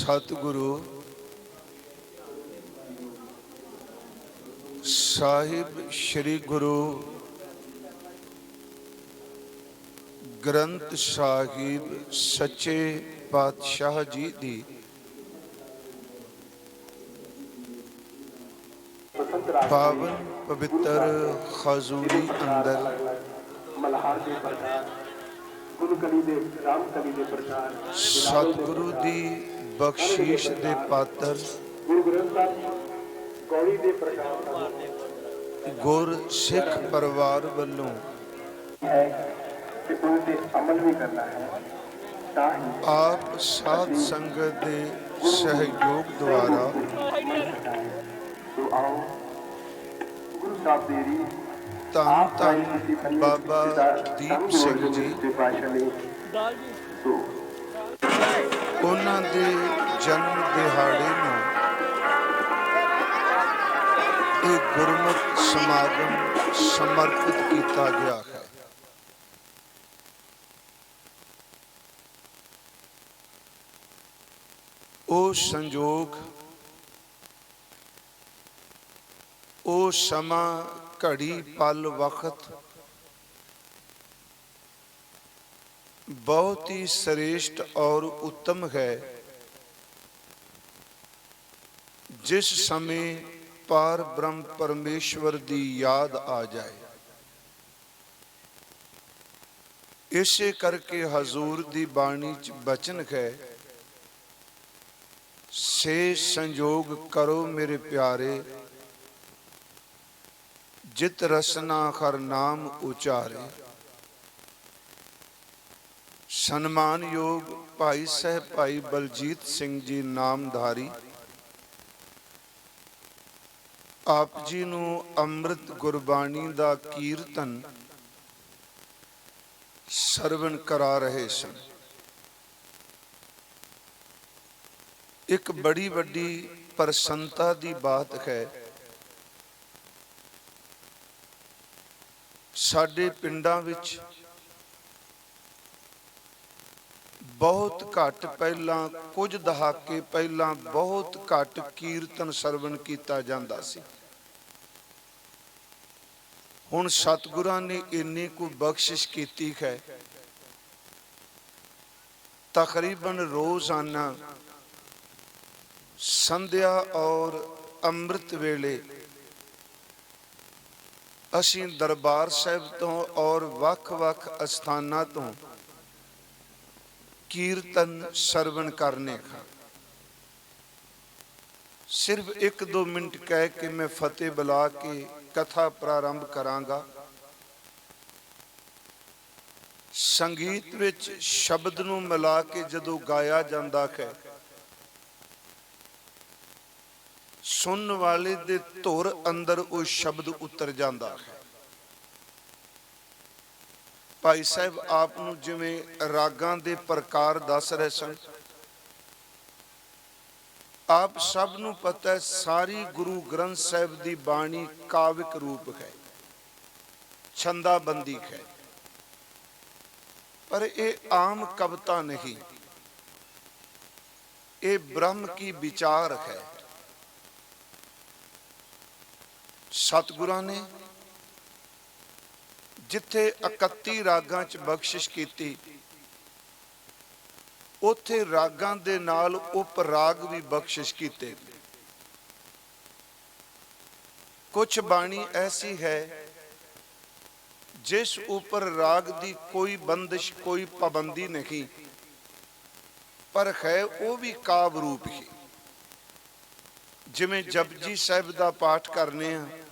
सतगुरु साहिब श्री गुरु ग्रंथ साहिब सच्चे पातशाह जी दी पावन पवित्र हजूरी अंदर सतगुरु दी बख्शीश दे पात्र गुर सिख परिवार वालों आप साध संगत दे सहयोग द्वारा धन धन बाबा दीप सिंह जी उन्हां दे जन्म दिहाड़े नूं एक गुरमुख समागम समर्पित किया गया है। ओ संजोग, ओ समा, घड़ी, पल, वक्त बहुत ही श्रेष्ठ और उत्तम है जिस समय पार ब्रह्म परमेश्वर दी याद आ जाए। इसे करके हजूर दी बाणी च बचन है, से संजोग करो मेरे प्यारे, जित रसना हर नाम उचारे। सन्मान योग भाई साहब भाई बलजीत सिंह जी नामधारी आप जी नूं अमृत गुरबाणी दा कीर्तन सरवण करा रहे सन। एक बड़ी वड्डी प्रसन्नता दी बात है, साडे पिंडां विच बहुत घट पहला कुछ दहाके पहला बहुत घट कीर्तन सरवण किया जाता सी। हुण सतगुरां ने इन्नी को बख्शिश की है, तकरीबन रोजाना संध्या और अमृत वेले असीं दरबार साहिब तो और वख-वख अस्थानां तो कीर्तन सरवण करने का। सिर्फ 1-2 मिनट कह के मैं फतेह बुला के कथा प्रारंभ करांगा। संगीत विच शब्द नूं मिला के जदों गाया जांदा है, सुन वाले दे धुर अंदर वो शब्द उतर जाता है। भाई साहब आप नूं जिवें रागां दे प्रकार दस रहे सन, आप सब नूं पता है सारी गुरु ग्रंथ साहिब दी बाणी काविक रूप है, छंदाबंदी है, पर ये आम कविता नहीं, ये ब्रह्म की विचार है। सतगुरां ने जिथे 31 रागां च बख्शिश की, उथे रागां दे नाल उप राग भी बख्शिश कीते। कुछ बाणी ऐसी है जिस ऊपर राग दी कोई बंदिश कोई पाबंदी नहीं, पर है वो भी काव रूप ही। जिमें जपजी साहिब दा पाठ करने हैं,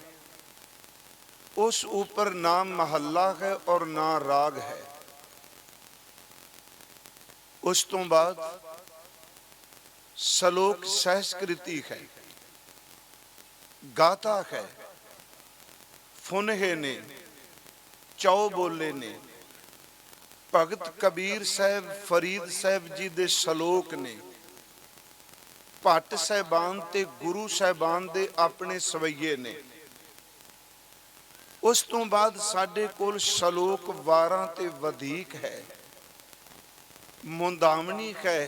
उस ऊपर ना महल्ला है और ना राग है। उस तो बाद श्लोक सहस्कृति है, गाथा है, फुनहे ने, चौ बोले ने, भगत कबीर साहब फरीद साहब जी दे श्लोक ने, भट्ट साहबान ते गुरु साहबान दे अपने सवैये ने। उस तो बाद साडे कोल श्लोक 12 ते वधीक है, मुंदावनी है,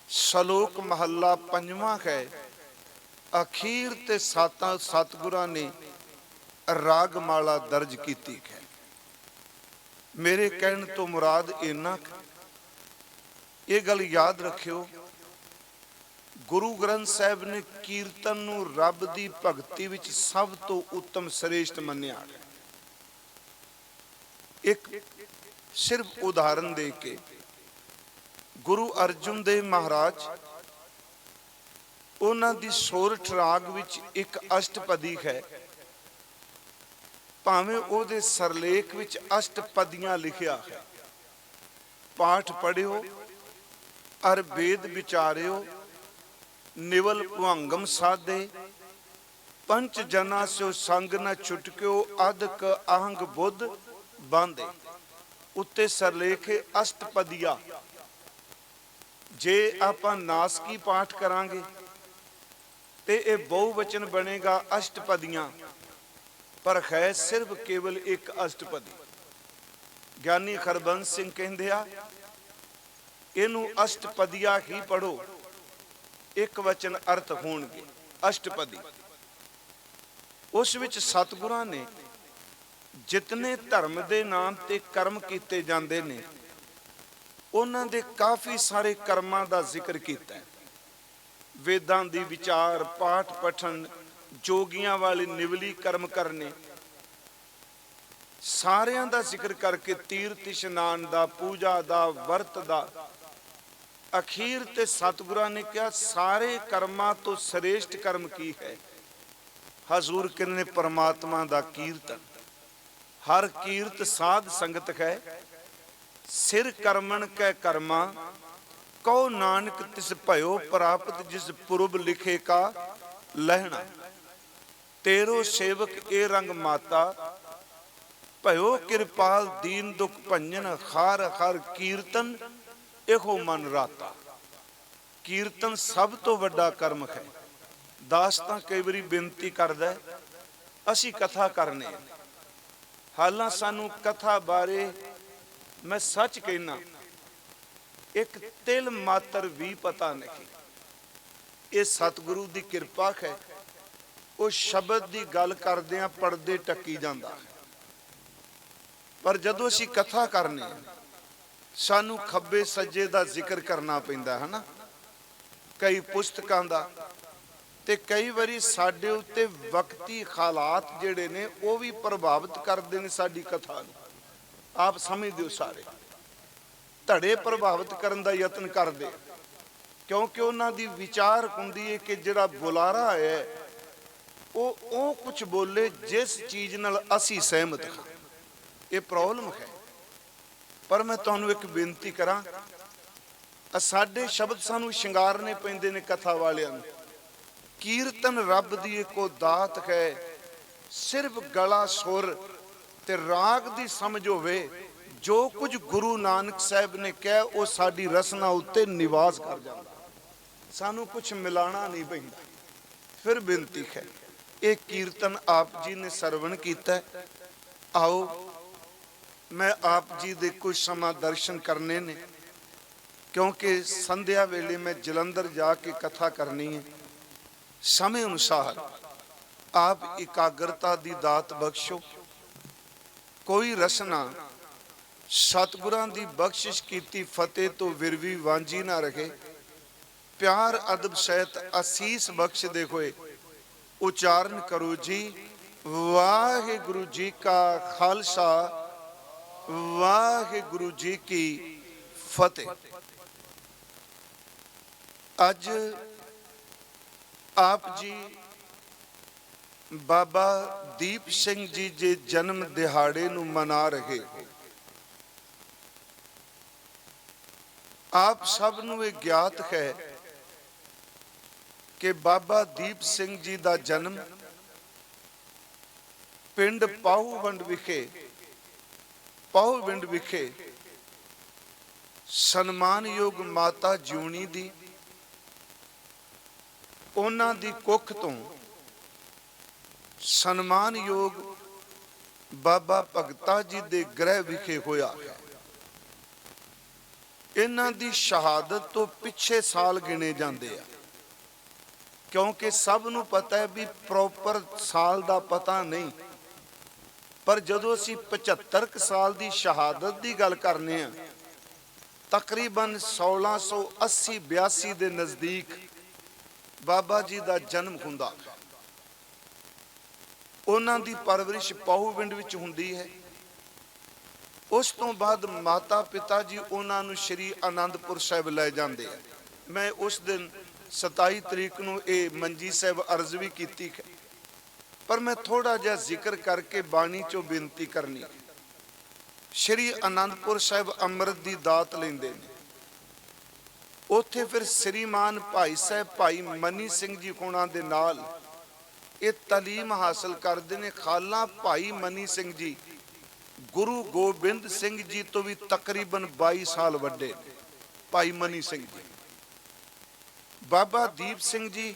ਸ਼ਲੋਕ ਮਹੱਲਾ ਪੰਜਵਾਂ ਹੈ। ਅਖੀਰ ਤੇ ਸਾਤਾਂ ਸਤਿਗੁਰਾਂ ਨੇ ਰਾਗਮਾਲਾ ਦਰਜ ਕੀਤੀ ਹੈ। ਮੇਰੇ ਕਹਿਣ ਤੋਂ ਮੁਰਾਦ ਇੰਨਾ ਇਹ ਗੱਲ ਯਾਦ ਰੱਖਿਓ, ਗੁਰੂ ਗ੍ਰੰਥ ਸਾਹਿਬ ਨੇ ਕੀਰਤਨ ਨੂੰ ਰੱਬ ਦੀ ਭਗਤੀ ਵਿੱਚ ਸਭ ਤੋਂ ਉੱਤਮ ਸ੍ਰੇਸ਼ਟ ਮੰਨਿਆ ਹੈ। ਇੱਕ ਸਿਰਫ ਉਦਾਹਰਨ ਦੇ ਕੇ, ਗੁਰੂ ਅਰਜਨ ਦੇਵ ਮਹਾਰਾਜ, ਉਹਨਾਂ ਦੀ ਸੋਰਠ ਰਾਗ ਵਿੱਚ ਇੱਕ ਅਸ਼ਟਪਦੀ ਹੈ। ਭਾਵੇਂ ਉਹਦੇ ਸਰਲੇਖ ਵਿੱਚ ਅਸ਼ਟਪਦੀਆਂ ਲਿਖਿਆ ਹੈ। ਪਾਠ ਪੜਿਓ ਅਰ ਵੇਦ ਵਿਚਾਰਿਓ, ਨਿਵਲ ਭੁਅੰਗਮ ਸਾਧੇ, ਪੰਚ ਜਨਾ ਸਿਓ ਸੰਗ ਨ ਛੁਟਕਿਓ, ਅਦਕ ਅਹੰਗ ਬੁੱਧ ਬਾਂਧੇ। ਉੱਤੇ ਸਰਲੇਖ ਅਸ਼ਟਪਦੀਆ। ਜੇ ਆਪਾਂ ਨਾਸਕੀ ਪਾਠ ਕਰਾਂਗੇ ਤੇ ਇਹ ਬਹੁਵਚਨ ਬਣੇਗਾ ਅਸ਼ਟਪਦੀਆਂ, ਪਰ ਹੈ ਸਿਰਫ ਕੇਵਲ ਇੱਕ ਅਸ਼ਟਪਦੀ। ਗਿਆਨੀ ਹਰਬੰਸ ਸਿੰਘ ਕਹਿੰਦੇ ਆ, ਇਹਨੂੰ ਅਸ਼ਟਪਦੀਆ ਹੀ ਪੜੋ, ਇੱਕ ਵਚਨ ਅਰਥ ਹੋਣਗੇ ਅਸ਼ਟਪਦੀ। ਉਸ ਵਿੱਚ ਸਤਿਗੁਰਾਂ ਨੇ ਜਿਤਨੇ ਧਰਮ ਦੇ ਨਾਮ ਤੇ ਕਰਮ ਕੀਤੇ ਜਾਂਦੇ ਨੇ, ਉਹਨਾਂ ਦੇ ਕਾਫੀ ਸਾਰੇ ਕਰਮਾਂ ਦਾ ਜ਼ਿਕਰ ਕੀਤਾ ਹੈ। ਵੇਦਾਂ ਦੀ ਵਿਚਾਰ, ਪਾਠ ਪਠਨ, ਜੋਗੀਆਂ ਵਾਲੇ ਨਿਵਲੀ ਕਰਮ ਕਰਨੇ, ਸਾਰਿਆਂ ਦਾ ਜ਼ਿਕਰ ਕਰਕੇ ਤੀਰਥ ਇਸ਼ਨਾਨ ਦਾ, ਪੂਜਾ ਦਾ, ਵਰਤ ਦਾ, ਅਖੀਰ ਤੇ ਸਤਿਗੁਰਾਂ ਨੇ ਕਿਹਾ ਸਾਰੇ ਕਰਮਾਂ ਤੋਂ ਸ੍ਰੇਸ਼ਟ ਕਰਮ ਕੀ ਹੈ? ਹਜ਼ੂਰ ਕਹਿੰਦੇ ਪਰਮਾਤਮਾ ਦਾ ਕੀਰਤਨ। ਹਰ ਕੀਰਤ ਸਾਧ ਸੰਗਤ ਹੈ, ਸਿਰ ਕਰਮਣ ਕੈ ਕਰਮਾ, ਕਉ ਨਾਨਕ ਤਿਸ ਭਇਓ ਪ੍ਰਾਪਤ, ਜਿਸ ਪੁਰਬ ਲਿਖੇ ਕਾ ਲਹਿਣਾ। ਤੇਰੋ ਸੇਵਕ ਇਹ ਰੰਗ ਮਾਤਾ, ਭਇਓ ਕਿਰਪਾਲ ਦੀਨ ਦੁਖ ਭੰਜਨ, ਹਰ ਹਰ ਕੀਰਤਨ ਇਹੋ ਮਨ ਰਾਤਾ। ਕੀਰਤਨ ਸਭ ਤੋਂ ਵੱਡਾ ਕਰਮ ਹੈ। ਦਾਸ ਤਾਂ ਕਈ ਵਾਰੀ ਬੇਨਤੀ ਕਰਦਾ, ਅਸੀਂ ਕਥਾ ਕਰਨੇ, ਹਾਲਾਂ ਸਾਨੂੰ ਕਥਾ ਬਾਰੇ ਮੈਂ ਸੱਚ ਕਹਿਣਾ ਇੱਕ ਤਿਲ ਮਾਤਰ ਵੀ ਪਤਾ ਨਹੀਂ। ਇਹ ਸਤਿਗੁਰੂ ਦੀ ਕਿਰਪਾ ਹੈ। ਉਹ ਸ਼ਬਦ ਦੀ ਗੱਲ ਕਰਦਿਆਂ ਪਰਦੇ ਟੱਕੀ ਜਾਂਦਾ ਹੈ, ਪਰ ਜਦੋਂ ਅਸੀਂ ਕਥਾ ਕਰਨੇ ਸਾਨੂੰ ਖੱਬੇ ਸੱਜੇ ਦਾ ਜ਼ਿਕਰ ਕਰਨਾ ਪੈਂਦਾ ਹੈ ਨਾ, ਕਈ ਪੁਸਤਕਾਂ ਦਾ, ਤੇ ਕਈ ਵਾਰੀ ਸਾਡੇ ਉੱਤੇ ਵਕਤੀ ਹਾਲਾਤ ਜਿਹੜੇ ਨੇ ਉਹ ਵੀ ਪ੍ਰਭਾਵਿਤ ਕਰਦੇ ਨੇ ਸਾਡੀ ਕਥਾ ਨੂੰ। ਆਪ ਸਮਝਦੇ ਹੋ, ਸਾਰੇ ਧੜੇ ਪ੍ਰਭਾਵਿਤ ਕਰਨ ਦਾ ਯਤਨ ਕਰਦੇ, ਕਿਉਂਕਿ ਉਹਨਾਂ ਦੀ ਵਿਚਾਰ ਹੁੰਦੀ ਹੈ ਕਿ ਜਿਹੜਾ ਬੁਲਾਰਾ ਹੈ ਉਹ ਕੁਝ ਬੋਲੇ ਜਿਸ ਚੀਜ਼ ਨਾਲ ਅਸੀਂ ਸਹਿਮਤ ਹਾਂ। ਇਹ ਪ੍ਰੋਬਲਮ ਹੈ। ਪਰ ਮੈਂ ਤੁਹਾਨੂੰ ਇੱਕ ਬੇਨਤੀ ਕਰਾਂ, ਸਾਡੇ ਸ਼ਬਦ ਸਾਨੂੰ ਸ਼ਿੰਗਾਰਨੇ ਪੈਂਦੇ ਨੇ ਕਥਾ ਵਾਲਿਆਂ ਨੂੰ। ਕੀਰਤਨ ਰੱਬ ਦੀ ਇੱਕੋ ਦਾਤ ਹੈ। ਸਿਰਫ ਗਲਾ, ਸੁਰ ਤੇ ਰਾਗ ਦੀ ਸਮਝ ਹੋਵੇ, ਜੋ ਕੁਝ ਗੁਰੂ ਨਾਨਕ ਸਾਹਿਬ ਨੇ ਕਿਹਾ ਉਹ ਸਾਡੀ ਰਸਨਾ ਉੱਤੇ ਨਿਵਾਸ ਕਰ ਜਾਂਦਾ। ਸਾਨੂੰ ਕੁਝ ਮਿਲਾਣਾ ਨਹੀਂ ਪੈਂਦਾ। ਫਿਰ ਬੇਨਤੀ ਹੈ, ਇਹ ਕੀਰਤਨ ਆਪ ਜੀ ਨੇ ਸਰਵਣ ਕੀਤਾ। ਆਓ ਮੈਂ ਆਪ ਜੀ ਦੇ ਕੁਝ ਸਮਾਂ ਦਰਸ਼ਨ ਕਰਨੇ ਨੇ, ਕਿਉਂਕਿ ਸੰਧਿਆ ਵੇਲੇ ਮੈਂ ਜਲੰਧਰ ਜਾ ਕੇ ਕਥਾ ਕਰਨੀ ਹੈ। ਸਮੇਂ ਅਨੁਸਾਰ ਆਪ ਇਕਾਗਰਤਾ ਦੀ ਦਾਤ ਬਖਸ਼ੋ। ਕੋਈ ਰਸਨਾ ਸਤਿਗੁਰਾਂ ਦੀ ਬਖਸ਼ਿਸ਼ ਕੀਤੀ ਫਤਿਹ ਤੋਂ ਵਿਰਵੀ ਵਾਂਝੀ ਨਾ ਰਹੇ। ਪਿਆਰ ਅਦਬ ਸਹਿਤ ਅਸੀਸ ਬਖਸ਼ਦੇ ਹੋਏ ਉਚਾਰਨ ਕਰੋ ਜੀ, ਵਾਹਿਗੁਰੂ ਜੀ ਕਾ ਖਾਲਸਾ, ਵਾਹਿਗੁਰੂ ਜੀ ਕੀ ਫਤਿਹ। ਅੱਜ ਆਪ ਜੀ ਬਾਬਾ ਦੀਪ ਸਿੰਘ ਜੀ ਦੇ ਜਨਮ ਦਿਹਾੜੇ ਨੂੰ ਮਨਾ ਰਹੇ ਹੋ। ਆਪ ਸਭ ਨੂੰ ਇਹ ਗਿਆਤ ਹੈ ਕਿ ਬਾਬਾ ਦੀਪ ਸਿੰਘ ਜੀ ਦਾ ਜਨਮ ਪਿੰਡ ਪਾਹੂਵਿੰਡ ਵਿਖੇ ਸਨਮਾਨਯੋਗ ਮਾਤਾ ਜਿਉਣੀ ਦੀ, ਉਹਨਾਂ ਦੀ ਕੁੱਖ ਤੋਂ ਸਨਮਾਨਯੋਗ ਬਾਬਾ ਭਗਤਾ ਜੀ ਦੇ ਗ੍ਰਹਿ ਵਿਖੇ ਹੋਇਆ ਹੈ। ਇਹਨਾਂ ਦੀ ਸ਼ਹਾਦਤ ਤੋਂ ਪਿੱਛੇ ਸਾਲ ਗਿਣੇ ਜਾਂਦੇ ਆ, ਕਿਉਂਕਿ ਸਭ ਨੂੰ ਪਤਾ ਹੈ ਵੀ ਪ੍ਰੋਪਰ ਸਾਲ ਦਾ ਪਤਾ ਨਹੀਂ। ਪਰ ਜਦੋਂ ਅਸੀਂ 75 ਸਾਲ ਦੀ ਸ਼ਹਾਦਤ ਦੀ ਗੱਲ ਕਰਨੇ ਆ, ਤਕਰੀਬਨ 1680-82 ਦੇ ਨਜ਼ਦੀਕ ਬਾਬਾ ਜੀ ਦਾ ਜਨਮ ਹੁੰਦਾ। ਉਹਨਾਂ ਦੀ ਪਰਵਰਿਸ਼ ਪਾਹੂਵਿੰਡ ਵਿੱਚ ਹੁੰਦੀ ਹੈ। ਉਸ ਤੋਂ ਬਾਅਦ ਮਾਤਾ ਪਿਤਾ ਜੀ ਉਹਨਾਂ ਨੂੰ ਸ਼੍ਰੀ ਆਨੰਦਪੁਰ ਸਾਹਿਬ ਲੈ ਜਾਂਦੇ ਆ। ਮੈਂ ਉਸ ਦਿਨ 27 ਤਰੀਕ ਨੂੰ ਇਹ ਮੰਜੀ ਸਾਹਿਬ ਅਰਜ਼ ਵੀ ਕੀਤੀ ਹੈ, ਪਰ ਮੈਂ ਥੋੜਾ ਜਿਹਾ ਜ਼ਿਕਰ ਕਰਕੇ ਬਾਣੀ ਚੋਂ ਬੇਨਤੀ ਕਰਨੀ। ਸ਼੍ਰੀ ਆਨੰਦਪੁਰ ਸਾਹਿਬ ਅੰਮ੍ਰਿਤ ਦੀ ਦਾਤ ਲੈਂਦੇ ਨੇ। ਉੱਥੇ ਫਿਰ ਸ੍ਰੀਮਾਨ ਭਾਈ ਸਾਹਿਬ ਭਾਈ ਮਨੀ ਸਿੰਘ ਜੀ ਹੋਣਾ ਦੇ ਨਾਲ ਇਹ ਤਾਲੀਮ ਹਾਸਲ ਕਰਦੇ ਨੇ। ਖਾਲਾ ਭਾਈ ਮਨੀ ਸਿੰਘ ਜੀ ਗੁਰੂ ਗੋਬਿੰਦ ਸਿੰਘ ਜੀ ਤੋਂ ਵੀ ਤਕਰੀਬਨ 22 ਸਾਲ ਵੱਡੇ ਨੇ। ਭਾਈ ਮਨੀ ਸਿੰਘ ਜੀ, ਬਾਬਾ ਦੀਪ ਸਿੰਘ ਜੀ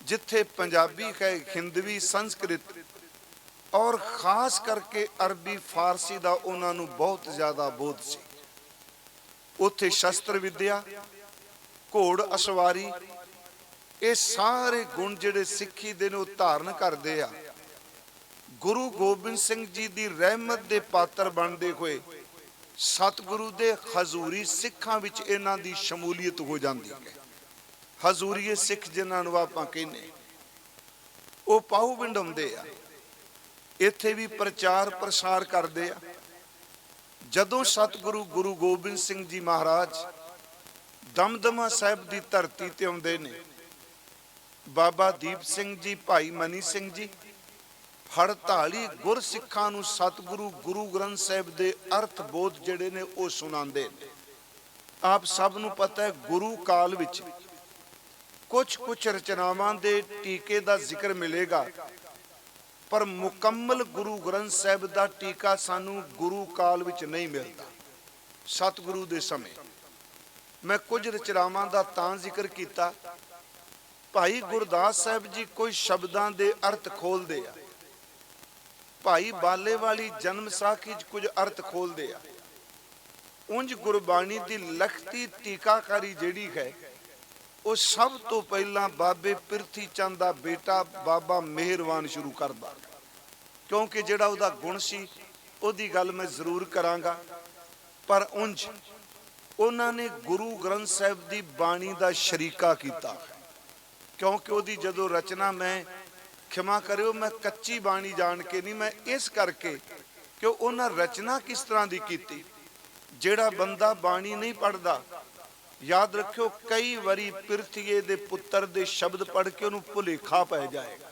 ਜਿੱਥੇ ਪੰਜਾਬੀ ਹੈ, ਹਿੰਦਵੀ, ਸੰਸਕ੍ਰਿਤ ਔਰ ਖਾਸ ਕਰਕੇ ਅਰਬੀ ਫਾਰਸੀ ਦਾ ਉਹਨਾਂ ਨੂੰ ਬਹੁਤ ਜ਼ਿਆਦਾ ਬੋਧ ਸੀ। ਉੱਥੇ ਸ਼ਸਤਰ ਵਿਦਿਆ, ਘੋੜ ਅਸਵਾਰੀ, ਇਹ ਸਾਰੇ ਗੁਣ ਜਿਹੜੇ ਸਿੱਖੀ ਦੇ ਨੇ ਉਹ ਧਾਰਨ ਕਰਦੇ ਆ। ਗੁਰੂ ਗੋਬਿੰਦ ਸਿੰਘ ਜੀ ਦੀ ਰਹਿਮਤ ਦੇ ਪਾਤਰ ਬਣਦੇ ਹੋਏ ਸਤਿਗੁਰੂ ਦੇ ਹਜ਼ੂਰੀ ਸਿੱਖਾਂ ਵਿੱਚ ਇਹਨਾਂ ਦੀ ਸ਼ਮੂਲੀਅਤ ਹੋ ਜਾਂਦੀ ਹੈ। ਹਜ਼ੂਰੀਏ ਸਿੱਖ ਜਿਨ੍ਹਾਂ ਨੂੰ ਆਪਾਂ ਕਹਿੰਦੇ, ਉਹ ਪਾਹੂਵਿੰਡ ਆਉਂਦੇ ਆ, ਇੱਥੇ ਵੀ ਪ੍ਰਚਾਰ ਪ੍ਰਸਾਰ ਕਰਦੇ ਆ। ਜਦੋਂ ਸਤਿਗੁਰੂ ਗੁਰੂ ਗੋਬਿੰਦ ਸਿੰਘ ਜੀ ਮਹਾਰਾਜ ਦਮਦਮਾ ਸਾਹਿਬ ਦੀ ਧਰਤੀ ਤੇ ਆਉਂਦੇ ਨੇ, ਬਾਬਾ ਦੀਪ ਸਿੰਘ ਜੀ ਭਾਈ ਮਨੀ ਸਿੰਘ ਜੀ 48 ਗੁਰਸਿੱਖਾਂ ਨੂੰ ਸਤਿਗੁਰੂ ਗੁਰੂ ਗ੍ਰੰਥ ਸਾਹਿਬ ਦੇ ਅਰਥ ਬੋਧ ਜਿਹੜੇ ਨੇ ਉਹ ਸੁਣਾਉਂਦੇ ਨੇ। ਆਪ ਸਭ ਨੂੰ ਪਤਾ ਹੈ ਗੁਰੂ ਕਾਲ ਵਿੱਚ ਕੁਝ ਰਚਨਾਵਾਂ ਦੇ ਟੀਕੇ ਦਾ ਜ਼ਿਕਰ ਮਿਲੇਗਾ, ਪਰ ਮੁਕੰਮਲ ਗੁਰੂ ਗ੍ਰੰਥ ਸਾਹਿਬ ਦਾ ਟੀਕਾ ਸਾਨੂੰ ਗੁਰੂ ਕਾਲ ਵਿੱਚ ਨਹੀਂ ਮਿਲਦਾ। ਸਤਿਗੁਰੂ ਦੇ ਸਮੇਂ ਮੈਂ ਕੁਝ ਰਚਨਾਵਾਂ ਦਾ ਤਾਂ ਜ਼ਿਕਰ ਕੀਤਾ। ਭਾਈ ਗੁਰਦਾਸ ਸਾਹਿਬ ਜੀ ਕੋਈ ਸ਼ਬਦਾਂ ਦੇ ਅਰਥ ਖੋਲਦੇ ਆ, ਭਾਈ ਬਾਲੇ ਵਾਲੀ ਜਨਮ ਸਾਖੀ 'ਚ ਕੁਝ ਅਰਥ ਖੋਲਦੇ ਆ। ਉਂਝ ਗੁਰਬਾਣੀ ਦੀ ਲਖਤੀ ਟੀਕਾਕਾਰੀ ਜਿਹੜੀ ਹੈ ਉਹ ਸਭ ਤੋਂ ਪਹਿਲਾਂ ਬਾਬੇ ਪ੍ਰਿਥੀ ਚੰਦ ਦਾ ਬੇਟਾ ਬਾਬਾ ਮਿਹਰਵਾਨ ਸ਼ੁਰੂ ਕਰਦਾ, ਕਿਉਂਕਿ ਜਿਹੜਾ ਉਹਦਾ ਗੁਣ ਸੀ ਉਹਦੀ ਗੱਲ ਮੈਂ ਜ਼ਰੂਰ ਕਰਾਂਗਾ। ਪਰ ਉਂਝ ਉਹਨਾਂ ਨੇ ਗੁਰੂ ਗ੍ਰੰਥ ਸਾਹਿਬ ਦੀ ਬਾਣੀ ਦਾ ਸ਼ਰੀਕਾ ਕੀਤਾ, ਕਿਉਂਕਿ ਉਹਦੀ ਜਦੋਂ ਰਚਨਾ, ਮੈਂ ਖਿਮਾ ਕਰਿਓ ਮੈਂ ਕੱਚੀ ਬਾਣੀ ਜਾਣ ਕੇ ਨਹੀਂ, ਮੈਂ ਇਸ ਕਰਕੇ ਕਿ ਉਹਨਾਂ ਰਚਨਾ ਕਿਸ ਤਰ੍ਹਾਂ ਦੀ ਕੀਤੀ। ਜਿਹੜਾ ਬੰਦਾ ਬਾਣੀ ਨਹੀਂ ਪੜ੍ਹਦਾ, ਯਾਦ ਰੱਖਿਓ ਕਈ ਵਾਰੀ ਪਿਰਥੀਏ ਦੇ ਪੁੱਤਰ ਦੇ ਸ਼ਬਦ ਪੜ੍ਹ ਕੇ ਉਹਨੂੰ ਭੁਲੇਖਾ ਪੈ ਜਾਏਗਾ।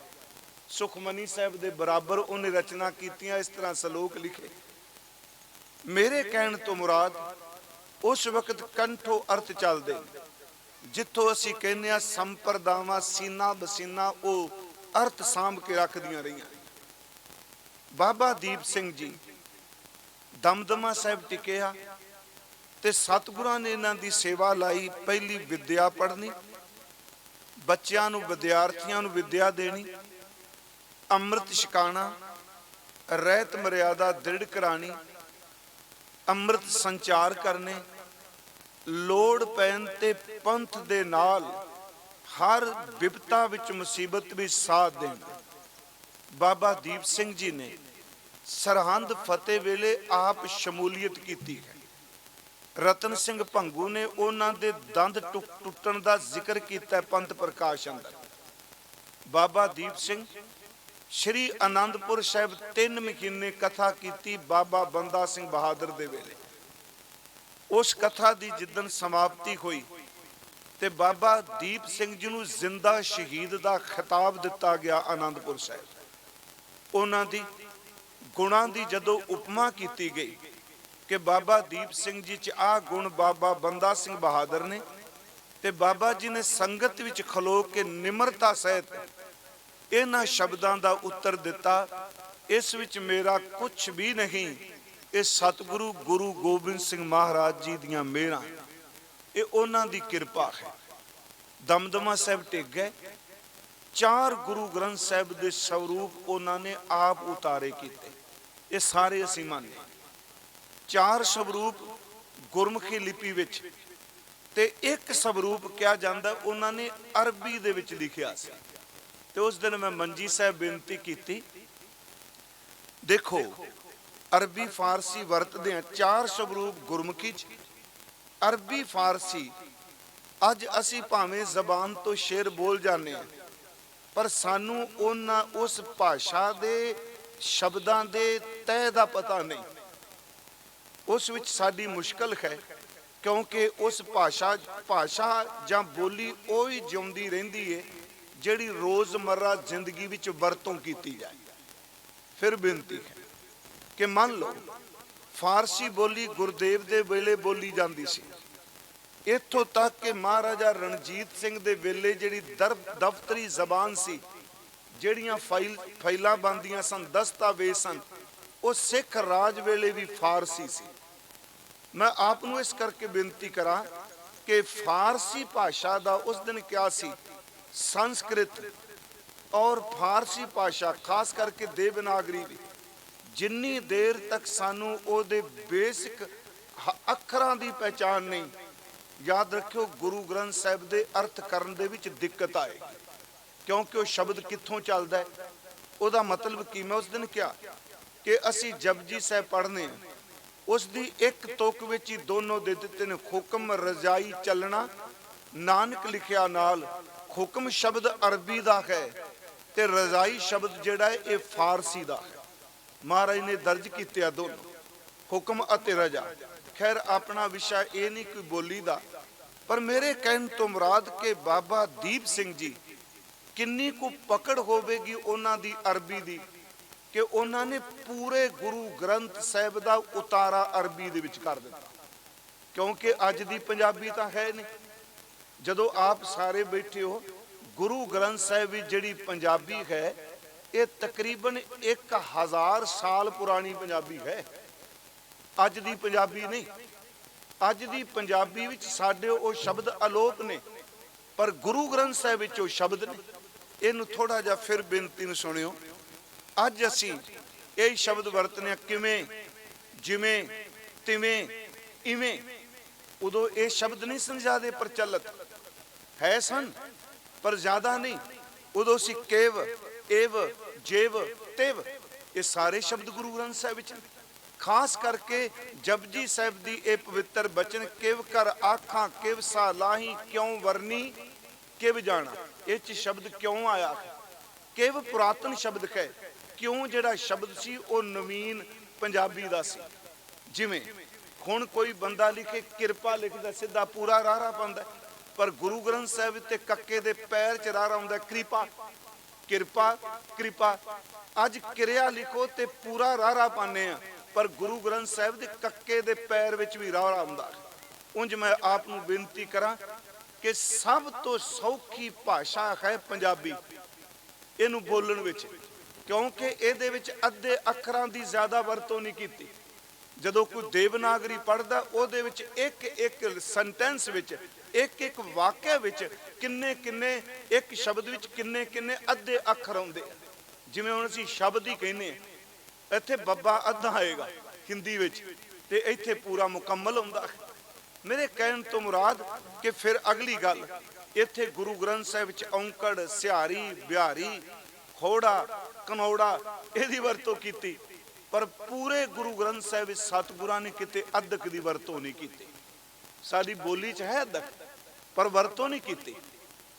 ਸੁਖਮਨੀ ਸਾਹਿਬ ਦੇ ਬਰਾਬਰ ਉਹਨੇ ਰਚਨਾ ਕੀਤੀਆਂ। ਇਸ ਤਰ੍ਹਾਂ ਸ਼ਲੋਕ ਲਿਖੇ। ਮੇਰੇ ਕਹਿਣ ਤੋਂ ਮੁਰਾਦ ਉਸ ਵਕਤ ਕੰਠੋ ਅਰਥ ਚੱਲਦੇ, ਜਿੱਥੋਂ ਅਸੀਂ ਕਹਿੰਦੇ ਆ ਸੰਪਰਦਾਵਾਂ ਸੀਨਾ ਬਸੀਨਾ ਉਹ ਅਰਥ ਸਾਂਭ ਕੇ ਰੱਖਦੀਆਂ ਰਹੀਆਂ। ਬਾਬਾ ਦੀਪ ਸਿੰਘ ਜੀ ਦਮਦਮਾ ਸਾਹਿਬ ਟਿਕਿਆ ਤੇ ਸਤਿਗੁਰਾਂ ਨੇ ਇਹਨਾਂ ਦੀ ਸੇਵਾ ਲਾਈ। ਪਹਿਲੀ ਵਿਦਿਆ ਪੜ੍ਹਨੀ, ਬੱਚਿਆਂ ਨੂੰ ਵਿਦਿਆਰਥੀਆਂ ਨੂੰ ਵਿਦਿਆ ਦੇਣੀ, ਅੰਮ੍ਰਿਤ ਛਕਾਣਾ, ਰਹਿਤ ਮਰਿਆਦਾ ਦ੍ਰਿੜ ਕਰਾਣੀ, ਅੰਮ੍ਰਿਤ ਸੰਚਾਰ ਕਰਨੇ, ਲੋੜ ਪੈਣ ਤੇ ਪੰਥ ਦੇ ਨਾਲ ਹਰ ਵਿਪਤਾ ਵਿੱਚ ਮੁਸੀਬਤ ਵਿੱਚ ਸਾਥ ਦੇਣਾ। ਬਾਬਾ ਦੀਪ ਸਿੰਘ ਜੀ ਨੇ ਸਰਹੰਦ ਫਤਿਹ ਵੇਲੇ ਆਪ ਸ਼ਮੂਲੀਅਤ ਕੀਤੀ ਹੈ। ਰਤਨ ਸਿੰਘ ਭੰਗੂ ਨੇ ਉਹਨਾਂ ਦੇ ਦੰਦ ਟੁੱਟਣ ਦਾ ਜ਼ਿਕਰ ਕੀਤਾ ਪੰਥ ਪ੍ਰਕਾਸ਼ ਅੰਦਰ। ਬਾਬਾ ਦੀਪ ਸਿੰਘ ਸ਼੍ਰੀ ਆਨੰਦਪੁਰ ਸਾਹਿਬ 3 ਮਹੀਨੇ ਕਥਾ ਕੀਤੀ ਬਾਬਾ ਬੰਦਾ ਸਿੰਘ ਬਹਾਦਰ ਦੇ ਵੇਲੇ। ਉਸ ਕਥਾ ਦੀ ਜਿੱਦਣ ਸਮਾਪਤੀ ਹੋਈ ਤੇ ਬਾਬਾ ਦੀਪ ਸਿੰਘ ਜੀ ਨੂੰ ਜ਼ਿੰਦਾ ਸ਼ਹੀਦ ਦਾ ਖਿਤਾਬ ਦਿੱਤਾ ਗਿਆ ਆਨੰਦਪੁਰ ਸਾਹਿਬ। ਉਹਨਾਂ ਦੀ ਗੁਣਾਂ ਦੀ ਜਦੋਂ ਉਪਮਾ ਕੀਤੀ ਗਈ ਕਿ ਬਾਬਾ ਦੀਪ ਸਿੰਘ ਜੀ 'ਚ ਆਹ ਗੁਣ ਬਾਬਾ ਬੰਦਾ ਸਿੰਘ ਬਹਾਦਰ ਨੇ, ਤੇ ਬਾਬਾ ਜੀ ਨੇ ਸੰਗਤ ਵਿੱਚ ਖਲੋ ਕੇ ਨਿਮਰਤਾ ਸਹਿਤ ਇਹਨਾਂ ਸ਼ਬਦਾਂ ਦਾ ਉੱਤਰ ਦਿੱਤਾ, ਇਸ ਵਿੱਚ ਮੇਰਾ ਕੁਝ ਵੀ ਨਹੀਂ, ਇਹ ਸਤਿਗੁਰੂ ਗੁਰੂ ਗੋਬਿੰਦ ਸਿੰਘ ਮਹਾਰਾਜ ਜੀ ਦੀਆਂ ਮਿਹਰਾਂ, ਇਹ ਉਹਨਾਂ ਦੀ ਕਿਰਪਾ ਹੈ। ਦਮਦਮਾ ਸਾਹਿਬ ਟਿਕ ਗਏ। 4 ਗੁਰੂ ਗ੍ਰੰਥ ਸਾਹਿਬ ਦੇ ਸਰੂਪ ਉਹਨਾਂ ਨੇ ਆਪ ਉਤਾਰੇ ਕੀਤੇ। ਇਹ ਸਾਰੇ ਅਸੀਂ ਮੰਨਦੇ। 4 ਸਰੂਪ ਗੁਰਮੁਖੀ ਲਿਪੀ ਵਿੱਚ ਤੇ ਇੱਕ ਸਵਰੂਪ ਕਿਹਾ ਜਾਂਦਾ ਉਹਨਾਂ ਨੇ ਅਰਬੀ ਦੇ ਵਿੱਚ ਲਿਖਿਆ ਸੀ। ਤੇ ਉਸ ਦਿਨ ਮੈਂ ਮੰਜੀ ਸਾਹਿਬ ਬੇਨਤੀ ਕੀਤੀ, ਦੇਖੋ ਅਰਬੀ ਫਾਰਸੀ ਵਰਤਦੇ ਆ, 4 ਸਵਰੂਪ ਗੁਰਮੁਖੀ ਚ, ਅਰਬੀ ਫਾਰਸੀ। ਅੱਜ ਅਸੀਂ ਭਾਵੇਂ ਜ਼ਬਾਨ ਤੋਂ ਸ਼ੇਰ ਬੋਲ ਜਾਂਦੇ ਹਾਂ, ਪਰ ਸਾਨੂੰ ਉਹਨਾਂ ਉਸ ਭਾਸ਼ਾ ਦੇ ਸ਼ਬਦਾਂ ਦੇ ਤਹਿ ਦਾ ਪਤਾ ਨਹੀਂ। ਉਸ ਵਿੱਚ ਸਾਡੀ ਮੁਸ਼ਕਲ ਹੈ, ਕਿਉਂਕਿ ਉਸ ਭਾਸ਼ਾ ਜਾਂ ਬੋਲੀ ਉਹ ਹੀ ਜਿਉਂਦੀ ਰਹਿੰਦੀ ਹੈ ਜਿਹੜੀ ਰੋਜ਼ਮर्रा ਜ਼ਿੰਦਗੀ ਵਿੱਚ ਵਰਤੋਂ ਕੀਤੀ ਜਾਏ। ਫਿਰ ਬੇਨਤੀ ਹੈ ਕਿ ਮੰਨ ਲਓ ਫਾਰਸੀ ਬੋਲੀ ਗੁਰਦੇਵ ਦੇ ਵੇਲੇ ਬੋਲੀ ਜਾਂਦੀ ਸੀ, ਇੱਥੋਂ ਤੱਕ ਕਿ ਮਹਾਰਾਜਾ ਰਣਜੀਤ ਸਿੰਘ ਦੇ ਵੇਲੇ ਜਿਹੜੀ ਦਫ਼ਤਰੀ ਜ਼ਬਾਨ ਸੀ, ਜਿਹੜੀਆਂ ਫਾਈਲਾਂ ਬਣਦੀਆਂ ਸਨ, ਦਸਤਾਵੇਜ਼ ਸਨ, ਉਹ ਸਿੱਖ ਰਾਜ ਵੇਲੇ ਵੀ ਫਾਰਸੀ ਸੀ। ਮੈਂ ਆਪ ਨੂੰ ਇਸ ਕਰਕੇ ਬੇਨਤੀ ਕਰਾਂ ਕਿ ਫਾਰਸੀ ਭਾਸ਼ਾ ਦਾ ਉਸ ਦਿਨ ਕਿਹਾ ਸੀ ਸੰਸਕ੍ਰਿਤ ਔਰ ਫਾਰਸੀ ਭਾਸ਼ਾ, ਖਾਸ ਕਰਕੇ ਦੇਵਨਾਗਰੀ ਦੀ, ਜਿੰਨੀ ਦੇਰ ਤੱਕ ਸਾਨੂੰ ਉਹਦੇ ਬੇਸਿਕ ਅੱਖਰਾਂ ਦੀ ਪਹਿਚਾਣ ਨਹੀਂ, ਯਾਦ ਰੱਖਿਓ ਗੁਰੂ ਗ੍ਰੰਥ ਸਾਹਿਬ ਦੇ ਅਰਥ ਕਰਨ ਦੇ ਵਿੱਚ ਦਿੱਕਤ ਆਏ, ਕਿਉਂਕਿ ਉਹ ਸ਼ਬਦ ਕਿੱਥੋਂ ਚੱਲਦਾ ਹੈ, ਉਹਦਾ ਮਤਲਬ ਕੀ। ਮੈਂ ਉਸ ਦਿਨ ਕਿਹਾ ਕਿ ਅਸੀਂ ਜਪਜੀ ਸਾਹਿਬ ਪੜ੍ਹਨੇ ਹਾਂ, ਉਸ ਦੀ ਇੱਕ ਤੁਕ ਵਿੱਚ ਹੀ ਦੋਨੋਂ ਦੇ ਦਿੱਤੇ ਨੇ, ਹੁਕਮ ਰਜਾਈ ਚੱਲਣਾ, ਨਾਨਕ ਲਿਖਿਆ ਨਾਲ। ਹੁਕਮ ਸ਼ਬਦ ਅਰਬੀ ਦਾ ਹੈ ਤੇ ਰਜ਼ਾਈ ਸ਼ਬਦ ਜਿਹੜਾ ਹੈ ਇਹ ਫਾਰਸੀ ਦਾ ਹੈ। ਮਹਾਰਾਜ ਨੇ ਦਰਜ ਕੀਤੇ ਆ ਦੋਨੋਂ, ਹੁਕਮ ਅਤੇ ਰਜਾ। ਖੈਰ ਆਪਣਾ ਵਿਸ਼ਾ ਇਹ ਨਹੀਂ ਕੋਈ ਬੋਲੀ ਦਾ, ਪਰ ਮੇਰੇ ਕਹਿਣ ਤੋਂ ਮੁਰਾਦ ਕਿ ਬਾਬਾ ਦੀਪ ਸਿੰਘ ਜੀ ਕਿੰਨੀ ਕੁ ਪਕੜ ਹੋਵੇਗੀ ਉਹਨਾਂ ਦੀ ਅਰਬੀ ਦੀ, ਕਿ ਉਹਨਾਂ ਨੇ ਪੂਰੇ ਗੁਰੂ ਗ੍ਰੰਥ ਸਾਹਿਬ ਦਾ ਉਤਾਰਾ ਅਰਬੀ ਦੇ ਵਿੱਚ ਕਰ ਦਿੱਤਾ। ਕਿਉਂਕਿ ਅੱਜ ਦੀ ਪੰਜਾਬੀ ਤਾਂ ਹੈ ਨਹੀਂ। ਜਦੋਂ ਆਪ ਸਾਰੇ ਬੈਠੇ ਹੋ, ਗੁਰੂ ਗ੍ਰੰਥ ਸਾਹਿਬ ਵਿੱਚ ਜਿਹੜੀ ਪੰਜਾਬੀ ਹੈ ਇਹ ਤਕਰੀਬਨ 1000 ਸਾਲ ਪੁਰਾਣੀ ਪੰਜਾਬੀ ਹੈ, ਅੱਜ ਦੀ ਪੰਜਾਬੀ ਨਹੀਂ। ਅੱਜ ਦੀ ਪੰਜਾਬੀ ਵਿੱਚ ਸਾਡੇ ਉਹ ਸ਼ਬਦ ਅਲੋਪ ਨੇ, ਪਰ ਗੁਰੂ ਗ੍ਰੰਥ ਸਾਹਿਬ ਵਿੱਚ ਉਹ ਸ਼ਬਦ ਨੇ। ਇਹਨੂੰ ਥੋੜਾ ਜਿਹਾ ਫਿਰ ਬੇਨਤੀ ਨੂੰ ਸੁਣਿਓ। ਅੱਜ ਅਸੀਂ ਇਹ ਸ਼ਬਦ ਵਰਤਨੇ ਕਿਵੇਂ, ਜਿਵੇਂ, ਤਿਵੇਂ, ਇਵੇਂ। ਉਦੋਂ ਇਹ ਸ਼ਬਦ ਨਹੀਂ ਸਨ ਜ਼ਿਆਦਾ ਪ੍ਰਚਲਿਤ, ਹੈ ਸਨ ਪਰ ਜ਼ਿਆਦਾ ਨਹੀਂ। ਉਦੋਂ ਸੀ ਕੇਵ, ਏਵ, ਜੇਵ, ਤੇਵ, ਇਹ ਸਾਰੇ ਸ਼ਬਦ ਗੁਰੂ ਗ੍ਰੰਥ ਸਾਹਿਬ ਵਿੱਚ। ਖਾਸ ਕਰਕੇ ਜਪਜੀ ਸਾਹਿਬ ਦੀ ਇਹ ਪਵਿੱਤਰ ਬਚਨ, ਕਿਵ ਕਰ ਆਖਾਂ ਕਿਵ ਸਾ ਲਾਹੀ, ਕਿਉਂ ਵਰਨੀ ਕਿਵ ਜਾਣਾ। ਇਹ ਚ ਸ਼ਬਦ ਕਿਉਂ ਆਇਆ, ਕਿਵ ਪੁਰਾਤਨ ਸ਼ਬਦ ਹੈ, ਕਿਉਂ ਜਿਹੜਾ ਸ਼ਬਦ ਸੀ ਉਹ ਨਵੀਨ ਪੰਜਾਬੀ ਦਾ ਸੀ। ਜਿਵੇਂ ਹੁਣ ਕੋਈ ਬੰਦਾ ਲਿਖੇ ਕਿਰਪਾ ਲਿਖਦਾ, ਸਿੱਧਾ ਪੂਰਾ ਰਾਰਾ ਪਾਉਂਦਾ, ਪਰ ਗੁਰੂ ਗ੍ਰੰਥ ਸਾਹਿਬ ਤੇ ਕੱਕੇ ਦੇ ਪੈਰ ਚ ਰਾਰਾ ਆਉਂਦਾ ਕਿਰਪਾ, ਕਿਰਪਾ, ਕਿਰਪਾ। ਅੱਜ ਕਿਰਿਆ ਲਿਖੋ ਤੇ ਪੂਰਾ ਰਾਰਾ ਪਾਉਂਦੇ ਆ, ਪਰ ਗੁਰੂ ਗ੍ਰੰਥ ਸਾਹਿਬ ਦੇ ਕੱਕੇ ਦੇ ਪੈਰ ਵਿੱਚ ਵੀ ਰਾਰਾ ਆਉਂਦਾ। ਉਂਝ ਮੈਂ ਆਪ ਨੂੰ ਬੇਨਤੀ ਕਰਾਂ ਕਿ ਸਭ ਤੋਂ ਸੌਖੀ ਭਾਸ਼ਾ ਹੈ ਪੰਜਾਬੀ ਇਹਨੂੰ ਬੋਲਣ ਵਿੱਚ, ਕਿਉਂਕਿ ਇਹਦੇ ਵਿੱਚ ਅੱਧੇ ਅੱਖਰਾਂ ਦੀ ਜ਼ਿਆਦਾ ਵਰਤੋਂ ਨਹੀਂ ਕੀਤੀ। ਜਦੋਂ ਕੋਈ ਦੇਵਨਾਗਰੀ ਪੜ੍ਹਦਾ, ਉਹਦੇ ਵਿੱਚ ਇੱਕ ਇੱਕ ਸੈਂਟੈਂਸ ਵਿੱਚ, ਇੱਕ ਇੱਕ ਵਾਕਿਆ ਵਿੱਚ ਕਿੰਨੇ ਕਿੰਨੇ, ਇੱਕ ਸ਼ਬਦ ਵਿੱਚ ਕਿੰਨੇ ਕਿੰਨੇ ਅੱਧੇ ਅੱਖਰ ਆਉਂਦੇ। ਜਿਵੇਂ ਹੁਣ ਅਸੀਂ ਸ਼ਬਦ ਹੀ ਕਹਿੰਦੇ ਹਾਂ, ਇੱਥੇ ਬੱਬਾ ਅੱਧਾ ਆਏਗਾ ਹਿੰਦੀ ਵਿੱਚ, ਤੇ ਇੱਥੇ ਪੂਰਾ ਮੁਕੰਮਲ ਆਉਂਦਾ। ਮੇਰੇ ਕਹਿਣ ਤੋਂ ਮੁਰਾਦ ਕਿ ਫਿਰ ਅਗਲੀ ਗੱਲ, ਇੱਥੇ ਗੁਰੂ ਗ੍ਰੰਥ ਸਾਹਿਬ ਵਿੱਚ ਔਂਕੜ, ਸਿਹਾਰੀ, ਬਿਹਾਰੀ, ਖੋੜਾ, ਕਨੌੜਾ ਇਹਦੀ ਵਰਤੋਂ ਕੀਤੀ, ਪਰ ਪੂਰੇ ਗੁਰੂ ਗ੍ਰੰਥ ਸਾਹਿਬ ਵਿੱਚ ਸਤਿਗੁਰਾਂ ਨੇ ਕਿਤੇ ਅਦਕ ਦੀ ਵਰਤੋਂ ਨਹੀਂ ਕੀਤੀ। ਸਾਡੀ ਬੋਲੀ 'ਚ ਹੈ ਅਦਕ, ਪਰ ਵਰਤੋਂ ਨਹੀਂ ਕੀਤੀ।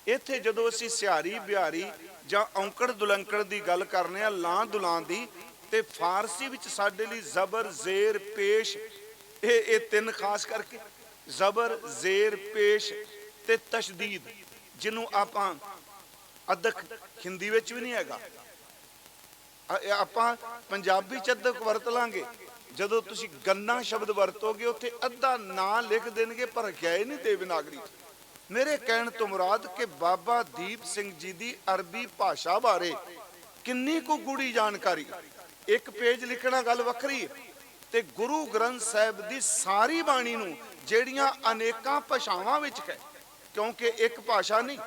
ਇੱਥੇ ਜਦੋਂ ਅਸੀਂ ਸਿਹਾਰੀ, ਬਿਹਾਰੀ ਜਾਂ ਔਂਕੜ ਦੁਲੰਕੜ ਦੀ ਗੱਲ ਕਰਨੇ ਆ, ਲਾਂ ਦੁਲਾਂ ਦੀ, ਤੇ ਫਾਰਸੀ ਵਿੱਚ ਸਾਡੇ ਲਈ ਜ਼ਬਰ, ਜ਼ੇਰ, ਪੇਸ਼, ਇਹ ਤਿੰਨ ਖਾਸ ਕਰਕੇ, ਜ਼ਬਰ, ਜ਼ੇਰ, ਪੇਸ਼ ਤੇ ਤਸ਼ਦੀਦ, ਜਿਹਨੂੰ ਆਪਾਂ ਅਦਕ ਹਿੰਦੀ ਵਿੱਚ ਵੀ ਨਹੀਂ ਹੈਗਾ, ਆਪਾਂ ਪੰਜਾਬੀ ਚ ਅਦਕ ਵਰਤ ਲਾਂਗੇ। ਜਦੋਂ ਤੁਸੀਂ ਗੰਨਾ ਸ਼ਬਦ ਵਰਤੋਗੇ ਉੱਥੇ ਅੱਧਾ ਨਾਂ ਲਿਖ ਦੇਣਗੇ, ਪਰ ਲਿਖਿਆ ਹੀ ਨਹੀਂ ਦੇਵਨਾਗਰੀ। ਮੇਰੇ ਕਹਿਣ ਤੋਂ ਮੁਰਾਦ ਕਿ ਬਾਬਾ ਦੀਪ ਸਿੰਘ ਜੀ ਦੀ ਅਰਬੀ ਭਾਸ਼ਾ ਬਾਰੇ ਕਿੰਨੀ ਕੁ ਗੂੜੀ ਜਾਣਕਾਰੀ, ਇੱਕ ਪੇਜ ਲਿਖਣਾ ਗੱਲ ਵੱਖਰੀ ਹੈ, ਤੇ ਗੁਰੂ ਗ੍ਰੰਥ ਸਾਹਿਬ ਦੀ ਸਾਰੀ ਬਾਣੀ ਨੂੰ ਜਿਹੜੀਆਂ ਅਨੇਕਾਂ ਭਾਸ਼ਾਵਾਂ ਵਿੱਚ ਹੈ, ਕਿਉਂਕਿ ਇੱਕ ਭਾਸ਼ਾ ਨਹੀਂ,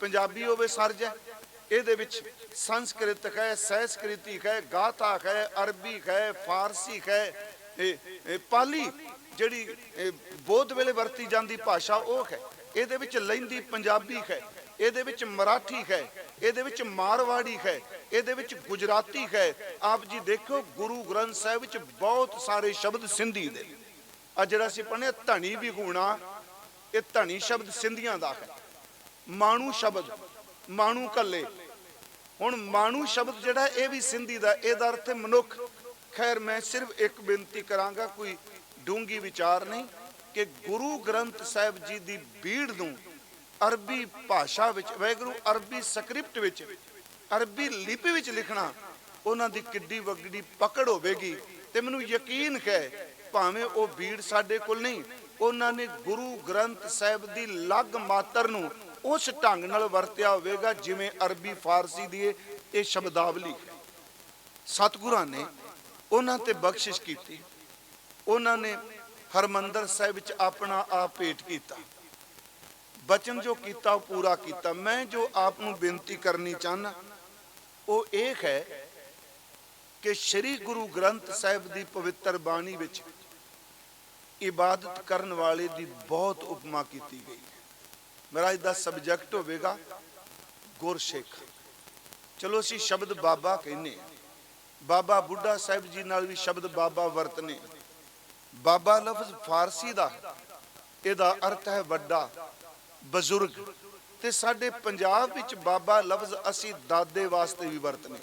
ਪੰਜਾਬੀ ਹੋਵੇ ਸਰਜ ਹੈ, ਇਹਦੇ ਵਿੱਚ ਸੰਸਕ੍ਰਿਤ ਹੈ, ਸੰਸਕ੍ਰਿਤੀ ਹੈ, ਗਾਥਾ ਹੈ, ਅਰਬੀ ਹੈ, ਫਾਰਸੀ ਹੈ, ਪਾਲੀ, ਜਿਹੜੀ ਬੋਧ ਵੇਲੇ ਵਰਤੀ ਜਾਂਦੀ ਭਾਸ਼ਾ ਉਹ ਹੈ। ਇਹਦੇ ਵਿੱਚ ਲਹਿੰਦੀ ਪੰਜਾਬੀ ਹੈ, ਇਹਦੇ ਵਿੱਚ ਮਰਾਠੀ ਹੈ, ਇਹਦੇ ਵਿੱਚ ਮਾਰਵਾੜੀ ਹੈ, ਇਹਦੇ ਵਿੱਚ ਗੁਜਰਾਤੀ ਹੈ। ਆਪ ਜੀ ਦੇਖੋ ਗੁਰੂ ਗ੍ਰੰਥ ਸਾਹਿਬ ਵਿੱਚ ਬਹੁਤ ਸਾਰੇ ਸ਼ਬਦ ਸਿੰਧੀ ਦੇ। ਆ ਜਿਹੜਾ ਅਸੀਂ ਪੜ੍ਹਨੇ ਧਣੀ ਵਿਹੂਣਾ, ਇਹ ਧਣੀ ਸ਼ਬਦ ਸਿੰਧੀਆਂ ਦਾ ਹੈ। ਮਾਣੂ ਸ਼ਬਦ, ਮਾਣੂ ਕੱਲੇ। ਹੁਣ ਮਾਣੂ ਸ਼ਬਦ ਜਿਹੜਾ ਇਹ ਵੀ ਸਿੰਧੀ ਦਾ, ਇਹਦਾ ਅਰਥ ਹੈ ਮਨੁੱਖ। ਖੈਰ ਮੈਂ ਸਿਰਫ ਇੱਕ ਬੇਨਤੀ ਕਰਾਂਗਾ, ਕੋਈ ਡੂੰਗੀ ਵਿਚਾਰ ਨਹੀਂ, ਕਿ ਗੁਰੂ ਗ੍ਰੰਥ ਸਾਹਿਬ ਜੀ ਦੀ ਬੀੜ ਨੂੰ ਅਰਬੀ ਭਾਸ਼ਾ ਵਿੱਚ, ਵਾਹਿਗੁਰੂ ਅਰਬੀ ਸਕ੍ਰਿਪਟ ਵਿੱਚ, ਅਰਬੀ ਲਿਪੀ ਵਿੱਚ ਲਿਖਣਾ ਉਹਨਾਂ ਦੀ ਕਿੱਡੀ ਵੱਡੀ ਪਕੜ ਹੋਵੇਗੀ। ਤੇ ਮੈਨੂੰ ਯਕੀਨ ਹੈ ਭਾਵੇਂ ਉਹ ਬੀੜ ਸਾਡੇ ਕੋਲ ਨਹੀਂ, ਉਹਨਾਂ ਨੇ ਗੁਰੂ ਗ੍ਰੰਥ ਸਾਹਿਬ ਦੀ ਲੱਗ ਮਾਤਰ ਨੂੰ ਉਸ ਢੰਗ ਨਾਲ ਵਰਤਿਆ ਹੋਵੇਗਾ ਜਿਵੇਂ ਅਰਬੀ ਫਾਰਸੀ ਦੀ ਇਹ ਸ਼ਬਦਾਵਲੀ ਹੈ। ਸਤਿਗੁਰਾਂ ਨੇ ਉਹਨਾਂ ਤੇ ਬਖਸ਼ਿਸ਼ ਕੀਤੀ, ਉਹਨਾਂ ਨੇ ਹਰਮੰਦਰ ਸਾਹਿਬ ਵਿੱਚ ਆਪਣਾ ਆਪ ਭੇਟ ਕੀਤਾ, ਬਚਨ ਜੋ ਕੀਤਾ ਉਹ ਪੂਰਾ ਕੀਤਾ। ਮੈਂ ਜੋ ਆਪ ਨੂੰ ਬੇਨਤੀ ਕਰਨੀ ਚਾਹੁੰਦਾ ਉਹ ਇਹ ਹੈ ਕਿ ਸ੍ਰੀ ਗੁਰੂ ਗ੍ਰੰਥ ਸਾਹਿਬ ਦੀ ਪਵਿੱਤਰ ਬਾਣੀ ਵਿੱਚ ਇਬਾਦਤ ਕਰਨ ਵਾਲੇ ਦੀ ਬਹੁਤ ਉਪਮਾ ਕੀਤੀ ਗਈ ਹੈ। ਮੇਰਾ ਇਹਦਾ ਸਬਜੈਕਟ ਹੋਵੇਗਾ ਗੁਰਸਿੱਖ। ਚਲੋ ਅਸੀਂ ਸ਼ਬਦ ਬਾਬਾ ਕਹਿੰਦੇ ਹਾਂ, ਬਾਬਾ ਬੁੱਢਾ ਸਾਹਿਬ ਜੀ ਨਾਲ ਵੀ ਸ਼ਬਦ ਬਾਬਾ ਵਰਤਨੇ। ਬਾਬਾ ਲਫ਼ਜ਼ ਫਾਰਸੀ ਦਾ, ਇਹਦਾ ਅਰਥ ਹੈ ਵੱਡਾ, ਬਜ਼ੁਰਗ। ਤੇ ਸਾਡੇ ਪੰਜਾਬ ਵਿੱਚ ਬਾਬਾ ਲਫ਼ਜ਼ ਅਸੀਂ ਦਾਦੇ ਵਾਸਤੇ ਵੀ ਵਰਤਨੇ।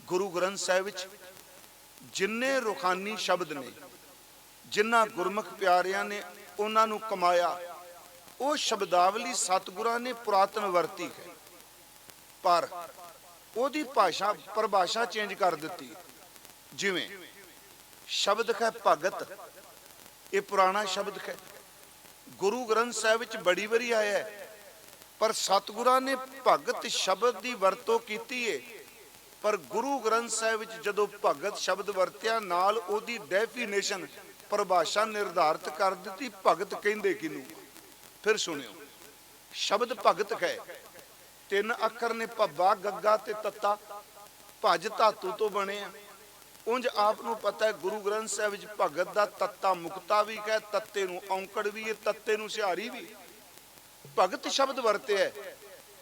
ਗੁਰੂ ਗ੍ਰੰਥ ਸਾਹਿਬ ਵਿੱਚ ਜਿੰਨੇ ਰੂਹਾਨੀ ਸ਼ਬਦ ਨੇ, ਜਿਨ੍ਹਾਂ ਗੁਰਮੁਖ ਪਿਆਰਿਆਂ ਨੇ ਉਹਨਾਂ ਨੂੰ ਕਮਾਇਆ, ਉਹ ਸ਼ਬਦਾਵਲੀ ਸਤਿਗੁਰਾਂ ਨੇ ਪੁਰਾਤਨ ਵਰਤੀ ਹੈ, ਪਰ ਉਹਦੀ ਭਾਸ਼ਾ ਪਰਿਭਾਸ਼ਾ ਚੇਂਜ ਕਰ ਦਿੱਤੀ। ਜਿਵੇਂ ਸ਼ਬਦ ਹੈ ਭਗਤ, ਇਹ ਪੁਰਾਣਾ ਸ਼ਬਦ ਹੈ, ਗੁਰੂ ਗ੍ਰੰਥ ਸਾਹਿਬ ਵਿੱਚ ਬੜੀ ਵਾਰੀ ਆਇਆ ਹੈ, ਪਰ ਸਤਿਗੁਰਾਂ ਨੇ ਭਗਤ ਸ਼ਬਦ ਦੀ ਵਰਤੋਂ ਕੀਤੀ ਹੈ। ਪਰ ਗੁਰੂ ਗ੍ਰੰਥ ਸਾਹਿਬ ਵਿੱਚ ਜਦੋਂ ਭਗਤ ਸ਼ਬਦ ਵਰਤਿਆ, ਨਾਲ ਉਹਦੀ ਡੈਫੀਨੇਸ਼ਨ ਪਰਿਭਾਸ਼ਾ ਨਿਰਧਾਰਿਤ ਕਰ ਦਿੱਤੀ, ਭਗਤ ਕਹਿੰਦੇ ਕਿਹਨੂੰ। ਫਿਰ ਸੁਣਿਓ, ਸ਼ਬਦ ਭਗਤ ਹੈ, 3 ਅੱਖਰ ਨੇ, ਭੱਬਾ ਗੱਗਾ ਤੇ ਤੱਤਾ, ਭਜ ਧਾਤੂ ਤੋਂ ਬਣੇ ਆ। ਉਂਝ ਆਪ ਨੂੰ ਪਤਾ ਹੈ ਗੁਰੂ ਗ੍ਰੰਥ ਸਾਹਿਬ ਵਿੱਚ ਭਗਤ ਦਾ ਤੱਤਾ ਮੁਕਤਾ ਵੀ ਹੈ, ਤੱਤੇ ਨੂੰ ਔਂਕੜ ਵੀ ਹੈ, ਤੱਤੇ ਨੂੰ ਸਿਹਾਰੀ ਵੀ। ਭਗਤ ਸ਼ਬਦ ਵਰਤਿਆ,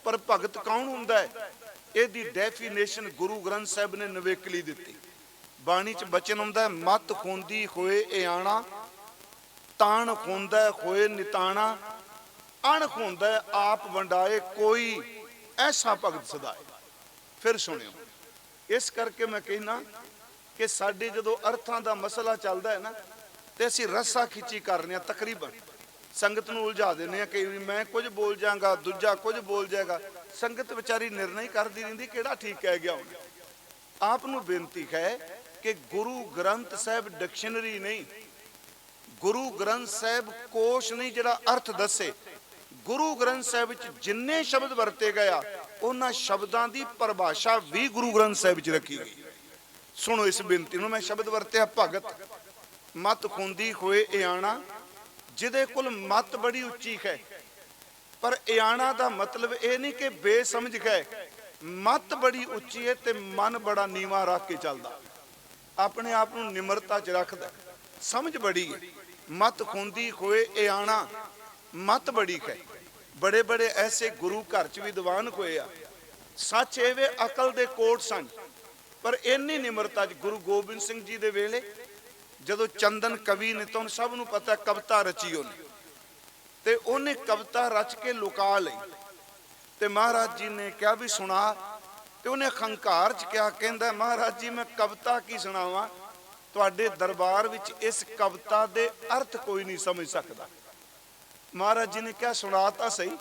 ਪਰ ਭਗਤ ਕੌਣ ਹੁੰਦਾ ਹੈ ਇਹਦੀ ਡੈਫੀਨੇਸ਼ਨ ਗੁਰੂ ਗ੍ਰੰਥ ਸਾਹਿਬ ਨੇ ਨਵੇਕਲੀ ਦਿੱਤੀ। ਬਾਣੀ ਚ ਬਚਨ ਹੁੰਦਾ ਹੈ, ਮਤ ਖੁੰਦੀ ਹੋਏ ਇਆਣਾ, ਤਾਣ ਖੁੰਦਾ ਹੋਏ ਨਿਤਾਣਾ, ਅਣ ਖੁੰਦਾ ਆਪ ਵੰਡਾਏ ਕੋਈ, ਐਸਾ ਭਗਤ ਸਦਾਏ। ਫਿਰ ਸੁਣਿਓ, ਇਸ ਕਰਕੇ ਮੈਂ ਕਹਿਣਾ ਕਿ ਸਾਡੇ ਜਦੋਂ ਅਰਥਾਂ ਦਾ ਮਸਲਾ ਚੱਲਦਾ ਹੈ ਨਾ, ਤੇ ਅਸੀਂ ਰੱਸਾ ਖਿੱਚੀ ਕਰਨੇ ਆ, ਤਕਰੀਬਨ ਸੰਗਤ ਨੂੰ ਉਲਝਾ ਦਿੰਦੇ ਆ। ਕਈ ਮੈਂ ਕੁਝ ਬੋਲ ਜਾਗਾ, ਦੂਜਾ ਕੁਝ ਬੋਲ ਜਾਏਗਾ, ਸੰਗਤ ਵਿਚਾਰੀ ਨਿਰਣਾ ਹੀ ਕਰਦੀ ਰਹਿੰਦੀ ਕਿਹੜਾ ਠੀਕ ਕਹਿ ਗਿਆ ਹੁਣ। ਆਪ ਨੂੰ ਬੇਨਤੀ ਹੈ ਕਿ ਗੁਰੂ ਗ੍ਰੰਥ ਸਾਹਿਬ ਡਿਕਸ਼ਨਰੀ ਨਹੀਂ, ਗੁਰੂ ਗ੍ਰੰਥ ਸਾਹਿਬ ਕੋਸ਼ ਨਹੀਂ ਜਿਹੜਾ ਅਰਥ ਦੱਸੇ। ਗੁਰੂ ਗ੍ਰੰਥ ਸਾਹਿਬ ਵਿੱਚ ਜਿੰਨੇ ਸ਼ਬਦ ਵਰਤੇ ਗਿਆ, ਉਹਨਾਂ ਸ਼ਬਦਾਂ ਦੀ ਪਰਿਭਾਸ਼ਾ ਵੀ ਗੁਰੂ ਗ੍ਰੰਥ ਸਾਹਿਬ ਵਿੱਚ ਰੱਖੀ ਗਈ। ਸੁਣੋ ਇਸ ਬੇਨਤੀ ਨੂੰ। ਮੈਂ ਸ਼ਬਦ ਵਰਤਿਆ ਭਗਤ, ਮਤ ਖੁੰਦੀ ਹੋਏ ਇਆਣਾ, ਜਿਹਦੇ ਕੋਲ ਮਤ ਬੜੀ ਉੱਚੀ ਹੈ। ਪਰ ਇਆਣਾ ਦਾ ਮਤਲਬ ਇਹ ਨਹੀਂ ਕਿ ਬੇਸਮਝ ਹੈ, ਮਤ ਬੜੀ ਉੱਚੀ ਹੈ ਤੇ ਮਨ ਬੜਾ ਨੀਵਾਂ ਰੱਖ ਕੇ ਚੱਲਦਾ, ਆਪਣੇ ਆਪ ਨੂੰ ਨਿਮਰਤਾ ਚ ਰੱਖਦਾ, ਸਮਝ ਬੜੀ ਹੈ। ਮਤ ਖੁੰਦੀ ਹੋਏ ਇਆਣਾ, ਮਤ ਬੜੀ ਹੈ। ਬੜੇ ਬੜੇ ਐਸੇ ਗੁਰੂ ਘਰ ਚ ਵਿਦਵਾਨ ਹੋਏ ਆ, ਸੱਚ ਇਹ ਵੇ ਅਕਲ ਦੇ ਕੋਟ ਸਨ, ਪਰ ਇੰਨੀ ਨਿਮਰਤਾ ਚ। ਗੁਰੂ ਗੋਬਿੰਦ ਸਿੰਘ ਜੀ ਦੇ ਵੇਲੇ ਜਦੋਂ ਚੰਦਨ ਕਵੀ ਨੇ, ਤੁਹਾਨੂੰ ਸਭ ਨੂੰ ਪਤਾ ਕਵਿਤਾ ਰਚੀ ਉਹਨੇ, ਤੇ ਉਹਨੇ ਕਵਿਤਾ ਰਚ ਕੇ ਲੁਕਾ ਲਈ, ਤੇ ਮਹਾਰਾਜ ਜੀ ਨੇ ਕਿਹਾ ਵੀ ਸੁਣਾ, ਤੇ ਉਹਨੇ ਹੰਕਾਰ ਚ ਕਿਹਾ, ਕਹਿੰਦਾ ਮਹਾਰਾਜ ਜੀ ਮੈਂ ਕਵਿਤਾ ਕੀ ਸੁਣਾਵਾਂ, ਤੁਹਾਡੇ ਦਰਬਾਰ ਵਿੱਚ ਇਸ ਕਵਿਤਾ ਦੇ ਅਰਥ ਕੋਈ ਨਹੀਂ ਸਮਝ ਸਕਦਾ। ਮਹਾਰਾਜ ਜੀ ਨੇ ਕਿਹਾ ਸੁਣਾ ਤਾਂ ਸਹੀ।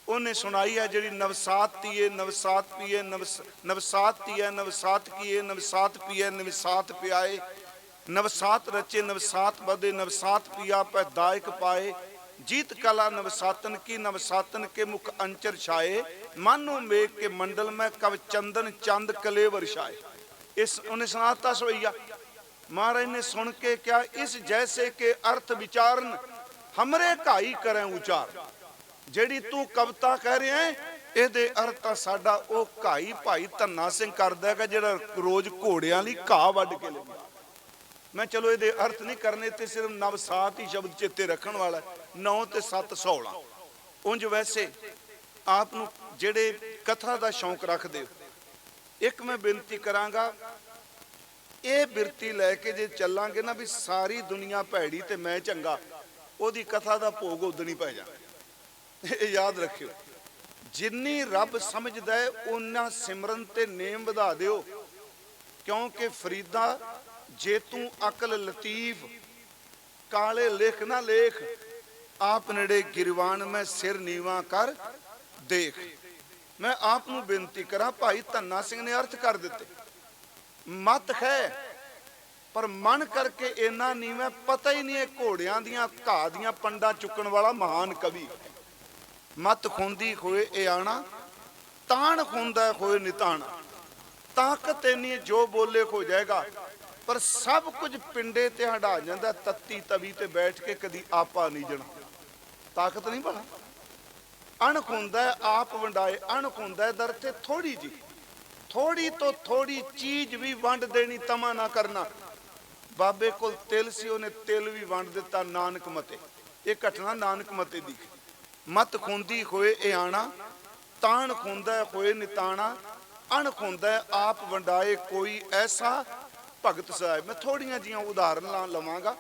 ਉਹਨੇ ਸੁਣਾਈ ਹੈ ਜਿਹੜੀ ਨਵਸਾਤ ਪੀਏ ਨਵਸਾਤ ਪੀਏ, ਨਵਸਾਤ ਪੀਏ ਨਵਸਾਤ ਕੀਏ, ਨਵਸਾਤ ਪੀਏ ਨਵਸਾਤ ਪਿਆਏ, ਨਵਸਾਤ ਰਚੇ ਨਵਸਾਤ ਬਦੇ, ਨਵਸਾਤ ਪਿਆ ਪੈ ਦਾਇਕ ਪਾਏ, जीत कला नवसातन की, नवसातन के मुख अंचर छाए, मानो मेघ के मंडल में कव चंदन चंद कलेवर छाए। इस उन्हें सुनाता सोइया। महाराज ने सुन के क्या, इस जैसे के अर्थ विचारन हमरे काई करें उचार। जेड़ी तू कविता कह रहे हैं ਇਹਦੇ ਅਰਥ ਤਾਂ ਸਾਡਾ ਉਹ ਘਾਈ ਭਾਈ ਧੰਨਾ ਸਿੰਘ ਕਰਦਾ ਹੈਗਾ ਜਿਹੜਾ ਰੋਜ਼ ਘੋੜਿਆਂ ਲਈ ਘਾਹ ਵੱਢ ਕੇ ਲਿਆਉਂਦਾ। मैं चलो ये अर्थ नहीं करने, तो सिर्फ नव सात ही शब्द चेते रखने वाला, 9 ते 7 16। उंज वैसे आप जेड़े कथा का शौक रखते हो, एक मैं बेनती करांगा, ये बिरती लैके जे चलांगे ना भी सारी दुनिया भैड़ी ते मैं चंगा, ओदी कथा का भोग उदण ही पै जाना। ये याद रखियो, जिन्नी रब समझदा है उन्ना सिमरन ते नेम वधा दिओ, क्योंकि फरीदा जे तू अकल लतीफ काले लिख ना लेख, आप नेड़े गिरवान में सिर नीवा कर देख। मैं आप बेनती करा, भाई धन्ना सिंह ने अर्थ कर दिते, मत है पर मन करके इना नीवा, पता ही नहीं है घोड़ियां दियां घाह दियां पंडा चुकन वाला महान कवि। मत खुंदी होए ए आना, तान खुंदा होए निताना, ताकत इन्नी जो बोले हो जाएगा, पर सब कुछ पिंडे ते हटा जाता, तत्ती तवी ते बैठ के कदी आपा नहीं जना, ताकत नहीं भला। अणख हुंदा है आप वंडाए, अणख हुंदा है दर ते थोड़ी जी, थोड़ी तो थोड़ी चीज भी वंड देनी, तमा ना करना। बाबे कोल तिल सी, उन्हें तिल भी वंड दिता नानक मते, ये घटना नानक मते दी। मत खुंदी होए ए आना, तान खुंदा होए निताना, अणख हुंदा है आप वंडाए कोई ऐसा भगत साहिब। मैं थोड़ियां जियां उदाहरण लवांगा।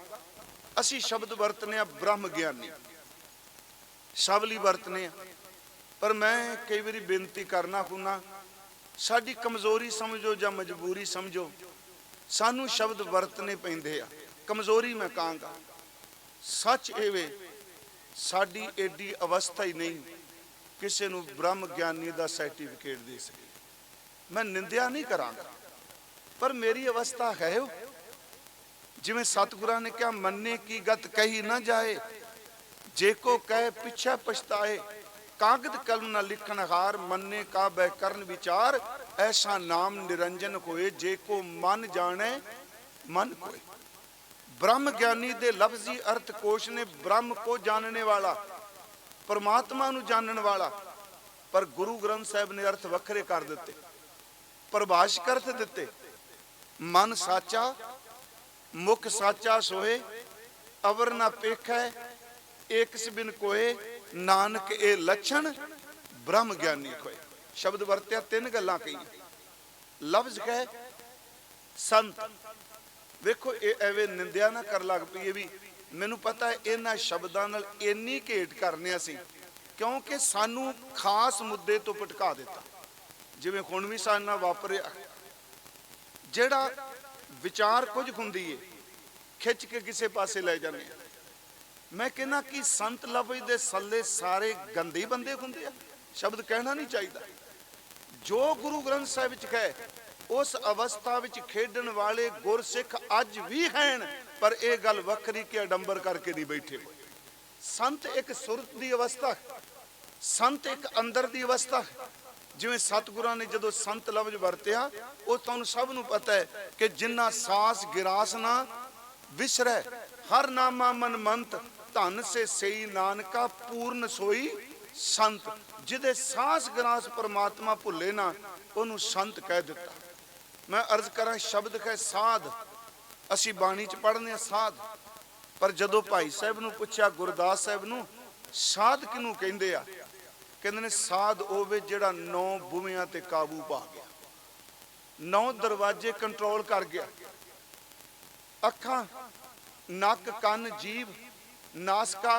असी शब्द वरतने ब्रह्म ज्ञानी, सबली वरतने, पर मैं कई बारी बेनती करना हुन्ना, साडी कमजोरी समझो या मजबूरी समझो, सानू शब्द वरतने पैंदे आ। कमजोरी मैं कहांगा, सच एवे साडी एडी अवस्था ही नहीं किसी नू ब्रह्म ज्ञानी दा सर्टिफिकेट दे सके। मैं निंदिया नहीं करांगा, पर मेरी अवस्था है वो, जिवें सतगुरां ने कहा, मन्ने की गत कही ना जाए, जे को कहे पिछा पछताए, कागद कलम न लिखन हार, मन्ने का बैकरण विचार, ऐसा नाम निरंजन होए, जे को मन जाने मन कोय। ब्रह्म ज्ञानी दे लफ्जी अर्थ कोश ने ब्रह्म को जानने वाला, परमात्मा नू जानने वाला, पर गुरु ग्रंथ साहिब ने अर्थ वखरे कर दिते, परिभाषिक अर्थ दिते। मन साचा मुख साचा सोए, अवर ना पेखै एक बिन कोए, नानक ए लक्षण ब्रह्म ज्ञानी खोए। शब्द वरत्या, तीन गल्लां कही। लफ्ज कहे संत, वेखो ये एवे निंदिया ना कर लग पई, ये भी मैनू पता है इन्हां शब्दां नाल इन्नी घेट करने सी, क्योंकि सानू खास मुद्दे तो भटका दिता। जिवें हुण भी साडे नाल वापरिया, जेड़ा विचार कुछ हुंदी है खिच के किसी पासे ले जाने। मैं कहना कि संत लफ्ज दे सल्ले सारे गंदे बंदे हुंदे आ, शब्द कहना नहीं चाहिए। जो गुरु ग्रंथ साहिब च कहे, उस अवस्था विच खेडण वाले गुरसिख अज भी हैं, पर यह गल वखरी के अडंबर करके नहीं बैठे। संत एक सुरत की अवस्था, संत एक अंदर की अवस्था। जिवें सतगुरां ने जदों संत लफ्ज वरतिया, वो तुहानूं सब नूं पता है कि जिन्ना सास गिरास ना विसरै, हर नामा मन मंत, धन से सही नानका पूर्ण सोई संत। जिदे सास गिरास परमात्मा भुले ना, उन्होंने संत कह दिता। मैं अर्ज करा, शब्द कह साध, असी बाणी च पढ़ने साध, पर जदों भाई साहब नूं पुछया, गुरदास साहब नूं, साध किनूं कहिंदे आ? कहंदे ने साध होवे जिहड़ा 9 बुवियां ते काबू पा गया, 9 दरवाजे कंट्रोल कर गया। अखां, नक, कन, जीभ, नासका,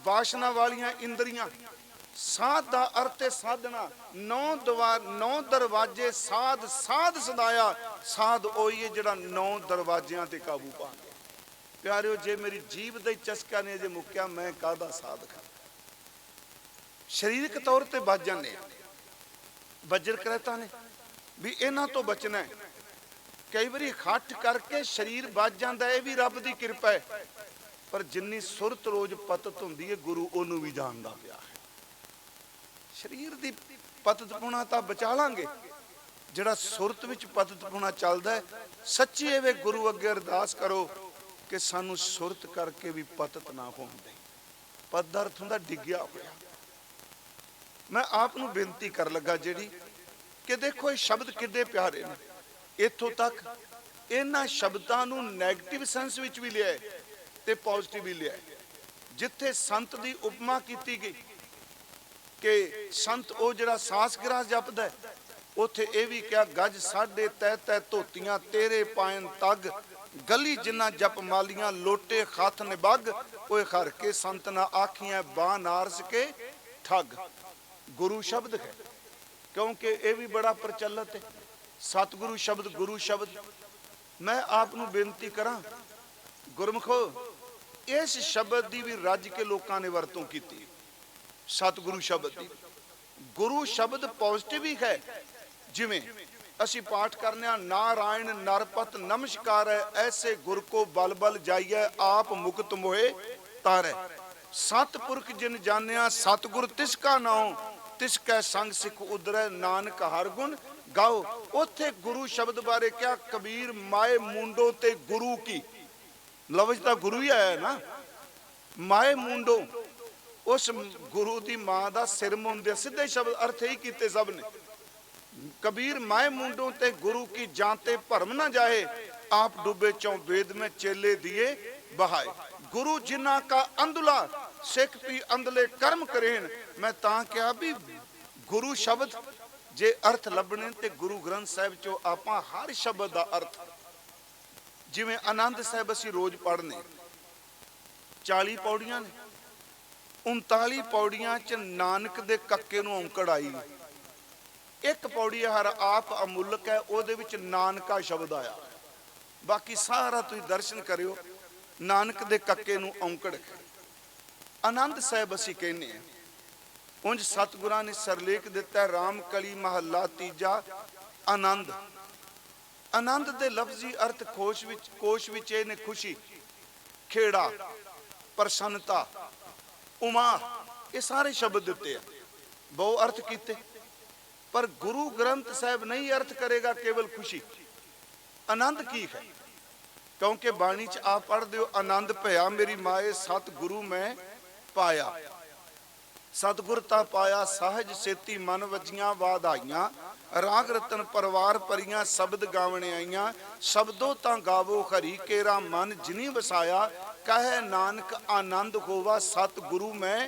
वासना वालियां इंद्रियां। साध दा अर्थ है साधना। 9 दरवाजे साध साध सदाया। साध ओही है जिहड़ा 9 दरवाजियां ते काबू पा गया। प्यारिओ, जे मेरी जीभ दा चस्का ने अजे मुक्या, मैं काहदा साध कर। शरीरक तौर पर बच जाने, बजर करता ने भी इन्हां तो बचना है। कई बारी हट करके शरीर बच जाता है, भी रब की कृपा है, पर जिन्नी सुरत रोज पतत होंदी है, गुरु उन्होंने भी जानता पिया है। शरीर की पततपुणा तो बचा लांगे, जिहड़ा सुरत विच पततपुणा चलदा है, सच्ची एवे गुरु अगे अरदास करो कि सानू सुरत करके भी पतत ना होण दे। पत दा अर्थ हुंदा डिग्गिया होया। मैं आप नूं बेनती कर लगा जिहड़ी कि देखो ये शब्द किड्डे प्यारे ने। इत्थों तक ਇਹਨਾਂ ਸ਼ਬਦਾਂ ਨੂੰ ਨੈਗੇਟਿਵ ਸੈਂਸ ਵਿੱਚ ਵੀ ਲਿਆ ਤੇ ਪੋਜ਼ਿਟਿਵ ਵੀ ਲਿਆ। ਜਿੱਥੇ ਸੰਤ ਦੀ ਉਪਮਾ ਕੀਤੀ ਗਈ ਕਿ ਸੰਤ ਉਹ ਜਿਹੜਾ ਸਾਸ ਗਿਰਾਸ ਜਪਦਾ, ਉੱਥੇ ਇਹ ਵੀ ਕਿਹਾ ਗੱਜ ਸਾਢੇ ਤੈ ਤੈ ਧੋਤੀਆਂ ਤੇਰੇ ਪਾਇਨ ਤੱਗ, ਗਲੀ ਜਿੰਨਾ ਜਪ ਮਾਲੀਆਂ ਲੋਟੇ ਖਾਥ ਨਿਬੱਗ, ਓਏ ਖਰ ਕੇ ਸੰਤ ਨਾ ਆਖੀਆਂ ਬਾਂ ਨਾਰਸ ਕੇ ਠੱਗ। ਗੁਰੂ ਸ਼ਬਦ ਹੈ, ਕਿਉਂਕਿ ਇਹ ਵੀ ਬੜਾ ਪ੍ਰਚਲਿਤ ਹੈ ਸਤਿਗੁਰੂ ਸ਼ਬਦ, ਗੁਰੂ ਸ਼ਬਦ। ਮੈਂ ਆਪ ਨੂੰ ਬੇਨਤੀ ਕਰਾਂ ਗੁਰਮੁਖੋ, ਇਸ ਸ਼ਬਦ ਦੀ ਵੀ ਰੱਜ ਕੇ ਲੋਕਾਂ ਨੇ ਵਰਤੋਂ ਕੀਤੀ, ਸਤਿਗੁਰੂ ਸ਼ਬਦ ਦੀ। ਗੁਰੂ ਸ਼ਬਦ ਪੋਜ਼ਿਟਿਵ ਹੀ ਹੈ। ਜਿਵੇਂ ਅਸੀਂ ਪਾਠ ਕਰਨੇ ਆ ਨਾਰਾਇਣ ਨਰਪਤ ਨਮਸਕਾਰ ਹੈ, ਐਸੇ ਗੁਰ ਕੋ ਬਲ ਬਲ ਜਾਈਐ ਆਪ ਮੁਕਤ ਮੋਏ ਤਾਰੈ। ਸਤਿਪੁਰਖ ਜਿਨ ਜਾਣਿਆ ਸਤਿਗੁਰ ਤਿਸ ਕਾ ਨਾਉ, ਤਿਸ ਕੈ ਸੰਗ ਸਿੱਖ ਉਦਰੈ ਨਾਨਕ ਹਰ ਗੁਣ ਗਾਓ। ਉੱਥੇ ਗੁਰੂ ਸ਼ਬਦ ਬਾਰੇ ਕਿਹਾ ਕਬੀਰ ਮਾਏ ਮੁੰਡੋ ਤੇ ਗੁਰੂ ਕੀ, ਲਫ਼ਜ਼ ਤਾਂ ਗੁਰੂ ਹੀ ਆਇਆ ਨਾ। ਮਾਏ ਮੁੰਡੋ ਉਸ ਗੁਰੂ ਦੀ ਮਾਂ ਦਾ ਸਿਰ ਮੁੰਡੇ, ਸਿੱਧੇ ਸ਼ਬਦ ਅਰਥ ਹੀ ਕੀਤੇ ਸਭ ਨੇ। कबीर माए मुंडों ते गुरु की जानते भरम ना जाए, आप डूबे चौ वेद में चेले दिए बहाए। गुरु जिन्ना का अंधुला सिख भी अंधले कर्म करेन। मैं तां क्या भी गुरु शब्द जे अर्थ लभने ते गुरु ग्रंथ साहिब चो आपां हर शब्द दा अर्थ, जिवें आनंद साहिब असीं रोज पढ़ने 40 पौड़ियां ने, 39 पौड़ियां च नानक दे कक्के नूं औंकड़ आई। एक पौड़ी हर आप अमुलक है, ਉਹਦੇ ਵਿੱਚ ਨਾਨਕਾ ਸ਼ਬਦ ਆਇਆ। ਬਾਕੀ ਸਾਰਾ ਤੁਸੀਂ ਦਰਸ਼ਨ ਕਰਿਓ, ਨਾਨਕ ਦੇ ਕੱਕੇ ਨੂੰ ਔਂਕੜ। ਆਨੰਦ ਸਾਹਿਬ ਅਸੀਂ ਕਹਿੰਦੇ ਆ, ਉਂਝ ਸਤਿਗੁਰਾਂ ਨੇ ਸਰਲੇਖ ਦਿੱਤਾ ਰਾਮ ਕਲੀ ਮਹੱਲਾ ਤੀਜਾ ਆਨੰਦ। ਆਨੰਦ ਦੇ ਲਫ਼ਜ਼ੀ ਅਰਥ ਕੋਸ਼ ਵਿੱਚ ਇਹ ਨੇ ਖੁਸ਼ੀ, ਖੇੜਾ, ਪ੍ਰਸੰਨਤਾ, ਉਮਾ, ਇਹ ਸਾਰੇ ਸ਼ਬਦ ਦਿੱਤੇ ਆ, ਬਹੁ ਅਰਥ ਕੀਤੇ। पर गुरु ग्रंथ साहिब नहीं अर्थ करेगा केवल खुशी। आनंद की है, क्योंकि बाणी च आप पढ़ते हो आनंद भया मेरी माए सत गुरु मैं पाया। सतगुरता पाया सहज सेती मन वजियां वाधाइयां, राग रतन परवार परियां शब्द गावने आईयां। शब्दों तां गावो हरी केरा मन जिनी वसाया, कहे नानक आनंद होवा सत गुरु मैं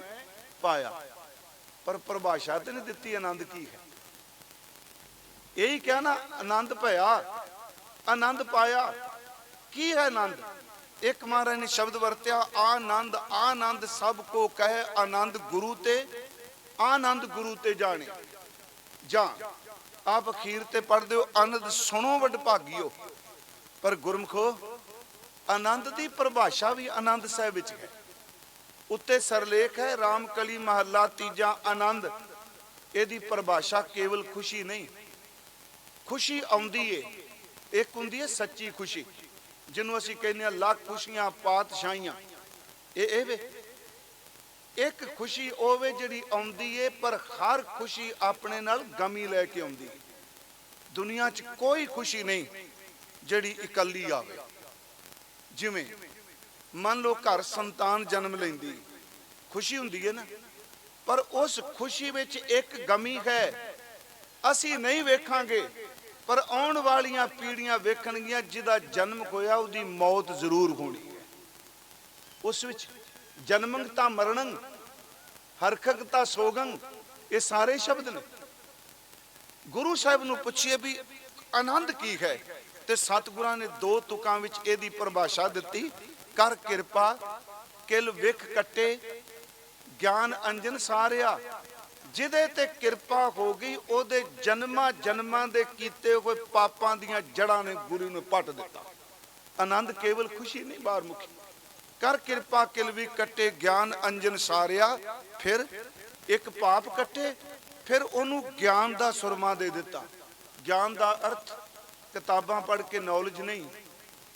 पाया। पर परिभाषा तो नहीं दिती आनंद की है। यही क्या ना आनंद भया, आनंद पाया। की है आनंद? एक महाराज ने शब्द वरत्या आनंद। आनंद सब को कहे आनंद गुरु ते, आनंद गुरु ते जाने। जा आप अखीर ते पढ़ते हो आनंद सुनो वड भागियो। पर गुरमुखो आनंद की परिभाषा भी आनंद साहिब विच है। उत्ते सरलेख है राम कली महला तीजा आनंद। यदी परिभाषा केवल खुशी नहीं, खुशी आउंदी है, एक हुंदी है सच्ची खुशी, जिन्हों असीं कहने आ लाख खुशियां पातशाहियां। ये वे एक खुशी ओवे जिहड़ी आउंदी है, पर हर खुशी अपने नाल गमी लैके आउंदी। दुनिया च कोई खुशी नहीं जिहड़ी इकल्ली आवे। जिवें मान लो घर संतान जन्म लैंदी, खुशी हुंदी है ना, पर उस खुशी विच एक गमी है, असीं नहीं वेखांगे पर आउण वालियां पीढ़ियां वेखणगियां जिहदा जन्म होया उहदी मौत जरूर होनी है। उस विच जन्मंग तां मरणंग, हरखग तां सोगंग, ये सारे शब्द ने। गुरु साहिब नूं पुछिए भी आनंद की है, ते सतगुरां ने दो तुकां विच इहदी परिभाषा दित्ती। कर किरपा किल विख कट्टे ज्ञान अंजन सारिया। जिदे ते किरपा हो गई ओदे जन्मां जन्मां दे कीते हुए पापां दियां जड़ां ने गुरु ने पट दिता। आनंद केवल खुशी नहीं बाहर मुखी। कर किरपा किल भी कट्टे ज्ञान अंजन सारिया। फिर एक पाप कट्टे, फिर ओनू ज्ञान दा सुरमा दे दिता। ज्ञान दा अर्थ किताबां पढ़ के नॉलेज नहीं।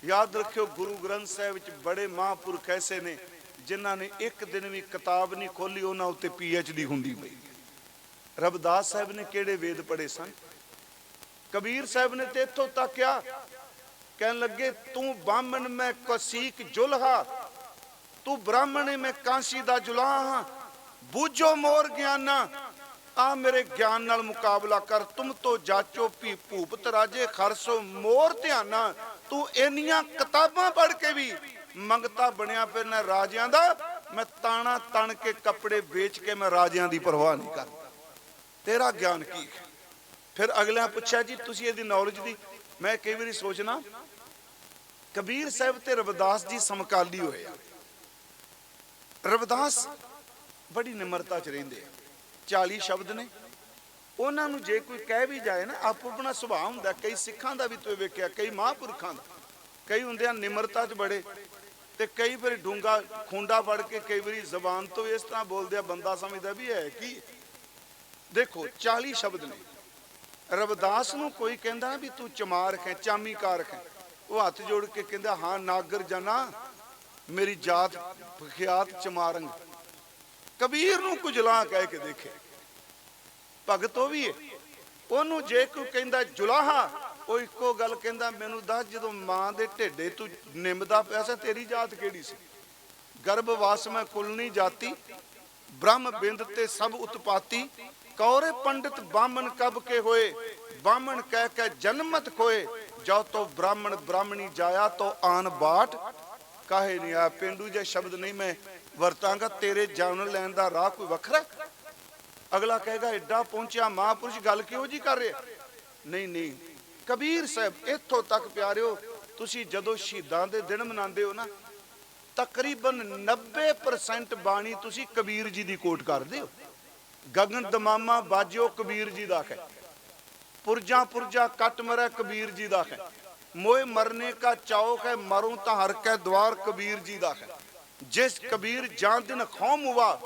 याद रखियो गुरु ग्रंथ साहिब विच बड़े महापुरख ऐसे ने जिन्हां ने एक दिन भी किताब नहीं खोली, उन्हां उत्ते PhD हुंदी पई। रविदास साहब ने केड़े वेद पढ़े सन। कबीर साहब ने ते इत्थों तक क्या कहन लगे, तू बामन मैं कसीक जुल्हा, तू ब्राह्मण मैं कांसी दा जुलाहा। बूझो मोर ज्ञाना, आ मेरे ज्ञान नाल मुकाबला कर। तुम तो जाचो भी भूपत राजे खरसो मोर ध्याना, ਤੂੰ ਇੰਨੀਆਂ ਕਿਤਾਬਾਂ ਪੜ੍ਹ ਕੇ ਵੀ ਮੰਗਤਾ ਬਣਿਆ ਫਿਰਨਾ ਰਾਜਿਆਂ ਦਾ। ਮੈਂ ਤਾਣਾ ਤਣ ਕੇ ਕੱਪੜੇ ਵੇਚ ਕੇ ਮੈਂ ਰਾਜਿਆਂ ਦੀ ਪਰਵਾਹ ਨਹੀਂ ਕਰਦਾ। ਤੇਰਾ ਗਿਆਨ ਕੀ ਹੈ? ਫਿਰ ਅਗਲਿਆਂ ਪੁੱਛਿਆ ਜੀ ਤੁਸੀਂ ਇਹਦੀ ਨੌਲੇਜ ਦੀ। ਮੈਂ ਕਈ ਵਾਰੀ ਸੋਚਣਾ ਕਬੀਰ ਸਾਹਿਬ ਤੇ ਰਵਿਦਾਸ ਜੀ ਸਮਕਾਲੀ ਹੋਏ ਆ। ਰਵਿਦਾਸ ਬੜੀ ਨਿਮਰਤਾ ਚ ਰਹਿੰਦੇ ਆ। 40 ਸ਼ਬਦ ਨੇ, ਉਹਨਾਂ ਨੂੰ ਜੇ ਕੋਈ ਕਹਿ ਵੀ ਜਾਏ ਨਾ, ਆਪੋ ਆਪਣਾ ਸੁਭਾਅ ਹੁੰਦਾ। ਕਈ ਸਿੱਖਾਂ ਦਾ ਵੀ ਤੂੰ ਵੇਖਿਆ, ਕਈ ਮਹਾਂਪੁਰਖਾਂ ਦਾ, ਕਈ ਹੁੰਦੇ ਆ ਨਿਮਰਤਾ ਚ ਬੜੇ, ਤੇ ਕਈ ਵਾਰੀ ਡੂੰਗਾ ਖੁੰਡਾ ਫੜ ਕੇ ਕਈ ਵਾਰੀ ਜ਼ਬਾਨ ਤੋਂ ਇਸ ਤਰ੍ਹਾਂ ਬੋਲਦੇ ਆ ਬੰਦਾ ਸਮਝਦਾ ਵੀ ਹੈ ਕੀ। ਦੇਖੋ 40 ਸ਼ਬਦ ਨੇ। ਰਵਿਦਾਸ ਨੂੰ ਕੋਈ ਕਹਿੰਦਾ ਨਾ ਵੀ ਤੂੰ ਚਮਾਰ ਹੈ, ਚਾਮੀਕਾਰ ਹੈ, ਉਹ ਹੱਥ ਜੋੜ ਕੇ ਕਹਿੰਦਾ ਹਾਂ ਨਾਗਰ ਜਨਾ ਮੇਰੀ ਜਾਤ ਵਿਖਿਆਤ ਚਮਾਰੰਗ। ਕਬੀਰ ਨੂੰ ਕੁਜਲਾ ਕਹਿ ਕੇ ਦੇਖੇ, ਭਗਤ ਉਹ ਵੀ ਹੈ। ਉਹਨੂੰ ਜੇ ਕੋਈ ਕਹਿੰਦਾ ਜੁਲਾਹਾ, ਉਹ ਇੱਕੋ ਗੱਲ ਕਹਿੰਦਾ ਮੈਨੂੰ ਦੱਸ ਜਦੋਂ ਮਾਂ ਦੇ ਢਿੱਡੇ ਤੂੰ ਨਿੰਮਦਾ ਪਿਆ ਸੀ ਤੇਰੀ ਜਾਤ ਕਿਹੜੀ ਸੀ? ਗਰਭਵਾਸ ਮੈਂ ਕੁਲਨੀ ਜਾਤੀ, ਬ੍ਰਹਮ ਬਿੰਦ ਤੇ ਸਭ ਉਤਪਾਤੀ। ਕੌਰੇ ਪੰਡਿਤ ਬਾਮਨ ਕਬ ਕੇ ਹੋਏ, ਬਾਮਨ ਕਹਿ ਕੇ ਜਨਮਤ ਖੋਏ। ਜੋ ਤੋ ਬ੍ਰਾਹਮਣ ਬ੍ਰਾਹਮਣੀ ਜਾਇਆ ਤੋ ਆਨ ਬਾਟ ਕਾਹੇ ਨਹੀਂ ਆ। ਪੇਂਡੂ ਜੇ ਸ਼ਬਦ ਨਹੀਂ ਮੈਂ ਵਰਤਾਂਗਾ, ਤੇਰੇ ਜਾਣ ਲੈਣ ਦਾ ਰਾਹ ਕੋਈ ਵੱਖਰਾ। ਅਗਲਾ ਕਹੇਗਾ ਐਡਾ ਪਹੁੰਚਿਆ ਮਹਾਂਪੁਰਸ਼ ਗੱਲ ਕਿਉਂ ਜੀ ਕਰ ਰਿਹਾ? ਨਹੀਂ ਨਹੀਂ, ਕਬੀਰ ਸਾਹਿਬ ਇੱਥੋਂ ਤੱਕ ਪਿਆਰਿਓ, ਤੁਸੀਂ ਜਦੋਂ ਸ਼ਹੀਦਾਂ ਦੇ ਦਿਨ ਮਨਾਉਂਦੇ ਹੋ ਨਾ, ਤਕਰੀਬਨ 90% ਬਾਣੀ ਤੁਸੀਂ ਕਬੀਰ ਜੀ ਦੀ ਕੋਟ ਕਰਦੇ ਹੋ। ਗਗਨ ਦਮਾਮਾ ਬਾਜਿਓ ਕਬੀਰ ਜੀ ਦਾ ਹੈ, ਪੁਰਜਾ ਪੁਰਜਾ ਕੱਟ ਮਰੈ ਕਬੀਰ ਜੀ ਦਾ ਹੈ, ਮੋਏ ਮਰਨੇ ਕਾ ਚੌਕ ਹੈ ਮਰੂੰ ਤਾਂ ਹਰ ਕੈ ਦਵਾਰ ਕਬੀਰ ਜੀ ਦਾ ਹੈ। ਜਿਸ ਕਬੀਰ ਜਾਨ ਦਿਨ ਖੌਮ ਹੁਆ,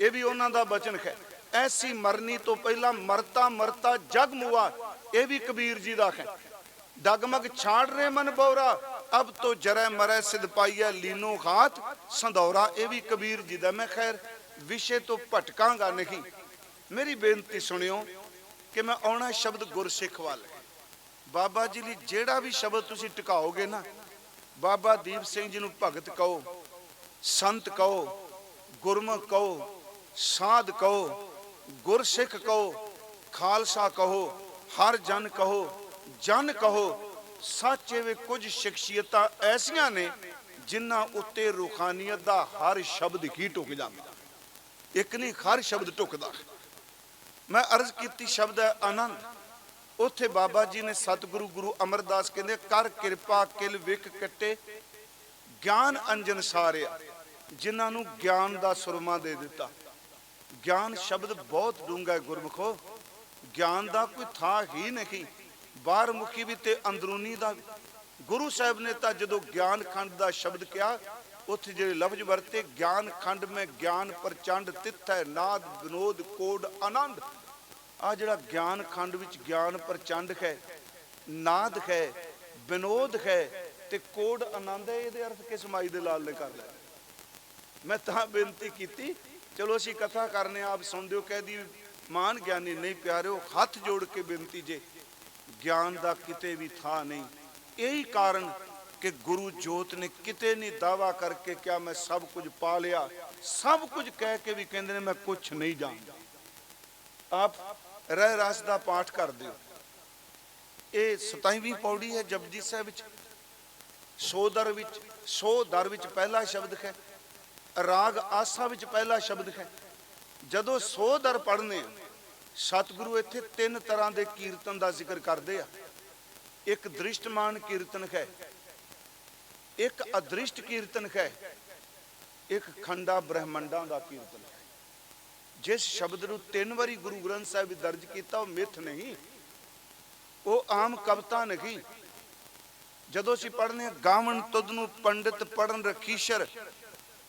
ਇਹ ਵੀ ਉਹਨਾਂ ਦਾ ਬਚਨ ਹੈ। ਐਸੀ ਮਰਨੀ ਤੋਂ ਪਹਿਲਾਂ ਮਰਤਾ ਮਰਤਾ ਜਗ ਮੁਆ, ਇਹ ਵੀ ਕਬੀਰ ਜੀ ਦਾ ਹੈ। ਡਗਮਗ ਛਾੜ ਰੇ ਮਨ ਬੌਰਾ, ਅਬ ਤੋਂ ਜਰੈ ਮਰੈ ਸਿਧ ਪਾਈਐ ਲੀਨੋ ਖਾਤ ਸੰਧੌਰਾ, ਇਹ ਵੀ ਕਬੀਰ ਜੀ ਦਾ। ਮੈਂ ਖੈਰ ਵਿਸ਼ੇ ਤੋਂ ਭਟਕਾਂਗਾ ਨਹੀਂ। ਮੇਰੀ ਬੇਨਤੀ ਸੁਣਿਓ ਕਿ ਮੈਂ ਆਉਣਾ ਸ਼ਬਦ ਗੁਰਸਿੱਖ ਵੱਲ। ਬਾਬਾ ਜੀ ਲਈ ਜਿਹੜਾ ਵੀ ਸ਼ਬਦ ਤੁਸੀਂ ਟਿਕਾਓਗੇ ਨਾ, ਬਾਬਾ ਦੀਪ ਸਿੰਘ ਜੀ ਨੂੰ ਭਗਤ ਕਹੋ, ਸੰਤ ਕਹੋ, ਗੁਰਮੁਖ ਕਹੋ, ਸਾਧ ਕਹੋ, ਗੁਰਸਿੱਖ ਕਹੋ, ਖਾਲਸਾ ਕਹੋ, ਹਰ ਜਨ ਕਹੋ, ਜਨ ਕਹੋ। ਸੱਚੇ ਵੇ ਕੁਝ ਸ਼ਖਸੀਅਤਾਂ ਐਸੀਆਂ ਨੇ ਜਿਨ੍ਹਾਂ ਉੱਤੇ ਰੂਹਾਨੀਅਤ ਦਾ ਹਰ ਸ਼ਬਦ ਹੀ ਟੁਕ ਜਾਂਦਾ। ਇੱਕ ਨਹੀਂ, ਹਰ ਸ਼ਬਦ ਟੁਕਦਾ। ਮੈਂ ਅਰਜ਼ ਕੀਤੀ ਸ਼ਬਦ ਹੈ ਆਨੰਦ। ਉੱਥੇ ਬਾਬਾ ਜੀ ਨੇ ਸਤਿਗੁਰੂ ਗੁਰੂ ਅਮਰਦਾਸ ਕਹਿੰਦੇ ਕਰ ਕਿਰਪਾ ਕਿਲ ਵਿਕ ਕੱਟੇ ਗਿਆਨ ਅੰਜਨ ਸਾਰਿਆ, ਜਿਨ੍ਹਾਂ ਨੂੰ ਗਿਆਨ ਦਾ ਸੁਰਮਾ ਦੇ ਦਿੱਤਾ। ਗਿਆਨ ਸ਼ਬਦ ਬਹੁਤ ਡੂੰਘਾ ਹੈ ਗੁਰਮੁਖੋ, ਗਿਆਨ ਦਾ ਕੋਈ ਥਾਂ ਹੀ ਨਹੀਂ। ਬਾਹਰ ਮੁਖੀ ਵੀ ਤੇ ਅੰਦਰੂਨੀ ਦਾ। ਗੁਰੂ ਸਾਹਿਬ ਨੇ ਤਾਂ ਜਦੋਂ ਗਿਆਨ ਖੰਡ ਦਾ ਸ਼ਬਦ ਕਿਹਾ, ਉੱਥੇ ਜਿਹੜੇ ਲਫ਼ਜ਼ ਵਰਤੇ ਗਿਆਨ ਖੰਡ ਮੈਂ ਗਿਆਨ ਪ੍ਰਚੰਡ ਤਿੱਥ ਹੈ ਨਾਦ ਵਿਨੋਦ ਕੋਡ ਆਨੰਦ। ਆ ਜਿਹੜਾ ਗਿਆਨ ਖੰਡ ਵਿੱਚ ਗਿਆਨ ਪ੍ਰਚੰਡ ਹੈ, ਨਾਦ ਹੈ, ਵਿਨੋਦ ਹੈ ਤੇ ਕੋਡ ਆਨੰਦ ਹੈ, ਇਹਦੇ ਅਰਥ ਕਿਸ ਮਾਈ ਦੇ ਲਾਲ ਨੇ ਕਰ ਲਿਆ। ਮੈਂ ਤਾਂ ਬੇਨਤੀ ਕੀਤੀ, ਚਲੋ ਅਸੀਂ ਕਥਾ ਕਰਨੇ ਆਪ ਸੁਣਦੇ ਹੋ, ਕਹਿ ਦੀ ਮਾਨ ਗਿਆਨੀ ਨਹੀਂ ਪਿਆਰਿਓ, ਹੱਥ ਜੋੜ ਕੇ ਬੇਨਤੀ ਜੇ ਗਿਆਨ ਦਾ ਕਿਤੇ ਵੀ ਥਾਂ ਨਹੀਂ। ਇਹੀ ਕਾਰਨ ਕਿ ਗੁਰੂ ਜੋਤ ਨੇ ਕਿਤੇ ਨਹੀਂ ਦਾਵਾ ਕਰਕੇ ਕਿਹਾ ਮੈਂ ਸਭ ਕੁਝ ਪਾ ਲਿਆ, ਸਭ ਕੁਝ ਕਹਿ ਕੇ ਵੀ ਕਹਿੰਦੇ ਨੇ ਮੈਂ ਕੁਝ ਨਹੀਂ ਜਾਣਦਾ। ਆਪ ਰਹਿ ਰਸ ਦਾ ਪਾਠ ਕਰਦੇ ਹੋ। ਇਹ 27ਵੀਂ ਪੌੜੀ ਹੈ ਜਪਜੀ ਸਾਹਿਬ ਵਿੱਚ। ਸੋ ਦਰ ਵਿੱਚ ਪਹਿਲਾ ਸ਼ਬਦ ਹੈ, ਰਾਗ ਆਸਾ ਵਿੱਚ ਪਹਿਲਾ ਸ਼ਬਦ ਹੈ। ਜਦੋਂ ਸੋ ਦਰ ਪੜ੍ਹਨੇ ਸਤਿਗੁਰੂ ਇੱਥੇ 3 ਤਰ੍ਹਾਂ ਦੇ ਕੀਰਤਨ ਦਾ ਜ਼ਿਕਰ ਕਰਦੇ ਆ। ਇੱਕ ਦ੍ਰਿਸ਼ਟਮਾਨ ਕੀਰਤਨ ਹੈ, ਇੱਕ ਅਦ੍ਰਿਸ਼ਟ ਕੀਰਤਨ ਹੈ, ਇੱਕ ਖੰਡਾ ਬ੍ਰਹਮੰਡਾਂ ਦਾ ਕੀਰਤਨ ਹੈ। ਜਿਸ ਸ਼ਬਦ ਨੂੰ 3 ਵਾਰੀ ਗੁਰੂ ਗ੍ਰੰਥ ਸਾਹਿਬ ਵਿੱਚ ਦਰਜ ਕੀਤਾ, ਉਹ ਮਿੱਥ ਨਹੀਂ, ਉਹ ਆਮ ਕਵਿਤਾ ਨਹੀਂ। ਜਦੋਂ ਅਸੀਂ ਪੜ੍ਹਨੇ ਗਾਵਨ ਤੁਧ ਨੂੰ ਪੰਡਿਤ ਪੜਨ ਰਖੀਸ਼ਰ,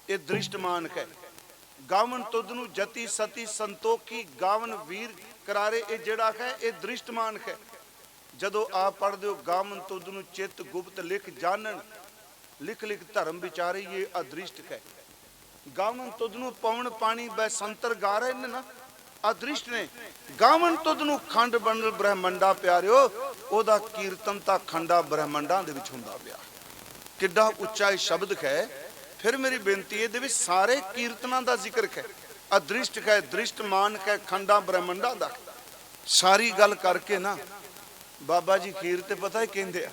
ਇਹ ਦ੍ਰਿਸ਼ਟਮਾਨ ਹੈ। ਗਾਵਨ ਤੁਧ ਨੂੰ ਜਤੀ ਸਤੀ ਸੰਤੋਖੀ ਗਾਵਨ ਵੀਰ ਕਰਾਰੇ, ਇਹ ਜਿਹੜਾ ਹੈ ਇਹ ਦ੍ਰਿਸ਼ਟਮਾਨ ਹੈ। ਜਦੋਂ ਆਪ ਪੜ੍ਹਦੇ ਹੋ ਗਾਵਨ ਤੁਧ ਨੂੰ ਚਿੱਤ ਗੁਪਤ ਲਿਖ ਜਾਣਨ, ਲਿਖ ਲਿਖ ਧਰਮ ਵਿਚਾਰੇ, ਇਹ ਅਦ੍ਰਿਸ਼ਟ ਹੈ। ਗਾਵਨ ਤੁਧ ਨੂੰ ਪਵਨ ਪਾਣੀ ਬੈ ਸੰਤਰ ਗਾ ਰਹੇ ਨੇ ਨਾ, ਅਦ੍ਰਿਸ਼ਟ ਨੇ। ਗਾਵਨ ਤੁਧ ਨੂੰ ਖੰਡ ਬੰਡਲ ਬ੍ਰਹਮੰਡਾ ਪਿਆਰਿਓ, ਉਹਦਾ ਕੀਰਤਨ ਤਾਂ ਖੰਡਾ ਬ੍ਰਹਮੰਡਾਂ ਦੇ ਵਿੱਚ ਹੁੰਦਾ ਪਿਆ। ਕਿੱਡਾ ਉੱਚਾ ਇਹ ਸ਼ਬਦ ਹੈ। ਫਿਰ ਮੇਰੀ ਬੇਨਤੀ ਇਹਦੇ ਵਿੱਚ ਸਾਰੇ ਕੀਰਤਨਾਂ ਦਾ ਜ਼ਿਕਰ ਹੈ। ਅਦ੍ਰਿਸ਼ਟ ਹੈ, ਦ੍ਰਿਸ਼ਟਮਾਨ ਹੈ, ਖੰਡਾ ਬ੍ਰਹਮੰਡਾਂ ਦਾ। ਸਾਰੀ ਗੱਲ ਕਰਕੇ ਨਾ ਬਾਬਾ ਜੀ ਖੀਰ ਤੇ ਪਤਾ ਹੀ ਕਹਿੰਦੇ ਆ,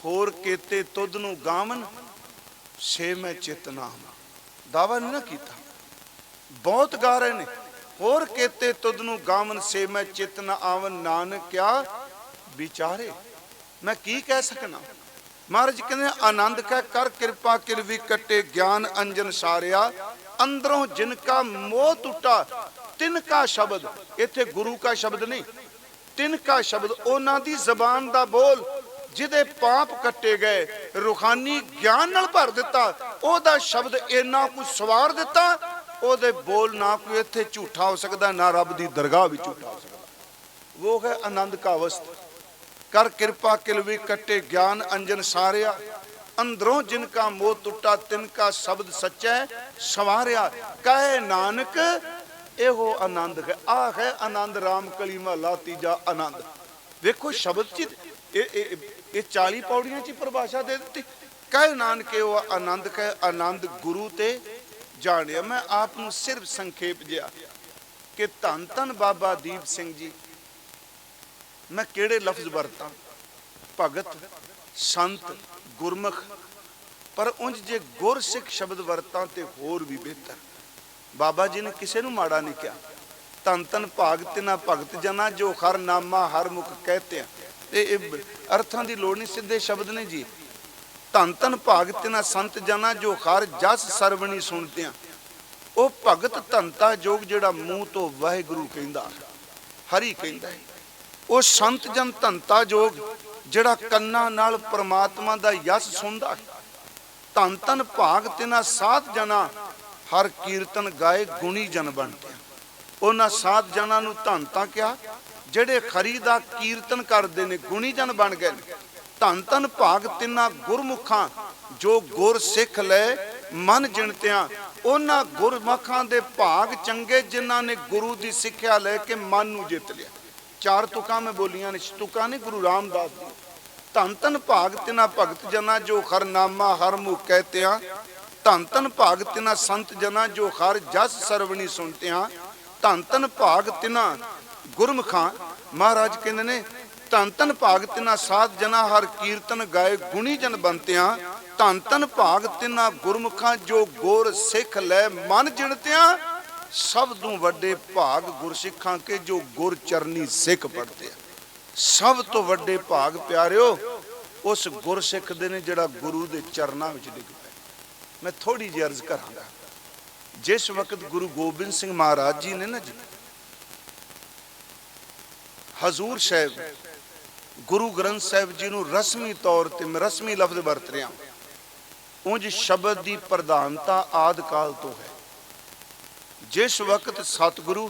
होर केते तुद नूं गावन से मैं चित नाम। दावा नहीं ना कीता, बहुत गा रहे ने। होर केते तुद नूं गावन से मैं चित न आवन, नानक क्या विचारे। मैं की कह सकना। महाराज कहते आनंद कह कर कृपा किरवी कटे, ज्ञान अंजन सारिया अंदरों जिनका मोह टूटा, तिनका शब्द। इत्थे गुरु का शब्द नहीं, तिनका शब्द। उन्हां दी जबान दा बोल जिदे पाप कट्टे गए, रूहानी ज्ञान नाल भर दिता, ओदा शब्द इन्ना कुछ सवार दिता, ओदे बोल ना कोई इत्थे झूठा हो सकता, ना रब दी दरगाह भी झूठा हो सकता। वो है आनंद का अवस्था। कर कृपा किलवी कट्टे, ज्ञान अंजन सारिया अंदरों जिनका मोह टूटा, तिनका शब्द सच्चा सवारिया। कहे नानक एहो आनंद है। आ है आनंद राम कली महला तीजा आनंद। वेखो शब्द च ये 40 पौड़ियां च परिभाषा दे दी। कहे नानक एहो आनंद, कहे आनंद गुरु ते जानिया। मैं आप नूं सिर्फ संखेप जिहा कि धन धन बाबा दीप सिंह जी, मैं केड़े लफ्ज वरतां, भगत संत गुरमुख, पर उंज जे गुर सिख शब्द वरतां ते होर भी बेहतर। बाबा जी ने किसी नूं माड़ा नहीं कहा। धन धन भाग तिना भगत जना, जो हर नामा हर मुख कहते हैं। ये अर्थां दी लोड़ नहीं, सीधे शब्द ने जी। धन धन भाग तिना संत जना, जो हर जस सरवणी सुनते हैं। वो भगत धनता जोग जिहड़ा मूँह तो वाहिगुरू कहंदा, हरि कहंदा है। वो संत जन धनता जोग जिहड़ा कन्नां नाल परमात्मा दा यस सुनदा। धन धन भाग तिना सात जना, हर कीर्तन गाए गुणी जन बनते। उन्हां सात जना नूं धनता कहा जिहड़े खरी दा कीर्तन करदे ने, गुणी जन बन गए। धन धन भाग तिना गुरमुखां, जो गुर सिख ले मन जिणतियां। उन्हां गुरमुखां दे भाग चंगे जिन्हां ने गुरु दी सिक्ख्या लैके मन नूं जित लिया। चार तुकां में बोलियां ने, तुकां ने गुरु रामदास दी। धन धन भाग तिना भगत जना, जो हर नामा हर मुख कहते हैं। धन धन भाग तिना संत जना, जो हर जस सरवणी सुनते हैं। धन धन भाग तिना गुरमुखां, महाराज कहते ने धन धन भाग तिना सात जना, हर कीर्तन गाए गुणी जन बनते हैं। धन धन भाग तिना गुरमुखां, जो गुर सिख लै मन जिणतियां। सब तों वड्डे भाग गुरसिखां के, जो गुर चरनी सिख पढ़ते हैं। सब तो वड्डे भाग प्यारिओ उस गुरसिख दे ने जिहड़ा गुरु दे चरनां विच डिग पिया। मैं थोड़ी जी अर्ज करांगा। जिस वक्त गुरु गोबिंद सिंह महाराज जी ने ना जी हजूर साहब गुरु ग्रंथ साहिब जी नूं रस्मी तौर ते, मैं रस्मी लफ्ज वरत रहा, उंज शब्द की प्रधानता आदि काल तो है। जिस वक्त सतगुरु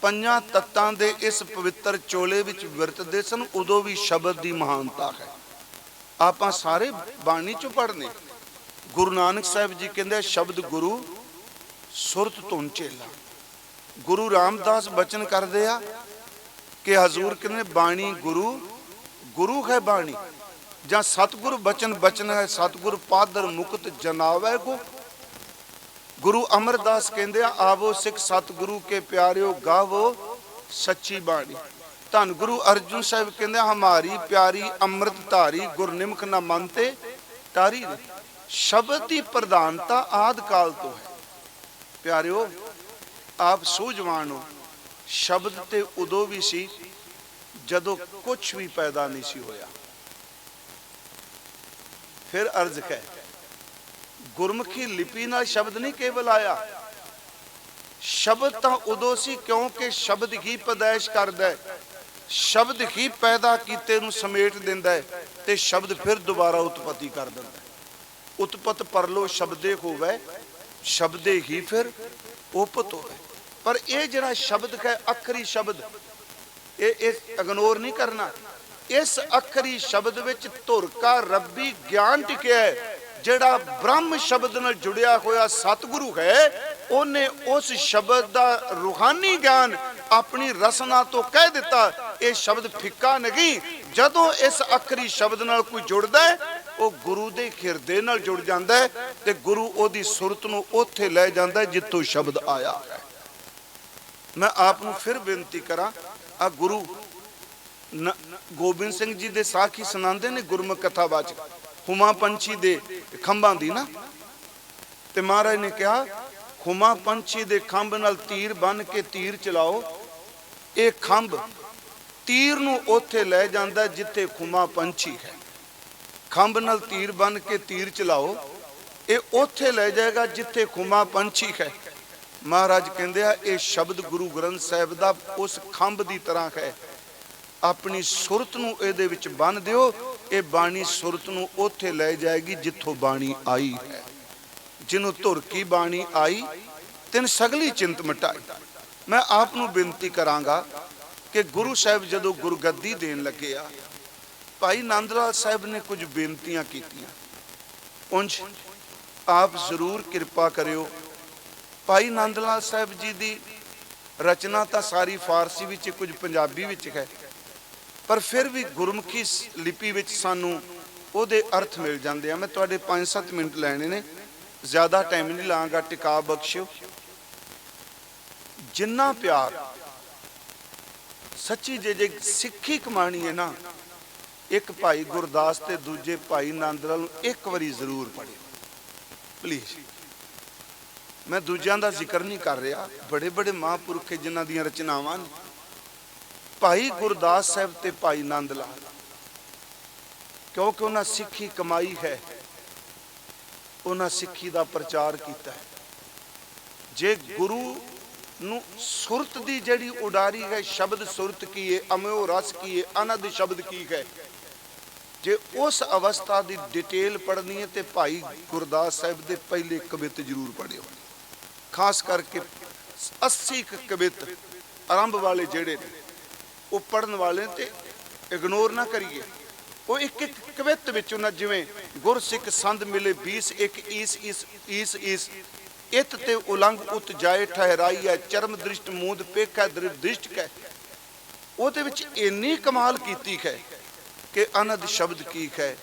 पंजां तत्तां दे इस पवित्र चोले विच वरतदे सन, उदों भी शब्द की महानता है। आपां सारे बाणी चों पढ़ने। गुरु नानक साहिब जी कहंदे शब्द गुरु सुरत धुन चेला। गुरु रामदास बचन करदे आ कि हजूर कहंदे बाणी गुरु, गुरु है बाणी, जां सतगुरु बचन बचन है, सतगुरु पादर मुक्त जनावै को। गुरु अमरदास कहंदे आवो सिख सतगुरु के प्यारिओ, गावो सच्ची बाणी। धन गुरु अर्जुन साहिब कहंदे हमारी प्यारी अमृत धारी, गुरनिमख ना मनते तारी। शब्द की प्रधानता आदि काल तो है। प्यारिओ आप सूझवान हो, शब्द ते उदों भी सी जदों कुछ भी पैदा नहीं सी होया। फिर अर्ज है, गुरमुखी लिपि नाल शब्द नहीं केवल आया। शब्द तो उदों सी क्योंकि शब्द ही पैदाइश करदा है, शब्द ही पैदा कीते नूं समेट दिंदा है, ते शब्द फिर दोबारा उत्पत्ति कर दिंदा है। उत्पत परलो शब्दे होवे, शब्दे ही फिर उपत होवे। पर यह जिहड़ा शब्द है अखरी शब्द, ये इग्नोर नहीं करना। इस अखरी शब्द विच धुर का रब्बी ज्ञान टिकिया है। जिहड़ा ब्रह्म शब्द नाल जुड़िया होया सतगुरु है, उन्हें उस शब्द का रूहानी ज्ञान अपनी रसना तो कह दिता। ये शब्द फिक्का नहीं। जदों इस अखरी शब्द नाल कोई जुड़दा है, वो गुरु दे हिरदे नाल जुड़ जाता है, ते गुरु ओदी सुरत नूं उत्थे ले जाता है जित्थों शब्द आया है। मैं आपनूं फिर बेनती करा, आ गुरु गोबिंद सिंह जी दे साखी सुनाते ने गुरमुख कथा बाच हुमा पंछी दे खंभां दी ना, ते महाराज ने कहा हुमा पंछी दे खंभ नाल तीर बन के तीर चलाओ, ये खंभ तीर नूं उत्थे लै जांदा जिथे खुमा पंछी है। खंभ नाल तीर बन के तीर चलाओ, ये उत्थे लै जाएगा जिथे खुमा पंछी है। महाराज कहंदे आ ये शब्द गुरु ग्रंथ साहिब दा उस खंभ दी तरह है। अपनी सुरत नूं इहदे विच बन दिओ, ये बाणी सुरत नूं उत्थे लै जाएगी जिथों बाणी आई है। जिन्हों धुर की बाणी आई तिन सगली चिंत मिटाई। मैं आप नूं बेनती करांगा कि गुरु साहिब जदों गुरगद्दी देन लगे आ, भाई नंद लाल साहिब ने कुछ बेनतियां कीतियां। उंज आप जरूर कृपा करियो। भाई नंद लाल साहिब जी दी रचना तो सारी फारसी विच कुछ पंजाबी विच है, पर फिर भी गुरमुखी लिपि विच सानू उहदे अर्थ मिल जाते हैं। मैं तुहाडे 5-7 मिनट लैने ने, ज़्यादा टाइम नहीं लाँगा, टिका बख्शियो। जिन्ना प्यार सच्ची जे सिक्खी कमानी है ना, एक भाई गुरदास ते दूजे भाई नंद लाल एक बारी जरूर पढ़ियो प्लीज। मैं दूजियां दा जिक्र नहीं कर रहा, बड़े बड़े महापुरुख है जिन्हां दियां रचनावां ने। भाई गुरदास साहब ते भाई नंद लाल, क्योंकि उन्हें सिक्खी कमाई है, उन्हें सिक्खी का प्रचार किया है। जे गुरु नूं सुरत दी जड़ी उडारी है, शब्द सुरत की है, अमयो रस की है, अनद शब्द की है, जे उस अवस्था की डिटेल पढ़नी है तो भाई गुरदास साहब के पहले कवित जरूर पढ़ियो। खास करके 80 कवित आरंभ वाले जेड़े वो पढ़न वाले ते इग्नोर ना करिए। वो एक एक कवित विच उन्हें जिवें गुर सिख संद मिले 20 एक ईस इत ते उलंघ उत जाए ठहराई है, चरम दृष्ट मूंद पेखा दृष्ट कै। ਉਹਦੇ ਵਿੱਚ ਇੰਨੀ कमाल की है कि अनद शब्द की है,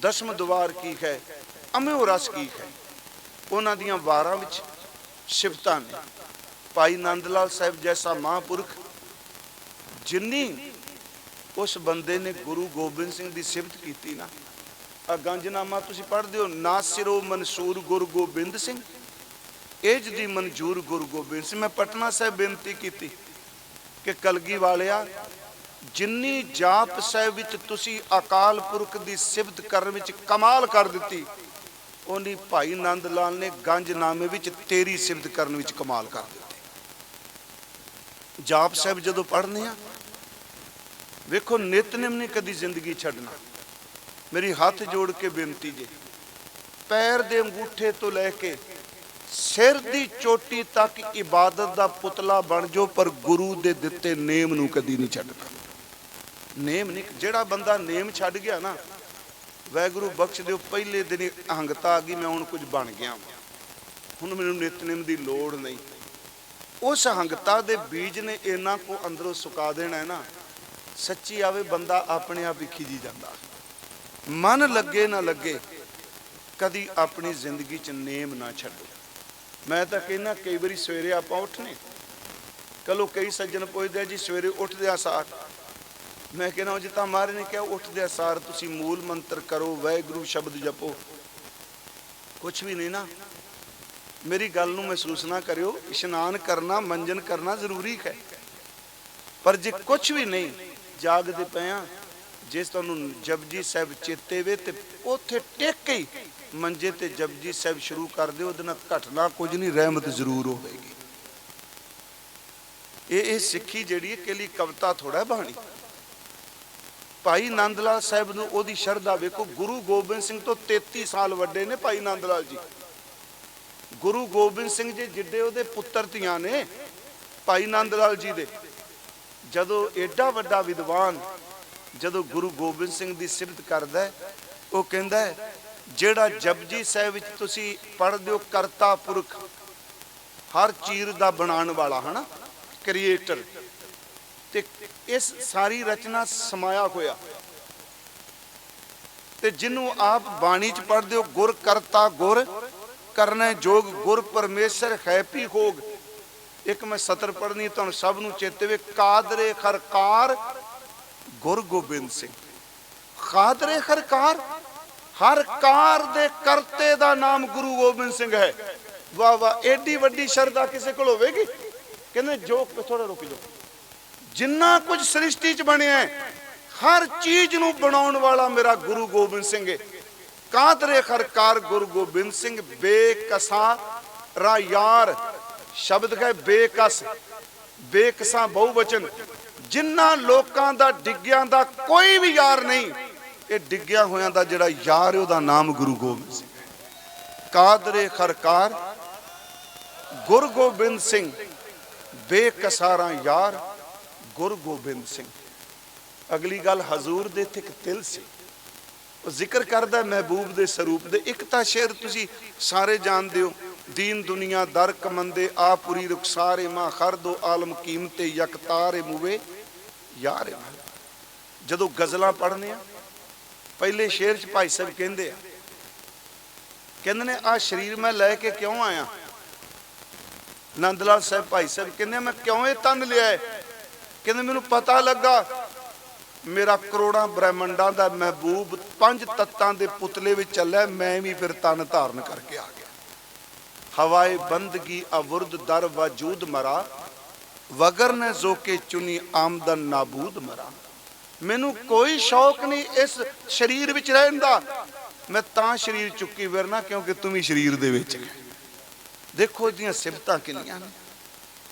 दसम द्वार की है, अम्यो रस की है। उन्हां दियां वारां विच सिफतां ने। भाई नंद लाल साहब जैसा महापुरख जिन्नी उस बंदे ने गुरु गोबिंद सिंह की सिफत की ना, आ गंजनामा तुसीं पढ़दे हो, नासिरो मंसूर गुरु गोबिंद सिंह, एज दी मंजूर गुरु गोबिंद सिंह। मैं पटना साहब बेनती की कि कलगी वालिया जिन्नी जाप साहिब विच तुसी अकाल पुरख की सिफत करन विच कमाल कर दी, उन्नी भाई नंद लाल ने गंजनामे विच तेरी सिफत करन विच कमाल कर दी। जाप साहिब जदों पढ़ने आ, वेखो नितनेम ने कदी जिंदगी छड्डना। मेरी हाथ जोड़ के बेनती जे, पैर दे अंगूठे तो लैके सिर दी चोटी तक इबादत दा पुतला बन जो, पर गुरु दे दिते नेम नूं कदी नहीं छड्डना। नेम नहीं, जेड़ा बंदा नेम छड्ड गया ना, वाहिगुरू बख्श दिओ, पहले दिन ही अहंगता आ गई, मैं हुण कुछ बन गया, हुण मैनूं नितनेम दी लोड़ नहीं। उस अहंगता दे बीज ने इन्ना को अंदरों सुका देना है ना, सच्ची आवे बंदा अपने आप ही खिजी जाता। मन लगे ना लगे, कदी अपनी जिंदगी च नेम ना छड्डो। मैं तो कहना कई बार सवेरे आप उठने, कलो कई सज्जन पुछदे जी सवेरे उठदे सार, मैं कहना जिता महाराज ने कहा उठदे सार तुसी मूल मंत्र करो, वाहिगुरू शब्द जपो, कुछ भी नहीं ना। मेरी गल नूं महसूस ना करियो, इशनान करना मंजन करना जरूरी है, पर जे कुछ भी नहीं जागदे पे आ, जिस तुहानूं जपजी साहिब चेते वे ते उत्थे टेक के ही मंजे ते जपजी साहिब शुरू कर दे, उहदे नाल घटना कुछ नहीं, रहमत जरूर होगी। ये सिक्खी जिहड़ी केली कविता थोड़ा बाणी। भाई नंद लाल साहिब नूं ओहदी शरधा वेखो, गुरु गोबिंद सिंह तो 33 साल वड्डे ने भाई नंद लाल जी। गुरु गोबिंद सिंह जी जिड्डे उहदे पुत्तर धीआं ने भाई नंद लाल जी दे। जदों एडा वड्डा विद्वान जदों गुरु गोबिंद सिंह की सिफत करदा है, वो कहंदा है जेड़ा जपजी साहिब विच तुसी पढ़दे हो, करता पुरख हर चीज दा बनाने वाला है ना, क्रिएटर, ते इस सारी रचना समाया होया। ते जिन्हों आप बाणी च पढ़दे हो, गुर करता गुर करने जोग, गुर परमेश्वर है पी होग। एक मैं सतर पढ़नी तुहानूं सब नूं चेते वे, कादरे खरकार गुरु गोबिंद सिंह। खादरे खरकार, हर कार दे करते दा नाम गुरु गोबिंद सिंह है। वाह वाह, एडी वड्डी शरधा किसी को होवेगी? कहने जो थोड़ा रुक जाओ, जिन्ना कुछ सृष्टि च बने हर चीज नूं बनाउण वाला मेरा गुरु गोबिंद सिंह है। कादरे खरकार गुरु गोबिंद सिंह, बेकसा रा यार, शब्द है बेकस, बेकसा बहुवचन। जिन्ना लोकां दा डिग्गियां दा कोई भी यार नहीं, ये डिग्गिया होयां दा जिहड़ा यार है उहदा नाम गुरु गोबिंद सिंह है। कादरे खरकार गुरु गोबिंद सिंह, बेकसारा यार गुरु गोबिंद सिंह। अगली गल हजूर दे इत्थे एक तिल सी, जिक्र करदा महबूब दे स्वरूप दे। एक तां शेर तुसी सारे जानदे हो, दीन दुनिया दर कमंदे आपुरी रुखसारे मां खर दो आलम कीमते यकतारे मुवे यार। जदों गज़लां पढ़ने पहले शेर च भाई साहब कहंदे कहंदे ने आ शरीर मैं लैके क्यों आया। नंद लाल साहब भाई साहब कहंदे मैं क्यों ये तन लिया है। कहंदे मैनूं पता लगा मेरा करोड़ां ब्रह्मंडां दा महबूब पंज तत्तां दे पुतले विच चला, मैं भी फिर तन धारण करके आ गया। हवाए बंदगी अवुर्द दर वजूद मरा, वगर ने जो के चुनी आमदन नाबूद मरा। मैनू कोई शौक नहीं इस शरीर विच रहन दा, मैं तां शरीर चुकी फिरना क्योंकि तुम ही शरीर दे विच है। देखो इहदियां सिफतां किन्नियां ने।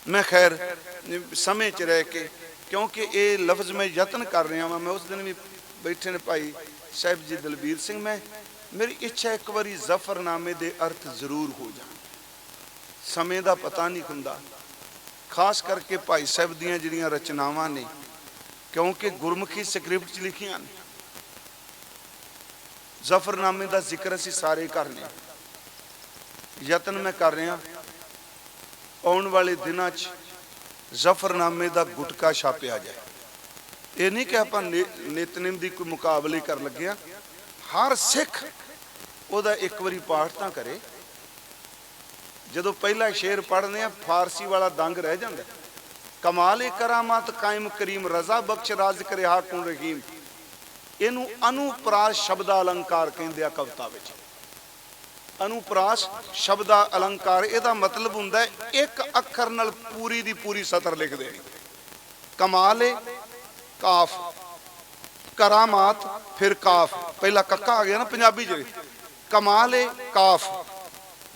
मैं खैर समय च रह के, क्योंकि ये लफ्ज़ मैं यतन कर रहा वा, मैं उस दिन भी बैठे ने भाई साहब जी दलबीर सिंह, मैं मेरी इच्छा एक बारी जफरनामे दे अर्थ जरूर हो जाए। समय का पता नहीं हुंदा, खास करके भाई साहब दियां जिहड़ियां रचनावां ने, क्योंकि गुरमुखी स्क्रिप्ट च लिखियां ने। जफरनामे का जिक्र असीं सारे करने, यतन मैं कर रहा आने वाले दिनों जफरनामे का गुटका छापिया जाए। ये नहीं कि आप नितनेम की कोई मुकाबले कर लगे, हर सिख वह एक बारी पाठ तो करे। जो पहला शेर पढ़ने फारसी वाला दंग रह जाता। कमाले करामात कायम करीम रजा बख्श राज करे हाकुम रहीम। इनू अनुप्रास शब्द अलंकार कहते हैं कविता विच। अनुप्रास शब्द अलंकार इहदा मतलब हुंदा है एक अखर नाल पूरी दी पूरी सतर लिख देनी। कमाले काफ, करामात फिर काफ, पहला कक्का आ गया ना पंजाबी च। कमाले काफ,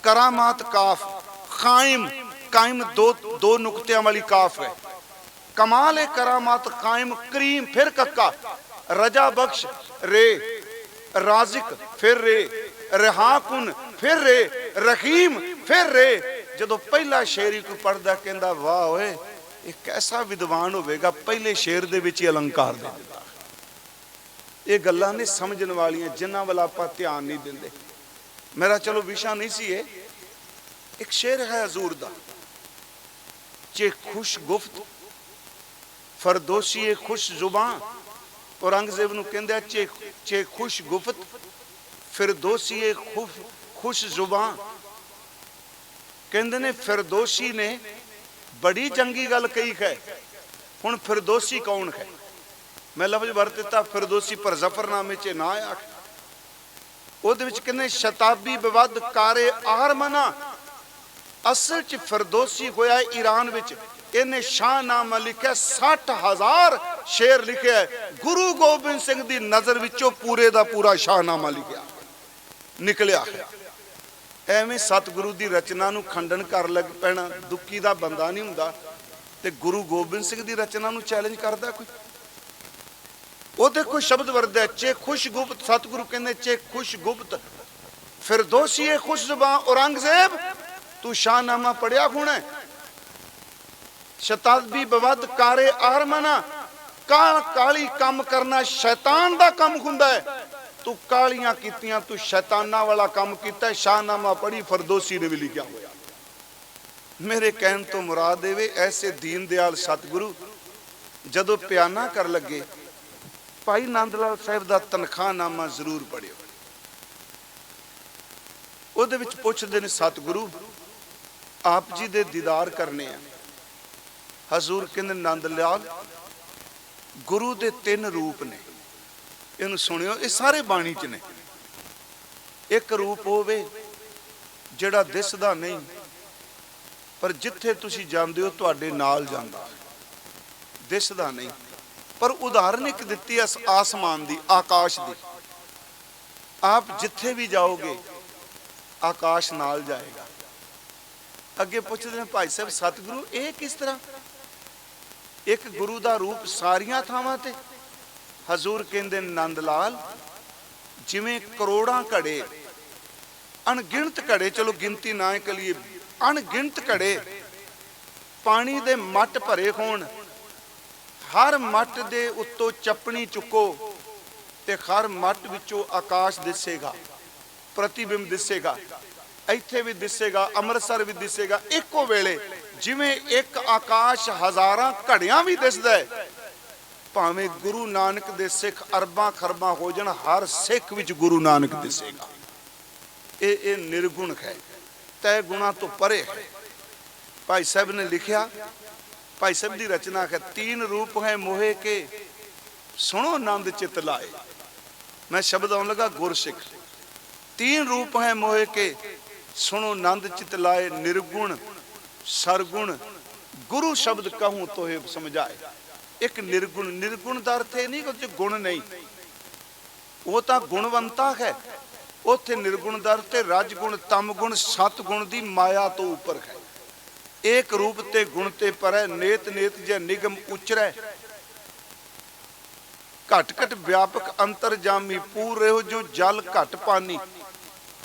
करामात काफ, कायम, कायम दो नुकतियां वाली काफ है। कमाले करामात कायम करीम फिर कक्का, रजा बख्श रे, राजिक फिर रे, रहाकुन फिर रे, रहीम फिर रे। जो पहला शेर ही कोई पढ़दा कहंदा वाह ओए ये कैसा विद्वान होवेगा, पहले शेर दे विच ही अलंकार दे दिंदा। ये गल्लां ने समझण वालियां जिन्हां वाल आपां ध्यान नहीं दिंदे। मेरा चलो विशा नहीं सी ये। एक शेर है हजूर दा, चे खुश गुफ्त फरदोशी खुश जुबान। औरंगजेब नूं कहंदे चे खुश गुफ्त फिरदोसी खुश जुबान। कहंदे ने फिरदोसी ने बड़ी चंगी गल कही है। हुण फिरदोसी कौन है? मैं लफ्ज वरत दिता फिरदोसी पर जफरनामे च ना आया। ਉਹਦੇ ਵਿੱਚ ਕਹਿੰਦੇ शताबी विवाद कारे आर मना। असल च फिरदोसी होया ईरान विच। इन्हें शाहनामा लिखा 60,000 शेर लिखे है। गुरु गोबिंद सिंह की नज़र विचों पूरे का पूरा शाहनामा लिखा निकलिया है। एवें सतगुरु की रचना नूं खंडन कर लग पैना दुखी का बंदा नहीं हुंदा ते गुरु गोबिंद सिंह की रचना नूं चैलेंज करदा कोई। वो देखो शब्द वर्द है चे खुश गुप्त। सतगुरु कहते चे खुश गुप्त फिरदौसी खुश जुबान। औरंगजेब तू शाहनामा पढ़िया होना। शताबी बवद कारे आर मना। काली काम करना शैतान का काम हुंदा है। तू कालियां कीतियां तू शैताना वाला काम किया। शाहनामा पढ़ी फिरदौसी ने भी लिखा हुआ। मेरे कहन तो मुराद देवे ऐसे दीन दयाल सतगुरु जदों प्याना कर लगे भाई नंद लाल साहब का तनखाहनामा जरूर पढ़ियो। ਉਹਦੇ ਵਿੱਚ ਪੁੱਛਦੇ ਨੇ सतगुरु आप जी दे दीदार करने हैं। हजूर कहते नंद लाल गुरु दे 3 रूप ने, इहनूं सुनियो, ये सारे बाणी च ने। एक रूप होवे जिहड़ा दिसदा नहीं, पर जिथे तुसीं जांदे हो तुहाडे नाल जांदा, दिसदा नहीं। पर उदाहरण एक दित्ती आसमान दी, आकाश दी। आप जिथे भी जाओगे आकाश नाल जाएगा। अगे पुछदे ने भाई साहब सतगुरु ये किस तरह? एक गुरु दा रूप सारियां थावां ते। हजूर कहंदे नंद लाल, जिवें करोड़ां घड़े, अणगिणत घड़े, चलो गिनती ना करिए, अणगिणत घड़े पानी दे मट भरे होण, हर मट दे उत्तों चपनी चुको ते हर मट विचों आकाश दिसेगा, प्रतिबिंब दिसेगा, इत्थे भी दिसेगा, अमृतसर भी दिसेगा। एको वेले जिवें एक आकाश हजारां घड़ियां भी दिसदा है, भावें गुरु नानक दे सिख अरबां खरबां हो जाण, हर सिख विच गुरु नानक दिसेगा। ये निर्गुण है, तय गुणा तो परे है। भाई साहब ने लिखिया, भाई साहब की रचना है, 3 रूप है मोहे के, सुनो नंद चित लाए। मैं शब्द आउण लगा गुरसिख। 3 रूप है मोहे के, सुनो नंद चित लाए, निर्गुण सरगुण गुरु शब्द कहूं तो हे समझाए। एक निर्गुण, निर्गुण का अर्थ है नहीं कि गुण नहीं, वो तो गुणवंता है। उत्थे निर्गुण का अर्थ है रजगुण तमगुण सतगुण की माया तो ऊपर है। एक रूप ते गुण ते परै, नेत नेत जै निगम उचरै, घट घट व्यापक अंतरजामी, पूर रहो जो जल घट पानी।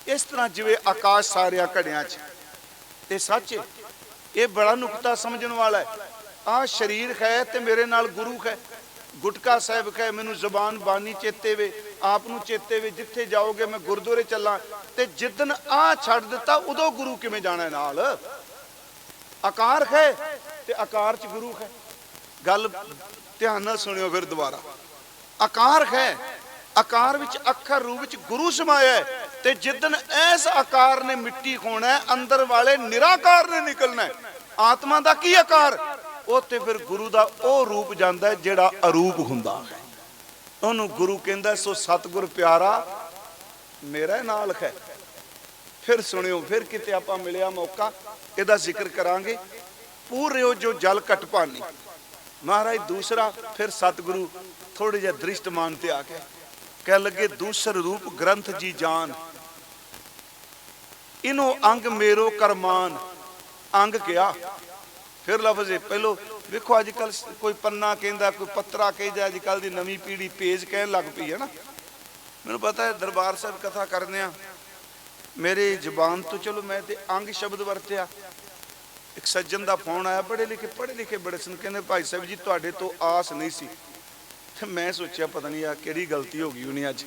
इस तरह जिवें आकाश सारिया घड़ियां च, ये सच है। ये बड़ा नुकता समझण वाला है। आ शरीर है ते मेरे नाल गुरु है, गुटका साहिब है, मैनू जबान बानी चेते वे, आप नू चेते वे, जिथे जाओगे मैं गुरुद्वारे चला, ते जिदन आ छड़ दिता उदों गुरु किवें जाना नाल? आकार है ते आकार च गुरु है। गल ध्यान नाल सुनियो फिर दोबारा। आकार है, आकार विच अखर रूप विच गुरु समाया है, ते जिदन ऐस आकार ने मिट्टी होना है, अंदर वाले निराकार ने निकलना है। आत्मा दा की आकार? उत्थे फिर गुरु दा ओ रूप जांदा है जिहड़ा अरूप हुंदा है। ओनू गुरु कहंदा, सो सतगुर प्यारा मेरा नाल है। फिर सुनियो, फिर किते आपां मिलिया मौका इहदा जिक्र करांगे। पूरे हो जो जल घट पानी। महाराज दूसरा फिर सतगुरु थोड़े जिहा दृष्टमान ते आ गए, कह लगे दूसर रूप ग्रंथ जी जान, इनो अंग मेरो करमान। अंग क्या? फिर लफ्ज है, पहलो देखो अजकल कोई पन्ना कहता, कोई पत्रा कहता, अजकल की नवी पीढ़ी पेज कह लग पई है ना। मैनूं पता है दरबार साहब कथा करने मेरे जबान तो चलो मैं तो अंग शब्द वरत्या। एक सज्जन का फोन आया, पढ़े लिखे बड़े सन, कहते भाई साहब जी तुहाडे तो आस नहीं सी। तो मैं सोचा पता नहीं यार किहड़ी गलती हो गई होनी। अज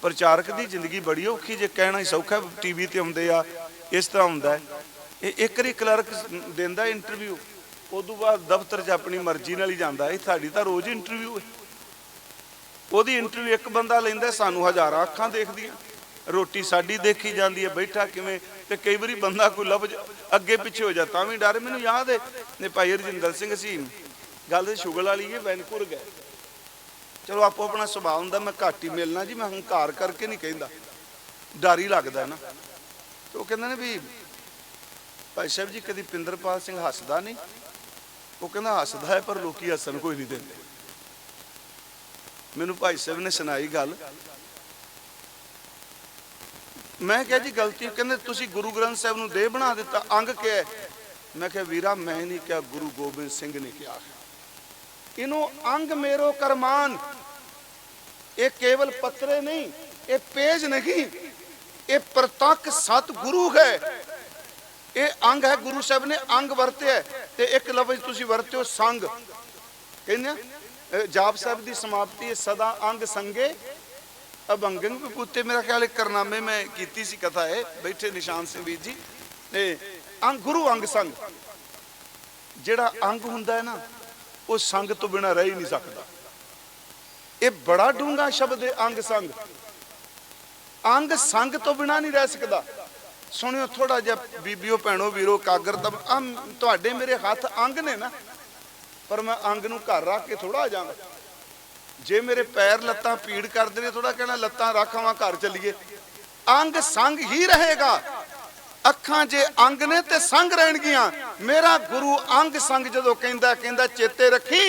प्रचारक की जिंदगी बड़ी औखी, जे कहना ही सौखा, टीवी ते आउंदे आ, इस तरह हुंदा है। एक बारी क्लर्क देंदा इंटरव्यू, उदों बाद दफ्तर च अपनी मर्जी नाल ही जांदा है। साडी तां रोज़ इंटरव्यू है, ओहदी इंटरव्यू एक बंदा लैंदा, सानू हज़ारां अखां देखदियां, रोटी साडी देखी जाती है, बैठा किवें। ते कई बारी बंदा कोई लफ्ज अगे पिछे हो जाता भी डर। मैनूं याद है ने भाई रजिंदर सिंह सी, गल शुगल वाली है, वैनपुर गए। चलो आपो अपना सुभाव हुंदा, मैं घट ही मिलना जी, मैं हंकार करके नहीं कहता, डर ही लगता है ना। तो कहते ने भी भाई साहब जी कभी पिंदरपाल सिंह हसदा नहीं? वो कहना हसदा है पर लोग हसन कोई नहीं देंगे। मैनू भाई साहब ने सुनाई गल, मैं क्या जी गलती? कहते तुसी गुरु ग्रंथ साहब नूं देह बना दिता, अंग क्या है? मैं क्या वीरा मैं नहीं क्या, गुरु गोबिंद सिंह ने कहा है। इनो अंग मेरो करमान। ये केवल पत्रे नहीं, ये पेज नहीं, ये प्रतक सत गुरु है। ये अंग है, गुरु साहब ने अंग वरते है। ते एक लफ्ज तुसी वरते हो संग, कहने जाप साहब की समाप्ति है, सदा अंग संगे अभंगन विभूते। मेरा ख्याल एक करनामे में कीती सी कथा है, बैठे निशान सिंह वीर जी। अंग गुरु अंग संग, जिहड़ा अंग हुंदा है ना, वो संग तो बिना रह ही नहीं सकता। ये बड़ा डूंगा शब्द है, अंग संग। अंग संग तो बिना नहीं रह सकता। सुनियो थोड़ा जिहा बीबियो भैणो वीरो कागर तुहाडे मेरे हाथ अंग ने ना, पर मैं अंग नूं घर रख के थोड़ा आ जाऊंगा। जे मेरे पैर लत्तां पीड़ करदे ने थोड़ा कहना लत्तां रख आवां घर चलीए। अंग संग ही रहेगा। अखां जे अंग ने ते संग रहणगियां। मेरा गुरु अंग संग जदों कहंदा कहंदा चेते रखी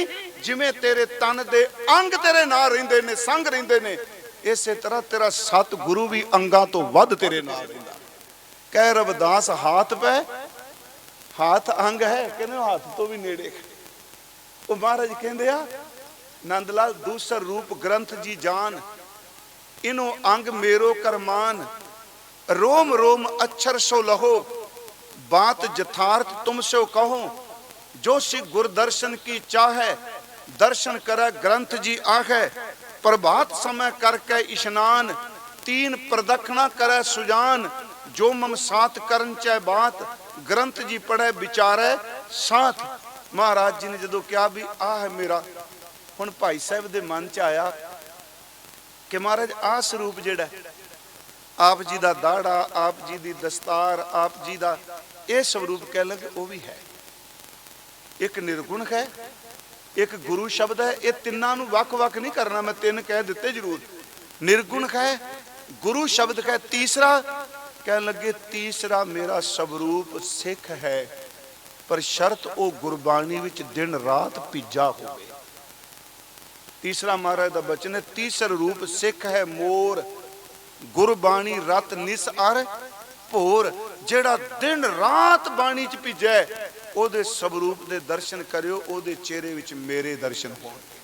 जिवें तेरे तन दे अंग तेरे नाल रहिंदे ने संग रहिंदे ने इसे तरह तेरा सतगुरु भी अंगां तो वध तेरे नाल रहिंदा। कह रविदास हाथ पे हाथ अंग है कहने हाथ तो भी नेड़े। वो महाराज कहंदे आ नंद लाल दूसर रूप ग्रंथ जी जान इनो अंग मेरो करमान रोम रोम अक्षर सो लहो बात यथार्थ तुम सो कहो जो सी गुर दर्शन की चाहे दर्शन करे ग्रंथ जी आहे प्रभात समय करके स्नान तीन प्रदक्षिणा करे सुजान जो मम साथ करन चाहे बात ग्रंथ जी पढ़े विचारे साथ। महाराज जी ने जो कहा भी आ है मेरा हुण भाई साहब दे मन च आया कि महाराज आ स्वरूप जिहड़ा आप जी दा दाड़ा आप जी दी दस्तार आप जी दा ये स्वरूप कह लगे वो भी है। एक निर्गुण है एक गुरु शब्द है। ये तिन्नां नूं वख वख नहीं करना मैं तीन कह दिते जरूर। निर्गुण है गुरु शब्द है। तीसरा कह लगे तीसरा मेरा स्वरूप सिख है पर शर्त वो गुरबाणी विच दिन रात भीजा होवे। तीसरा महाराज दा बचन है तीसरा रूप सिख है मोर गुरबाणी रत निस अर भोर जेड़ा दिन रात बाणी च भीजा ओदे स्वरूप दे दर्शन करियो ओदे चेहरे विच मेरे दर्शन होणगे।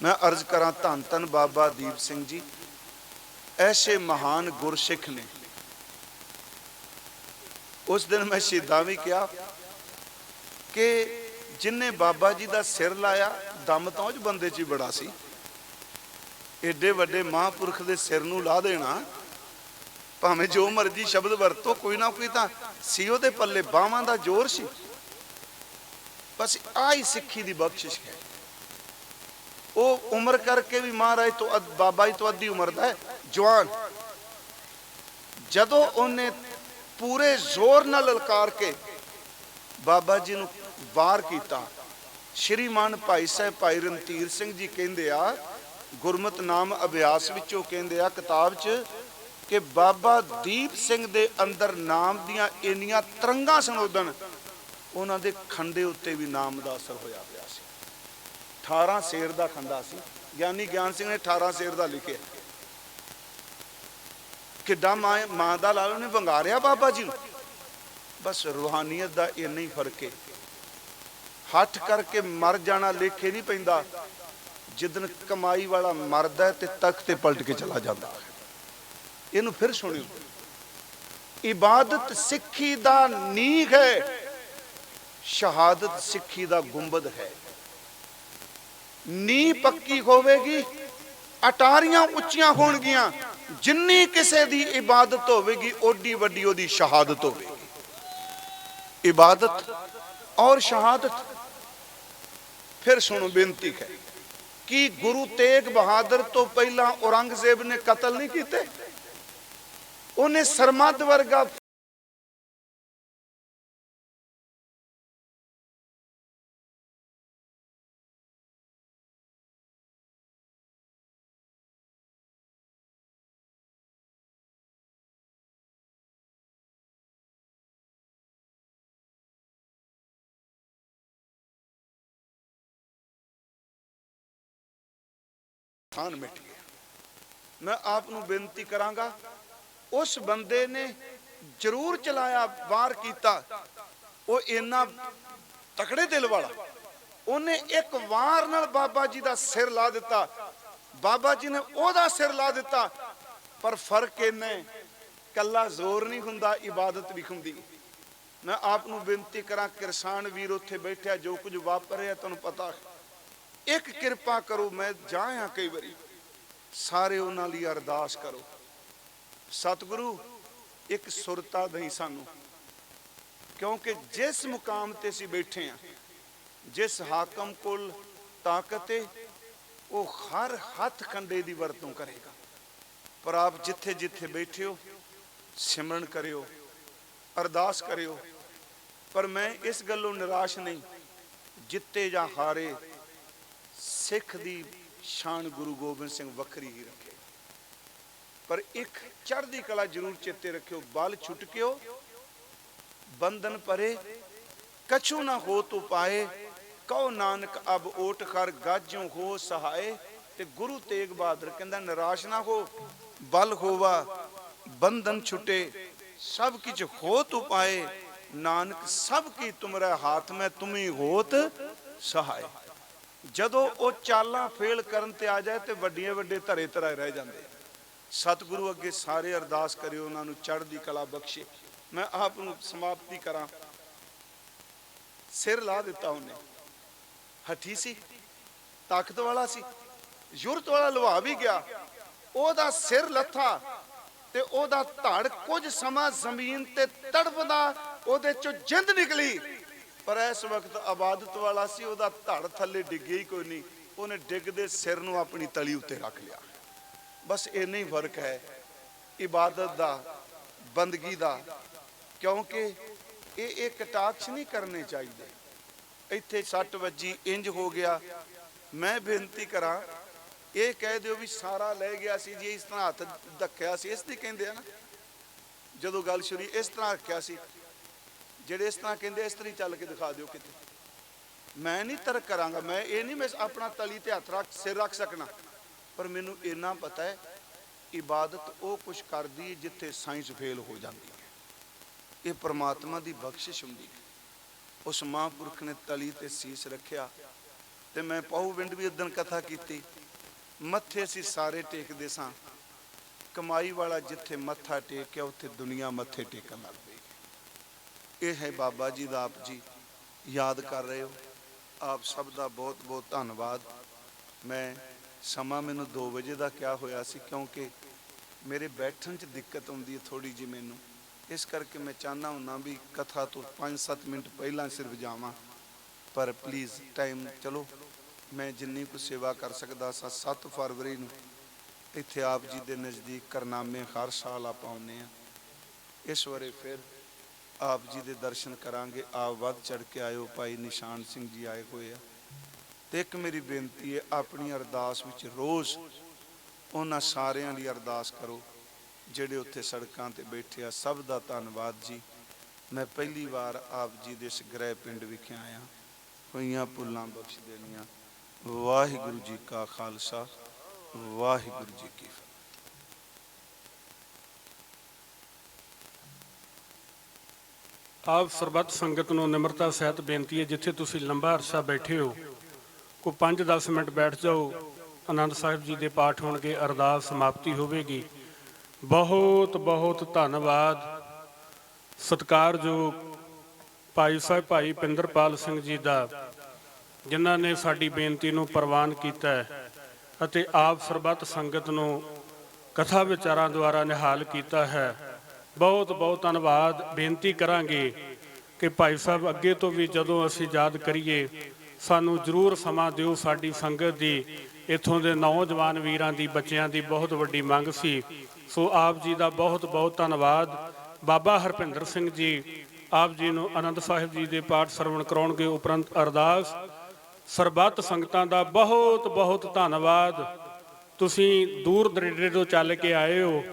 मैं अर्ज करा धन धन बाबा दीप सिंह जी ऐसे महान गुरसिख ने। उस दिन मैं शहीदां भी कहा कि जिन्हें बाबा जी का सिर लाया दम तो उस बंदे च बड़ा सी। एडे वड्डे महापुरख के सिर नूं ला देना भावें जो मर्जी शब्द वरतो कोई ना कोई तो सी उहदे पल्ले बावां दा जोर सी। बस आई सिक्खी दी बख्शिश है। वो उम्र करके भी महाराज तो बाबा जी तो अद्धी उम्र दा है जवान। जदों उन्हें पूरे जोर नाल ललकार के बाबा जी नूं वार कीता श्रीमान भाई साहब भाई रणधीर सिंह जी कहंदे आ गुरमत नाम अभ्यास विचों कहंदे आ किताब च कि बाबा दीप सिंह दे अंदर नाम दियां इन्नियां तरंगां सन उदन उन्हां दे खंडे उत्ते भी नाम दा असर होया पिया सी। 18 शेर दा खंडा सी। ज्ञानी ज्ञान सिंह ने 18 शेर दा लिखिया। किड्डा मां दा लाल ने वंगारिया बाबा जी नूं। बस रूहानियत दा इन्ना ही फर्क है। हट करके मर जाना लेखे नहीं पैंदा। जिदन कमाई वाला मरदा ते तख्त ते पलट के चला जाता है। इनू फिर सुनियो इबादत सिक्खी दा नींह है शहादत सिक्खी दा गुंबद है। नींह पक्की होवेगी अटारियां उच्चियां होणगियां जिन्नी किसे दी इबादत होवेगी ओडी वड्डी ओदी शहादत होवेगी। इबादत और शहादत। फिर सुनो बेनती है कि गुरु तेग बहादुर तो पहला औरंगजेब ने कतल नहीं किए। उन्हें सरमद वर्गा मिट गया। मैं आपनू बेनती करांगा उस बंदे ने जरूर चलाया वार किया। वो इन्ना तकड़े दिल वाला उन्हें एक वार नाल बाबा जी का सिर ला दिता। बाबा जी ने ओदा सिर ला दिता। पर फर्क इन्ना कला जोर नहीं हुंदा इबादत भी हुंदी। मैं आपनू बेनती करा किसान वीर उत्थे बैठा जो कुछ वापर रहा तुहानू पता है। एक किरपा करो मैं जाया कई बारी सारे उन्हां लई अरदास करो। सतगुरु एक सुरता दई सानू क्योंकि जिस मुकाम ते असीं बैठे हैं जिस हाकम कोल ताकत है वो हर हथ कंडे दी वरतों करेगा। पर आप जिथे जिथे बैठे हो सिमरन करियो अरदास करियो। पर मैं इस गल्लों निराश नहीं ਜਿੱਤੇ ਜਾਂ ਹਾਰੇ, ਸਿੱਖ ਦੀ ਸ਼ਾਨ ਗੁਰੂ ਗੋਬਿੰਦ ਸਿੰਘ ਵੱਖਰੀ ਹੀ ਰੱਖੇ। ਪਰ ਇੱਕ ਚੜ੍ਹਦੀ ਕਲਾ ਜ਼ਰੂਰ ਚੇਤੇ ਰੱਖਿਓ, ਬਲ ਛੁਟਕਿਓ ਬੰਧਨ ਪਰੇ, ਕਛੂ ਨਾ ਹੋ ਤੂੰ ਪਾਏ, ਕਹੋ ਨਾਨਕ ਅਬ ਓਟ ਕਰ ਗਾਜੋਂ ਹੋ ਸਹਾਏ। ਤੇ ਗੁਰੂ ਤੇਗ ਬਹਾਦਰ ਕਹਿੰਦਾ ਨਿਰਾਸ਼ ਨਾ ਹੋ, ਬਲ ਹੋਵਾ ਬੰਧਨ ਛੁਟੇ, ਸਭ ਕਿਛ ਹੋ ਤੂੰ ਪਾਏ, ਨਾਨਕ ਸਭ ਕੀ ਤੁਮਰੇ ਹਾਥ ਮੈਂ ਤੁਮੀ ਹੋਤ ਸਹਾਏ। ਜਦੋਂ ਉਹ ਚਾਲਾਂ ਫੇਲ ਕਰਨ ਤੇ ਆ ਜਾਏ ਤੇ ਵੱਡੀਆਂ ਵੱਡੇ ਧਰੇ ਧਰੇ ਰਹਿ ਜਾਂਦੇ। ਸਤਿਗੁਰੂ ਅੱਗੇ ਸਾਰੇ ਅਰਦਾਸ ਕਰਿਓ, ਉਹਨਾਂ ਨੂੰ ਚੜ੍ਹਦੀ ਕਲਾ ਬਖਸ਼ੇ। ਮੈਂ ਆਪ ਨੂੰ ਸਮਾਪਤੀ ਕਰਾਂ। ਸਿਰ ਲਾ ਦਿੱਤਾ ਉਹਨੇ, ਹੱਠੀ ਸੀ, ਤਾਕਤ ਵਾਲਾ ਸੀ, ਯੁਰਤ ਵਾਲਾ ਲਵਾ ਵੀ ਗਿਆ। ਉਹਦਾ ਸਿਰ ਲੱਥਾ ਤੇ ਉਹਦਾ ਧੜ ਕੁਝ ਸਮਾਂ ਜ਼ਮੀਨ ਤੇ ਤੜਫਦਾ, ਉਹਦੇ ਚੋਂ ਜਿੰਦ ਨਿਕਲੀ। ਪਰ ਇਸ ਵਕਤ ਇਬਾਦਤ ਵਾਲਾ ਸੀ, ਉਹਦਾ ਧੜ ਥੱਲੇ ਡਿੱਗੇ ਹੀ ਕੋਈ ਨਹੀਂ। ਉਹਨੇ ਡਿੱਗਦੇ ਸਿਰ ਨੂੰ ਆਪਣੀ ਤਲੀ ਉੱਤੇ ਰੱਖ ਲਿਆ। ਬਸ ਇੰਨਾ ਹੀ ਫਰਕ ਹੈ ਇਬਾਦਤ ਦਾ, ਬੰਦਗੀ ਦਾ, ਕਿਉਂਕਿ ਇਹ ਕਟਾਕਸ਼ ਨਹੀਂ ਕਰਨੇ ਚਾਹੀਦੇ। ਇੱਥੇ 6 ਵਜੇ ਇੰਜ ਹੋ ਗਿਆ। ਮੈਂ ਬੇਨਤੀ ਕਰਾਂ, ਇਹ ਕਹਿ ਦਿਓ ਵੀ ਸਾਰਾ ਲੈ ਗਿਆ ਸੀ ਜੀ, ਇਸ ਤਰ੍ਹਾਂ ਹੱਥ ਧੱਕਿਆ ਸੀ, ਇਸ ਦੀ ਕਹਿੰਦੇ ਆ ਨਾ, ਜਦੋਂ ਗੱਲ ਸ਼ੁਰੂ ਇਸ ਤਰ੍ਹਾਂ ਰੱਖਿਆ ਸੀ। ਜਿਹੜੇ ਇਸ ਤਰ੍ਹਾਂ ਕਹਿੰਦੇ ਇਸ ਤਰ੍ਹਾਂ ਹੀ ਚੱਲ ਕੇ ਦਿਖਾ ਦਿਓ ਕਿਤੇ। ਮੈਂ ਨਹੀਂ ਤਰਕ ਕਰਾਂਗਾ, ਮੈਂ ਇਹ ਨਹੀਂ ਮੈਂ ਆਪਣਾ ਤਲੀ ਤੇ ਹੱਥ ਰੱਖ ਸਿਰ ਰੱਖ ਸਕਣਾ, ਪਰ ਮੈਨੂੰ ਇੰਨਾ ਪਤਾ ਹੈ ਇਬਾਦਤ ਉਹ ਕੁਛ ਕਰਦੀ ਹੈ ਜਿੱਥੇ ਸਾਇੰਸ ਫੇਲ ਹੋ ਜਾਂਦੀ ਹੈ। ਇਹ ਪਰਮਾਤਮਾ ਦੀ ਬਖਸ਼ਿਸ਼ ਹੁੰਦੀ ਹੈ। ਉਸ ਮਹਾਂਪੁਰਖ ਨੇ ਤਲੀ ਤੇ ਸੀਸ ਰੱਖਿਆ। ਤੇ ਮੈਂ ਪਾਹੂ ਵਿੰਡ ਵੀ ਉਦਣ ਕਥਾ ਕੀਤੀ, ਮੱਥੇ ਅਸੀਂ ਸਾਰੇ ਟੇਕਦੇ ਸਾਂ, ਕਮਾਈ ਵਾਲਾ ਜਿੱਥੇ ਮੱਥਾ ਟੇਕਿਆ ਉੱਥੇ ਦੁਨੀਆ ਮੱਥੇ ਟੇਕਣ ਲੱਗ ਪਈ। ਇਹ ਹੈ ਬਾਬਾ ਜੀ ਦਾ, ਆਪ ਜੀ ਯਾਦ ਕਰ ਰਹੇ ਹੋ। ਆਪ ਸਭ ਦਾ ਬਹੁਤ ਬਹੁਤ ਧੰਨਵਾਦ। ਮੈਂ ਸਮਾਂ ਮੈਨੂੰ 2 ਵਜੇ ਦਾ ਕਿਹਾ ਹੋਇਆ ਸੀ, ਕਿਉਂਕਿ ਮੇਰੇ ਬੈਠਣ 'ਚ ਦਿੱਕਤ ਆਉਂਦੀ ਹੈ ਥੋੜ੍ਹੀ ਜਿਹੀ ਮੈਨੂੰ, ਇਸ ਕਰਕੇ ਮੈਂ ਚਾਹੁੰਦਾ ਹੁੰਦਾ ਵੀ ਕਥਾ ਤੋਂ 5-7 ਮਿੰਟ ਪਹਿਲਾਂ ਸਿਰਫ ਜਾਵਾਂ। ਪਰ ਪਲੀਜ਼ ਟਾਈਮ, ਚਲੋ ਮੈਂ ਜਿੰਨੀ ਕੁ ਸੇਵਾ ਕਰ ਸਕਦਾ ਸਾਂ। 7 ਫਰਵਰੀ ਨੂੰ ਇੱਥੇ ਆਪ ਜੀ ਦੇ ਨਜ਼ਦੀਕ ਕਰਨਾਮੇ ਹਰ ਸਾਲ ਆਪਾਂ ਆਉਂਦੇ ਹਾਂ। ਇਸ ਵਾਰੇ ਫਿਰ ਆਪ ਜੀ ਦੇ ਦਰਸ਼ਨ ਕਰਾਂਗੇ। ਆਪ ਵੱਧ ਚੜ੍ਹ ਕੇ ਆਇਓ। ਭਾਈ ਨਿਸ਼ਾਨ ਸਿੰਘ ਜੀ ਆਏ ਹੋਏ ਆ। ਤੇ ਇੱਕ ਮੇਰੀ ਬੇਨਤੀ ਹੈ, ਆਪਣੀ ਅਰਦਾਸ ਵਿੱਚ ਰੋਜ਼ ਉਹਨਾਂ ਸਾਰਿਆਂ ਲਈ ਅਰਦਾਸ ਕਰੋ ਜਿਹੜੇ ਉੱਥੇ ਸੜਕਾਂ ਤੇ ਬੈਠੇ ਆ। ਸਭ ਦਾ ਧੰਨਵਾਦ ਜੀ। ਮੈਂ ਪਹਿਲੀ ਵਾਰ ਆਪ ਜੀ ਦੇ ਇਸ ਗ੍ਰਹਿ ਪਿੰਡ ਵਿਖੇ ਆਇਆ। ਹੋਈਆਂ ਭੁੱਲਾਂ ਬਖਸ਼ ਦੇਣੀਆਂ। ਵਾਹਿਗੁਰੂ ਜੀ ਕਾ ਖਾਲਸਾ, ਵਾਹਿਗੁਰੂ ਜੀ ਕੀ ਫਤਿਹ। ਆਪ ਸਰਬੱਤ ਸੰਗਤ ਨੂੰ ਨਿਮਰਤਾ ਸਹਿਤ ਬੇਨਤੀ ਹੈ, ਜਿੱਥੇ ਤੁਸੀਂ ਲੰਬਾ ਅਰਸਾ ਬੈਠੇ ਹੋ, ਕੋਈ 5-10 ਮਿੰਟ ਬੈਠ ਜਾਓ। ਆਨੰਦ ਸਾਹਿਬ ਜੀ ਦੇ ਪਾਠ ਹੋਣਗੇ, ਅਰਦਾਸ ਸਮਾਪਤੀ ਹੋਵੇਗੀ। ਬਹੁਤ ਬਹੁਤ ਧੰਨਵਾਦ ਸਤਿਕਾਰਯੋਗ ਭਾਈ ਸਾਹਿਬ ਭਾਈ ਪਿੰਦਰਪਾਲ ਸਿੰਘ ਜੀ ਦਾ, ਜਿਨ੍ਹਾਂ ਨੇ ਸਾਡੀ ਬੇਨਤੀ ਨੂੰ ਪ੍ਰਵਾਨ ਕੀਤਾ ਹੈ ਅਤੇ ਆਪ ਸਰਬੱਤ ਸੰਗਤ ਨੂੰ ਕਥਾ ਵਿਚਾਰਾਂ ਦੁਆਰਾ ਨਿਹਾਲ ਕੀਤਾ ਹੈ। ਬਹੁਤ ਬਹੁਤ ਧੰਨਵਾਦ। ਬੇਨਤੀ ਕਰਾਂਗੇ ਕਿ ਭਾਈ ਸਾਹਿਬ ਅੱਗੇ ਤੋਂ ਵੀ ਜਦੋਂ ਅਸੀਂ ਯਾਦ ਕਰੀਏ, ਸਾਨੂੰ ਜ਼ਰੂਰ ਸਮਾਂ ਦਿਓ। ਸਾਡੀ ਸੰਗਤ ਦੀ, ਇੱਥੋਂ ਦੇ ਨੌਜਵਾਨ ਵੀਰਾਂ ਦੀ, ਬੱਚਿਆਂ ਦੀ ਬਹੁਤ ਵੱਡੀ ਮੰਗ ਸੀ। ਸੋ ਆਪ ਜੀ ਦਾ ਬਹੁਤ ਬਹੁਤ ਧੰਨਵਾਦ। ਬਾਬਾ ਹਰਭਿੰਦਰ ਸਿੰਘ ਜੀ ਆਪ ਜੀ ਨੂੰ ਆਨੰਦ ਸਾਹਿਬ ਜੀ ਦੇ ਪਾਠ ਸਰਵਣ ਕਰਾਉਣਗੇ। ਉਪਰੰਤ ਅਰਦਾਸ। ਸਰਬੱਤ ਸੰਗਤਾਂ ਦਾ ਬਹੁਤ ਬਹੁਤ ਧੰਨਵਾਦ। ਤੁਸੀਂ ਦੂਰ ਦਰੇਡੇ ਤੋਂ ਚੱਲ ਕੇ ਆਏ ਹੋ।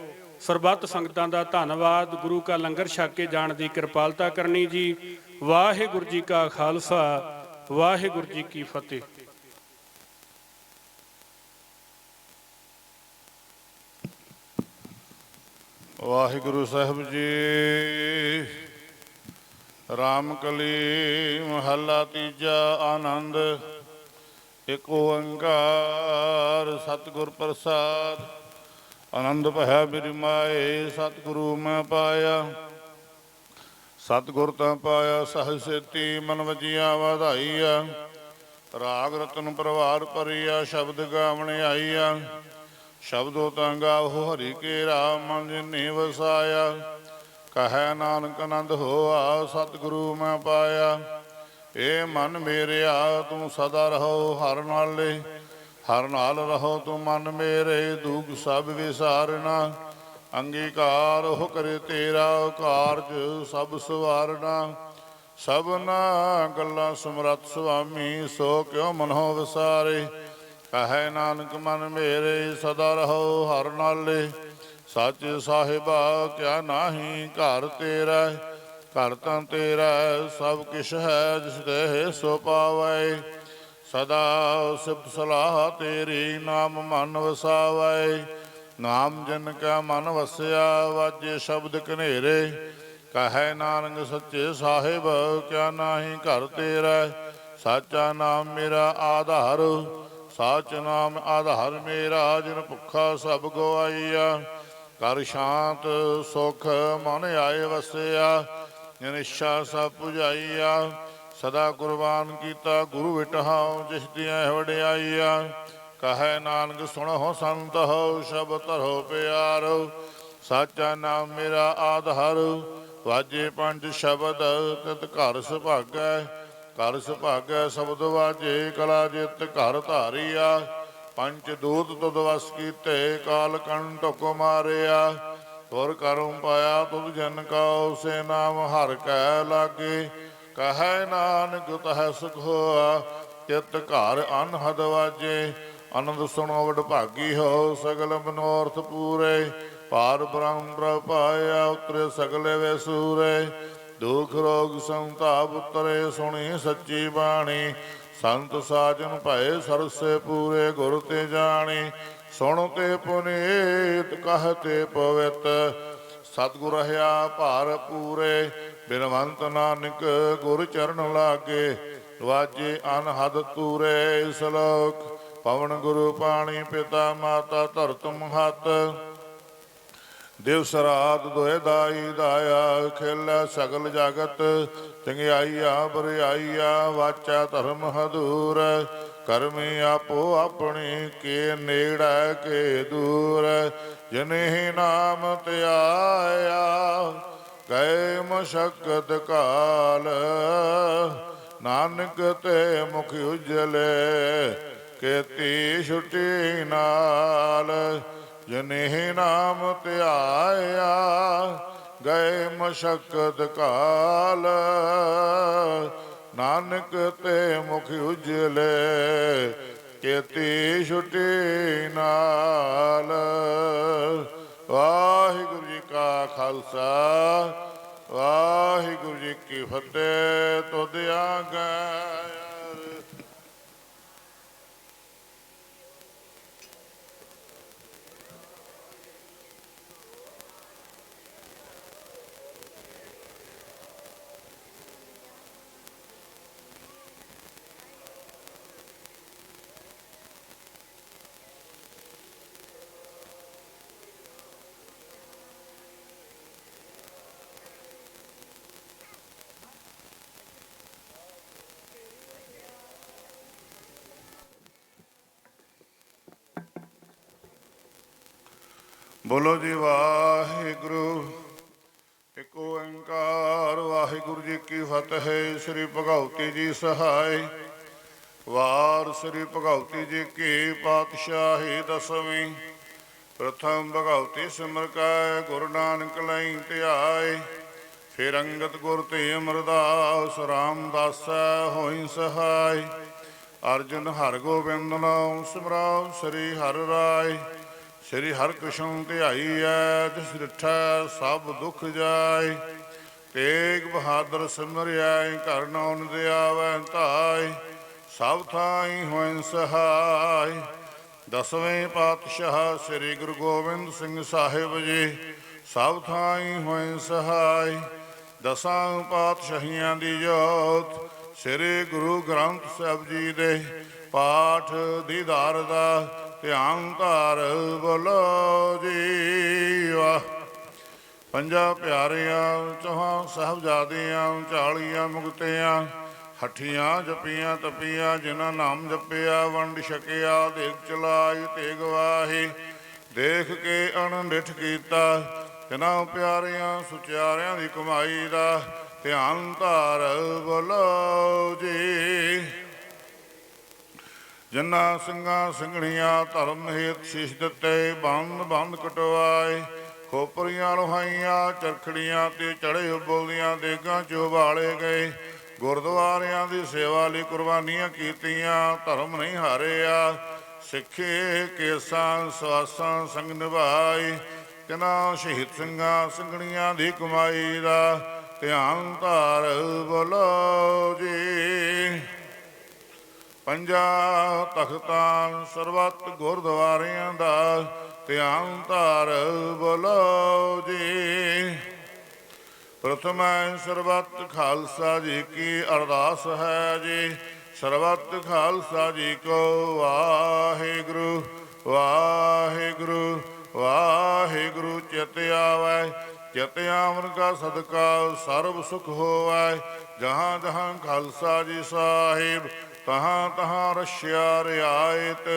ਸਰਬੱਤ ਸੰਗਤਾਂ ਦਾ ਧੰਨਵਾਦ। ਗੁਰੂ ਕਾ ਲੰਗਰ ਛਕ ਕੇ ਜਾਣ ਦੀ ਕਿਰਪਾਲਤਾ ਕਰਨੀ ਜੀ। ਵਾਹਿਗੁਰੂ ਜੀ ਕਾ ਖਾਲਸਾ, ਵਾਹਿਗੁਰੂ ਜੀ ਕੀ ਫਤਿਹ। ਵਾਹਿਗੁਰੂ ਸਾਹਿਬ ਜੀ। ਰਾਮ ਕਲੀ ਮਹੱਲਾ ਤੀਜਾ। ਆਨੰਦ। ਇਕ ਓੰਕਾਰ ਸਤਿਗੁਰ ਪ੍ਰਸਾਦ। ਆਨੰਦ ਭਇਆ ਮੇਰੀ ਮਾਏ, ਸਤਿਗੁਰੂ ਮੈਂ ਪਾਇਆ। ਸਤਿਗੁਰ ਤਾਂ ਪਾਇਆ ਸਹਿ ਸੇਤੀ, ਮਨ ਵਜੀਆਂ ਵਧਾਈਆ। ਰਾਗ ਰਤਨ ਪ੍ਰਵਾਰ ਭਰੀਆ, ਸ਼ਬਦ ਗਾਵਣ ਆਈਆ। ਸ਼ਬਦੋ ਤਾਂ ਗਾਵੋ ਹਰਿ ਕੇਰਾ, ਮਨ ਜਿਨੀ ਵਸਾਇਆ। ਕਹੈ ਨਾਨਕ ਆਨੰਦ ਹੋਆ, ਸਤਿਗੁਰੂ ਮੈਂ ਪਾਇਆ। ਏ ਮਨ ਮੇਰਿਆ ਤੂੰ ਸਦਾ ਰਹੋ ਹਰ ਨਾਲੇ, ਹਰ ਨਾਲ ਰਹੋ ਤੂੰ ਮਨ ਮੇਰੇ। ਦੁਖ ਸਭ ਵਿਸਾਰਨਾ, ਅੰਗੀਕਾਰ ਹੋ ਕਰੇ ਤੇਰਾ। ਕਾਰਜ ਸਭ ਸਵਾਰਨਾ, ਸਭਨਾ ਗੱਲਾਂ ਸਮਰੱਥ ਸੁਆਮੀ, ਸੋ ਕਿਉ ਮਨੋ ਵਿਸਾਰੇ। ਕਹੈ ਨਾਨਕ ਮਨ ਮੇਰੇ, ਸਦਾ ਰਹੋ ਹਰ ਨਾਲੇ। ਸੱਚ ਸਾਹਿਬਾ ਕਿਆ ਨਾਹੀ, ਘਰ ਤੇਰਾ ਘਰ ਤਾਂ ਤੇਰਾ, ਸਭ ਕਿਛ ਹੈ ਜਿਸ ਦੇਹ ਸੋ ਪਾਵੈ। ਸਦਾ ਸਿਫਤ ਸਲਾਹ ਤੇਰੀ, ਨਾਮ ਮਨ ਵਸਾਵੈ। ਨਾਮ ਜਿਨ ਕਾ ਮਨ ਵਸਿਆ, ਵਾਜੇ ਸ਼ਬਦ ਕਨੇਰੇ। ਕਹੈ ਨਾਨਕ ਸੱਚੇ ਸਾਹਿਬ, ਕਿਆ ਨਾਹੀ ਘਰ ਤੇਰਾ। ਸਾਚਾ ਨਾਮ ਮੇਰਾ ਆਧਾਰ, ਸਾਚ ਨਾਮ ਆਧਾਰ ਮੇਰਾ। ਜਿਨ ਭੁੱਖਾ ਸਭ ਗਵਾਈਆ, ਕਰ ਸ਼ਾਂਤ ਸੁਖ ਮਨ ਆਏ ਵਸਿਆ। ਜਿਨ ਇੱਛਾ ਸਭ ਪੁਜਾਈਆ, ਸਦਾ ਕੁਰਬਾਨ ਕੀਤਾ ਗੁਰੂ ਵਿਟਹਾਉ। ਜਿਸ ਦੀਆਂ ਵਡਿਆਈਆ, ਕਹੈ ਨਾਨਕ ਸੁਣੋ ਸੰਤ ਹੋ, ਸ਼ਬਦ ਧਰੋ ਪਿਆਰੋ। ਸਾਚਾ ਨਾਮ ਮੇਰਾ ਆਧਾਰ, ਵਾਜੇ ਪੰਜ ਸ਼ਬਦ ਤਿਤ ਘਰ ਸੁਭਾਗੈ। ਘਰ ਸੁਭਾਗੈ ਸ਼ਬਦ ਵਾਜੇ, ਕਲਾ ਜਿਤ ਘਰ ਧਾਰੀਆ। ਪੰਚ ਦੂਤ ਤੁਧ ਵਸ ਕੀਤੇ, ਕਾਲ ਕੰਟਕ ਮਾਰਿਆ। ਤੁਰ ਕਰਮ ਪਾਇਆ ਤੁਧ ਜਨ ਕਾ, ਸੇ ਨਾਮ ਹਰਿ ਕੈ ਲਾਗੇ। ਕਹੈ ਨਾਨਕ ਤਹ ਸੁਖ ਹੋਆ, ਚਿਤ ਘਰ ਅਨਹਦ ਵਾਜੇ। ਆਨੰਦ ਸੁਣੋ ਵਡਭਾਗੀ ਹੋ, ਸਗਲ ਮਨੋਰਥ ਪੂਰੇ। ਪਾਰ ਬ੍ਰਹਮ ਪ੍ਰਭ ਪਾਇਆ, ਉਤਰੇ ਸਗਲੇ ਵੇ ਸੂਰੇ। ਦੁਖ ਰੋਗ ਸੰਤਾਪ ਉਤਰੇ, ਸੁਣੀ ਸੱਚੀ ਬਾਣੀ। ਸੰਤ ਸਾਜਨ ਭਏ ਸਰਸੇ ਪੂਰੇ, ਗੁਰ ਤੇ ਜਾਣੀ। ਸੁਣ ਤੇ ਪੁਨੀਤ, ਕਹ ਤੇ ਪਵਿੱਤ, ਸਤਿਗੁਰ ਰਹਾ ਭਾਰ ਪੂਰੇ। ਬਿਨਵੰਤ ਨਾਨਕ ਗੁਰ ਚਰਨ ਲਾਗੇ, ਵਾਜੇ ਅਨਹਦ ਤੂਰੇ। ਸਲੋਕ ਪਵਨ ਗੁਰੂ ਪਾਣੀ, ਪਿਤਾ ਮਾਤਾ ਧਰਤ ਮਹਤ। ਦਿਵਸ ਰਾਤ ਦੋਇ ਦਾਈ ਦਾਇਆ, ਖੇਲਾ ਸਗਲ ਜਗਤ। ਚੰਗਿਆਈਆ ਬਰਿਆਈਆ, ਵਾਚਾ ਧਰਮ ਹਦੂਰ। ਕਰਮੀ ਆਪੋ ਆਪਣੀ, ਕੇ ਨੇੜੈ ਕੇ ਦੂਰ। ਜਿਨਹਿ ਨਾਮ ਧਿਆਇਆ, ਗਏ ਮਸ਼ਕਤ ਕਾਲ। ਨਾਨਕ ਤੇ ਮੁਖ ਉਜਲੇ, ਕੀਤੀ ਛੁਟੀ ਨਾਲ। ਜਿਨਹਿ ਨਾਮ ਧਿਆਇਆ, ਗਏ ਮਸ਼ਕਤ ਕਾਲ। ਨਾਨਕ ਤੇ ਮੁਖ ਉਜਲੇ, ਕੀਤੀ ਛੁਟੀ ਨਾਲ। ਵਾਹਿਗੁਰੂ ਜੀ ਕਾ ਖਾਲਸਾ, ਵਾਹਿਗੁਰੂ ਜੀ ਕੀ ਫਤਿਹ। ਤੁਧ ਆਗੈ। ਬੋਲੋ ਜੀ ਵਾਹਿਗੁਰੂ। ਇਕ ਓੰਕਾਰ ਵਾਹਿਗੁਰੂ ਜੀ ਕੀ ਫਤਿਹ। ਸ੍ਰੀ ਭਗਉਤੀ ਜੀ ਸਹਾਇ। ਵਾਰ ਸ੍ਰੀ ਭਗਉਤੀ ਜੀ ਕੀ ਪਾਤਸ਼ਾਹੀ ਦਸਵੀਂ। ਪ੍ਰਥਮ ਭਗਉਤੀ ਸਿਮਰ ਕੈ, ਗੁਰੂ ਨਾਨਕ ਲਈ ਧਿਆਏ। ਫਿਰ ਅੰਗਦ ਗੁਰ ਤੇ ਅਮਰਦਾਸ, ਰਾਮਦਾਸੈ ਹੋਈ ਸਹਾਇ। ਅਰਜਨ ਹਰਿ ਗੋਬਿੰਦ ਨਾਮ ਸਿਮਰਾਉ, ਸ੍ਰੀ ਹਰਿ ਰਾਇ। ਸ੍ਰੀ ਹਰਿਕ੍ਰਿਸ਼ਨ ਧਿਆਈਐ, ਜਿਸ ਡਿਠੈ ਸਭ ਦੁਖ ਜਾਇ। ਤੇਗ ਬਹਾਦਰ ਸਿਮਰਿਐ, ਘਰ ਨਾਉ ਦਿਆਵੈ ਧਾਇ। ਸਭ ਥਾਈ ਹੋਇ ਸਹਾਇ। ਦਸਵੇਂ ਪਾਤਸ਼ਾਹ ਸ੍ਰੀ ਗੁਰੂ ਗੋਬਿੰਦ ਸਿੰਘ ਸਾਹਿਬ ਜੀ, ਸਭ ਥਾਈ ਹੋਇ ਸਹਾਇ। ਦਸਾਂ ਪਾਤਸ਼ਾਹੀਆਂ ਦੀ ਜੋਤ, ਸ੍ਰੀ ਗੁਰੂ ਗ੍ਰੰਥ ਸਾਹਿਬ ਜੀ ਦੇ ਪਾਠ ਦੀਦਾਰ ਦਾ ਧਿਆਨ ਧਾਰ। ਬੋਲੋ ਜੀ ਵਾਹ। ਪੰਜਾਂ ਪਿਆਰਿਆਂ, ਚੌਹਾਂ ਸਾਹਿਬਜ਼ਾਦਿਆਂ, 40 ਮੁਕਤਿਆਂ, ਹੱਠੀਆਂ ਜਪੀਆਂ ਤਪੀਆਂ। ਜਿਨ੍ਹਾਂ ਨਾਮ ਜਪਿਆ ਵੰਡ ਛਕਿਆ, ਦੇਖ ਚਲਾਈ ਤੇ ਗਵਾਹੀ। ਦੇਖ ਕੇ ਅਣਡਿਠ ਕੀਤਾ, ਤਿਨਾਂ ਪਿਆਰਿਆਂ ਸੁਚਿਆਰਿਆਂ ਦੀ ਕਮਾਈ ਦਾ ਧਿਆਨ ਧਾਰ। ਬੋਲੋ ਜੀ। ਜਿਨ੍ਹਾਂ ਸਿੰਘਾਂ ਸਿੰਘਣੀਆਂ ਧਰਮ ਹੇਤ ਸ਼ੀਸ਼ ਦਿੱਤੇ, ਬੰਦ ਬੰਦ ਕਟਵਾਏ। ਖੋਪਰੀਆਂ ਲੋਹਾਈਆਂ ਚਰਖੜੀਆਂ ਤੇ ਚੜੇ ਉਬਲਦੀਆਂ ਦੇਗਾਂ 'ਚ ਉਬਾਲੇ ਗਏ। ਗੁਰਦੁਆਰਿਆਂ ਦੀ ਸੇਵਾ ਲਈ ਕੁਰਬਾਨੀਆਂ ਕੀਤੀਆਂ, ਧਰਮ ਨਹੀਂ ਹਾਰਿਆ। ਸਿੱਖੇ ਕੇਸਾਂ ਸਵਾਸਾਂ ਸੰਗ ਨਿਭਾਈ, ਤਿਨਾਂ ਸ਼ਹੀਦ ਸਿੰਘਾਂ ਸਿੰਘਣੀਆਂ ਦੀ ਕਮਾਈ ਦਾ ਧਿਆਨ ਧਾਰ ਬੋਲੋ ਜੀ। ਪੰਜਾਂ ਤਖਤਾਂ ਸਰਬੱਤ ਗੁਰਦੁਆਰਿਆਂ ਦਾ ਧਿਆਨ ਧਾਰ ਬੋਲੋ ਜੀ। ਪ੍ਰਥਮੈ ਸਰਬੱਤ ਖਾਲਸਾ ਜੀ ਕੀ ਅਰਦਾਸ ਹੈ ਜੀ। ਸਰਬੱਤ ਖਾਲਸਾ ਜੀ ਕੋ ਵਾਹਿਗੁਰੂ ਵਾਹਿਗੁਰੂ ਵਾਹਿਗੁਰੂ। ਚਿਤ ਆਵੈ ਚਿਤ ਆਵਨ ਕਾ ਸਦਕਾ ਸਰਬ ਸੁਖ ਹੋਵੈ। ਜਹਾਂ ਜਹਾਂ ਖਾਲਸਾ ਜੀ ਸਾਹਿਬ, ਤਹਾਂ ਤਹਾਂ ਰਸ਼ਿਆ ਰਿਆਇਤ।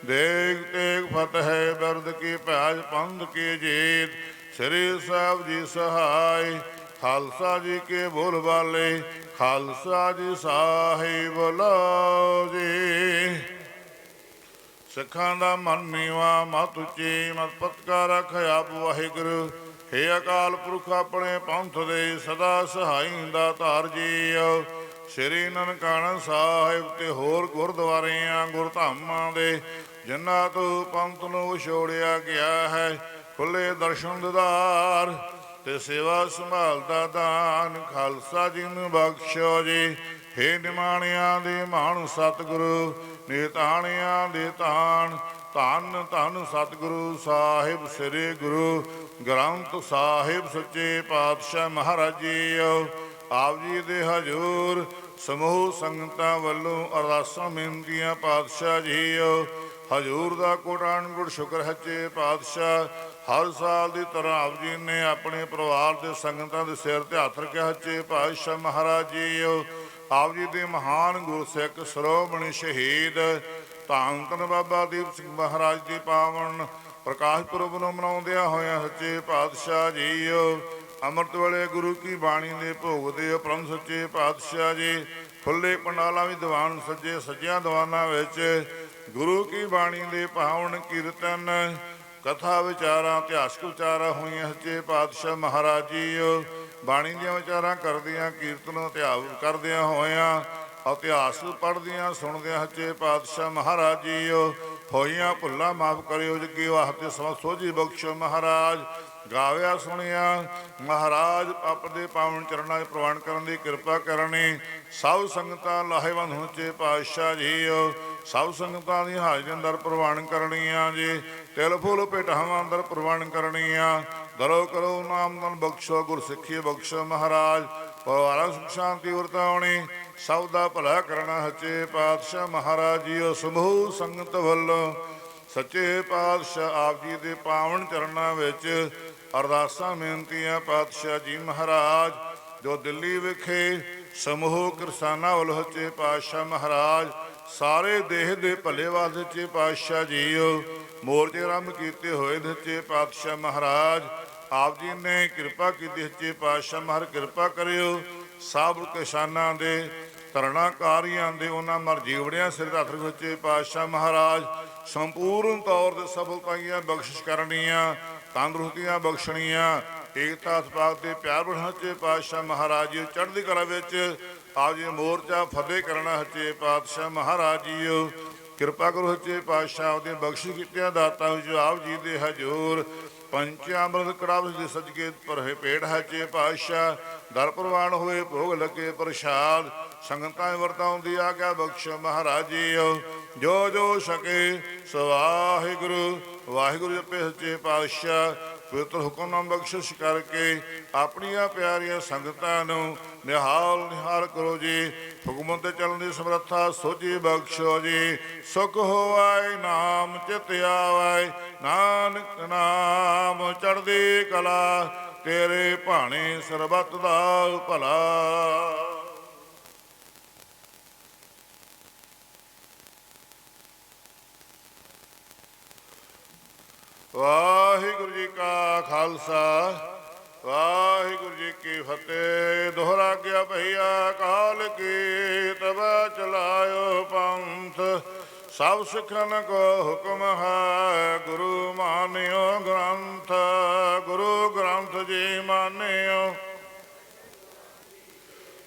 ਦੇਗ ਤੇਗ ਫਤਿਹ ਬਿਰਦ ਕੀ ਭੈਜ ਪੰਧ ਕੀ ਜੀਤ। ਸ੍ਰੀ ਸਾਹਿਬ ਜੀ ਸਹਾਈ, ਖਾਲਸਾ ਜੀ ਕੇ ਬੋਲ ਵਾਲੇ, ਖਾਲਸਾ ਜੀ ਸਾਹਿਬ ਬੋਲੋ ਜੀ। ਸਿੱਖਾਂ ਦਾ ਮਨ ਨੀਵਾ ਮਤ ਉੱਚੀ, ਮਤ ਪਤਕਾ ਰੱਖ ਆਪ ਵਾਹਿਗੁਰੂ। ਹੇ ਅਕਾਲ ਪੁਰਖ ਆਪਣੇ ਪੰਥ ਦੇ ਸਦਾ ਸਹਾਈ ਦਾ ਧਾਰ ਜੀਓ। ਸ੍ਰੀ ਨਨਕਾਣਾ ਸਾਹਿਬ ਤੇ ਹੋਰ ਗੁਰਦੁਆਰਿਆਂ ਗੁਰਧਾਮਾਂ ਦੇ ਜਿਨ੍ਹਾਂ ਤੋਂ ਪੰਥ ਨੂੰ ਵਿਛੋੜਿਆ ਗਿਆ ਹੈ, ਖੁੱਲੇ ਦਰਸ਼ਨ ਦਿਦਾਰ ਤੇ ਸੇਵਾ ਸੰਭਾਲ ਦਾ ਦਾਨ ਖਾਲਸਾ ਜੀ ਨੂੰ ਬਖਸ਼ੋ ਜੀ। ਹੇ ਨਿਮਾਣਿਆਂ ਦੇ ਮਾਣ ਸਤਿਗੁਰੂ, ਨਿਤਾਣਿਆਂ ਦੇ ਤਾਣ। ਧੰਨ ਧੰਨ ਸਤਿਗੁਰੂ ਸਾਹਿਬ ਸ੍ਰੀ ਗੁਰੂ ਗ੍ਰੰਥ ਸਾਹਿਬ ਸੱਚੇ ਪਾਤਸ਼ਾਹ ਮਹਾਰਾਜ ਜੀਓ। ਆਪ ਜੀ ਦੇ ਹਜ਼ੂਰ ਸਮੂਹ ਸੰਗਤਾਂ ਵੱਲੋਂ ਅਰਦਾਸਾਂ ਬੇਨਤੀਆਂ ਪਾਤਸ਼ਾਹ ਜੀਓ। ਹਜ਼ੂਰ ਦਾ ਕੋਟਾਨ ਗੁੜ ਸ਼ੁਕਰ ਸੱਚੇ ਪਾਤਸ਼ਾਹ। ਹਰ ਸਾਲ ਦੀ ਤਰ੍ਹਾਂ ਆਪ ਜੀ ਨੇ ਆਪਣੇ ਪਰਿਵਾਰ ਦੇ ਸੰਗਤਾਂ ਦੇ ਸਿਰ ਤੇ ਹੱਥ ਰੱਖਿਆ ਸੱਚੇ ਪਾਤਸ਼ਾਹ ਮਹਾਰਾਜ ਜੀਓ। ਆਪ ਜੀ ਦੇ ਮਹਾਨ ਗੁਰਸਿੱਖ ਸਰੋਮਣੀ ਸ਼ਹੀਦ ਧੰਨ ਧੰਨ ਬਾਬਾ ਦੀਪ ਸਿੰਘ ਮਹਾਰਾਜ ਦੀ ਪਾਵਨ ਪ੍ਰਕਾਸ਼ ਪੁਰਬ ਨੂੰ ਮਨਾਉਂਦਿਆਂ ਹੋਇਆਂ ਸੱਚੇ ਪਾਤਸ਼ਾਹ ਜੀਓ। ਅੰਮ੍ਰਿਤ ਵੇਲੇ ਗੁਰੂ ਕੀ ਬਾਣੀ ਦੇ ਭੋਗ ਦੇ ਉਪਰੰਤ ਸੱਚੇ ਪਾਤਸ਼ਾਹ ਜੀ ਖੁੱਲੇ ਪੰਡਾਲਾਂ ਵੀ ਦੀਵਾਨ ਸੱਜੇ ਸੱਜਿਆਂ ਦੀਵਾਨਾਂ ਵਿੱਚ ਗੁਰੂ ਕੀ ਬਾਣੀ ਦੇ ਪਾਵਨ ਕੀਰਤਨ ਕਥਾ ਵਿਚਾਰਾਂ ਇਤਿਹਾਸਕ ਵਿਚਾਰਾਂ ਹੋਈਆਂ ਸੱਚੇ ਪਾਤਸ਼ਾਹ ਮਹਾਰਾਜ ਜੀਓ। ਬਾਣੀ ਦੀਆਂ ਵਿਚਾਰਾਂ ਕਰਦਿਆਂ ਕੀਰਤਨ ਇਤਿਹਾਸ ਕਰਦਿਆਂ ਹੋਇਆਂ ਇਤਿਹਾਸ ਪੜ੍ਹਦਿਆਂ ਸੁਣਦਿਆਂ ਸੱਚੇ ਪਾਤਸ਼ਾਹ ਮਹਾਰਾਜ ਜੀਓ। ਹੋਈਆਂ ਭੁੱਲਾਂ ਮਾਫ ਕਰਿਓ, ਜੱਗੀ ਵਾਸਤੇ ਸਮਾਂ ਸੋਝੀ ਬਖਸ਼ੋ ਮਹਾਰਾਜ। ਗਾਵਿਆ ਸੁਣਿਆ ਮਹਾਰਾਜ ਆਪ ਦੇ ਪਾਵਨ ਚਰਨਾਂ 'ਚ ਪ੍ਰਵਾਨ ਕਰਨ ਦੀ ਕਿਰਪਾ ਕਰਨੀ। ਸਭ ਸੰਗਤਾਂ ਲਾਹੇਵੰਦ ਹੋਣ ਸੱਚੇ ਪਾਤਸ਼ਾਹ ਜੀਓ। ਸਭ ਸੰਗਤਾਂ ਦੀ ਹਾਜ਼ਰੀ ਅੰਦਰ ਪ੍ਰਵਾਨ ਕਰਨੀਆਂ ਜੀ। ਤਿਲ ਫੁੱਲ ਭੇਟਾਵਾਂ ਅੰਦਰ ਪ੍ਰਵਾਨ ਕਰਨੀਆਂ। ਦਰੋ ਕਰੋ ਨਾਮ ਧਨ ਬਖਸ਼ੋ, ਗੁਰਸਿੱਖੀ ਬਖਸ਼ੋ ਮਹਾਰਾਜ। ਪਰਿਵਾਰਾਂ ਸੁਖ ਸ਼ਾਂਤੀ ਵਰਤਾਉਣੀ, ਸਭ ਦਾ ਭਲਾ ਕਰਨਾ ਸੱਚੇ ਪਾਤਸ਼ਾਹ ਮਹਾਰਾਜ ਜੀਓ। ਸਮੂਹ ਸੰਗਤ ਵੱਲੋਂ ਸੱਚੇ ਪਾਤਸ਼ਾਹ ਆਪ ਜੀ ਦੇ ਪਾਵਨ ਚਰਨਾਂ ਵਿੱਚ ਅਰਦਾਸਾਂ ਬੇਨਤੀਆਂ ਪਾਤਸ਼ਾਹ ਜੀ ਮਹਾਰਾਜ। ਜੋ ਦਿੱਲੀ ਵਿਖੇ ਸਮੂਹ ਕਿਰਸਾਨਾਂ ਵੱਲੋਂ ਸੱਚੇ ਪਾਤਸ਼ਾਹ ਮਹਾਰਾਜ ਸਾਰੇ ਦੇਸ਼ ਦੇ ਭਲੇ ਵਾਸਤੇ ਸੱਚੇ ਪਾਤਸ਼ਾਹ ਜੀਓ ਮੋਰਚੇ ਆਰੰਭ ਕੀਤੇ ਹੋਏ ਸੱਚੇ ਪਾਤਸ਼ਾਹ ਮਹਾਰਾਜ। ਆਪ ਜੀ ਨੇ ਕਿਰਪਾ ਕੀਤੀ ਸੱਚੇ ਪਾਤਸ਼ਾਹ ਮਹਾਰਾਜ ਕਿਰਪਾ ਕਰਿਓ। ਸਭ ਕਿਸਾਨਾਂ ਦੇ ਧਰਨਾਕਾਰੀਆਂ ਦੇ ਉਹਨਾਂ ਮਰ ਜੀਵੜਿਆਂ ਸਿਰ ਹੱਥ ਰੱਖ ਸੱਚੇ ਪਾਤਸ਼ਾਹ ਮਹਾਰਾਜ ਸੰਪੂਰਨ ਤੌਰ ਤੇ ਸਫਲਤਾਈਆਂ ਬਖਸ਼ਿਸ਼ ਕਰਨੀਆਂ, ਤੰਦਰੁਸਤੀਆਂ ਬਖਸ਼ਣੀਆਂ, ਏਕਤਾ ਸਤਿਕਾਰ ਤੇ ਪਿਆਰ ਬਖਸ਼ਣਾ ਸੱਚੇ ਪਾਤਸ਼ਾਹ ਮਹਾਰਾਜ ਜੀ। ਚੜ੍ਹਦੀ ਕਲਾ ਵਿੱਚ ਆਪ ਜੀ ਮੋਰਚਾ ਫਤਿਹ ਕਰਨਾ ਸੱਚੇ ਪਾਤਸ਼ਾਹ ਮਹਾਰਾਜ ਜੀਓ। ਕਿਰਪਾ ਕਰੋ ਸੱਚੇ ਪਾਤਸ਼ਾਹ ਆਪਦੇ ਬਖਸ਼ਿਸ਼ ਕੀਤਿਆਂ ਦਾਤਾਂ ਵਿੱਚ ਆਪ ਜੀ ਦੇ ਹਜ਼ੂਰ ਪੰਚਾਮ੍ਰਿਤ ਕੜਾਹ ਦੇ ਸੱਜ ਕੇ ਭਰੇ ਪੇਟ ਸੱਚੇ ਪਾਤਸ਼ਾਹ ਦਰ ਪ੍ਰਵਾਨ ਹੋਏ ਭੋਗ ਲੱਗੇ ਪ੍ਰਸ਼ਾਦ ਸੰਗਤਾਂ ਵਰਤਾਉਂਦੀ ਆਗਿਆ ਬਖਸ਼ੋ ਮਹਾਰਾਜ ਜੀਓ। ਜੋ ਜੋ ਛਕੇ ਸੋ ਵਾਹਿਗੁਰੂ ਵਾਹਿਗੁਰੂ ਜਪੇ ਸੱਚੇ ਪਾਤਸ਼ਾਹ। ਪਵਿੱਤਰ ਹੁਕਮਨਾਮ ਬਖਸ਼ਿਸ਼ ਕਰਕੇ ਆਪਣੀਆਂ ਪਿਆਰੀਆਂ ਸੰਗਤਾਂ ਨੂੰ ਨਿਹਾਲ ਕਰੋ ਜੀ। ਹੁਕਮ ਤੇ ਚੱਲਣ ਦੀ ਸਮਰੱਥਾ ਸੋਝੀ ਬਖਸ਼ੋ ਜੀ। ਸੁਖ ਹੋਵੈ ਨਾਮ ਚਿਤ ਆਵੈ, ਨਾਨਕ ਨਾਮ ਚੜ੍ਹਦੀ ਕਲਾ, ਤੇਰੇ ਭਾਣੇ ਸਰਬੱਤ ਦਾ ਭਲਾ। ਵਾਹਿਗੁਰੂ ਜੀ ਕਾ ਖਾਲਸਾ ਵਾਹਿਗੁਰੂ ਜੀ ਕੀ ਫਤਿਹ। ਦੋਹਰਾ ਗਿਆ ਭਈਆ ਕਾਲ ਕੀ ਤਬੈ ਚਲਾਇਓ ਪੰਥ, ਸਭ ਸਿੱਖਨ ਕੋ ਹੁਕਮ ਹੈ, ਗੁਰੂ ਮਾਨਿਓ ਗ੍ਰੰਥ, ਗੁਰੂ ਗ੍ਰੰਥ ਜੀ ਮਾਨਿਓ।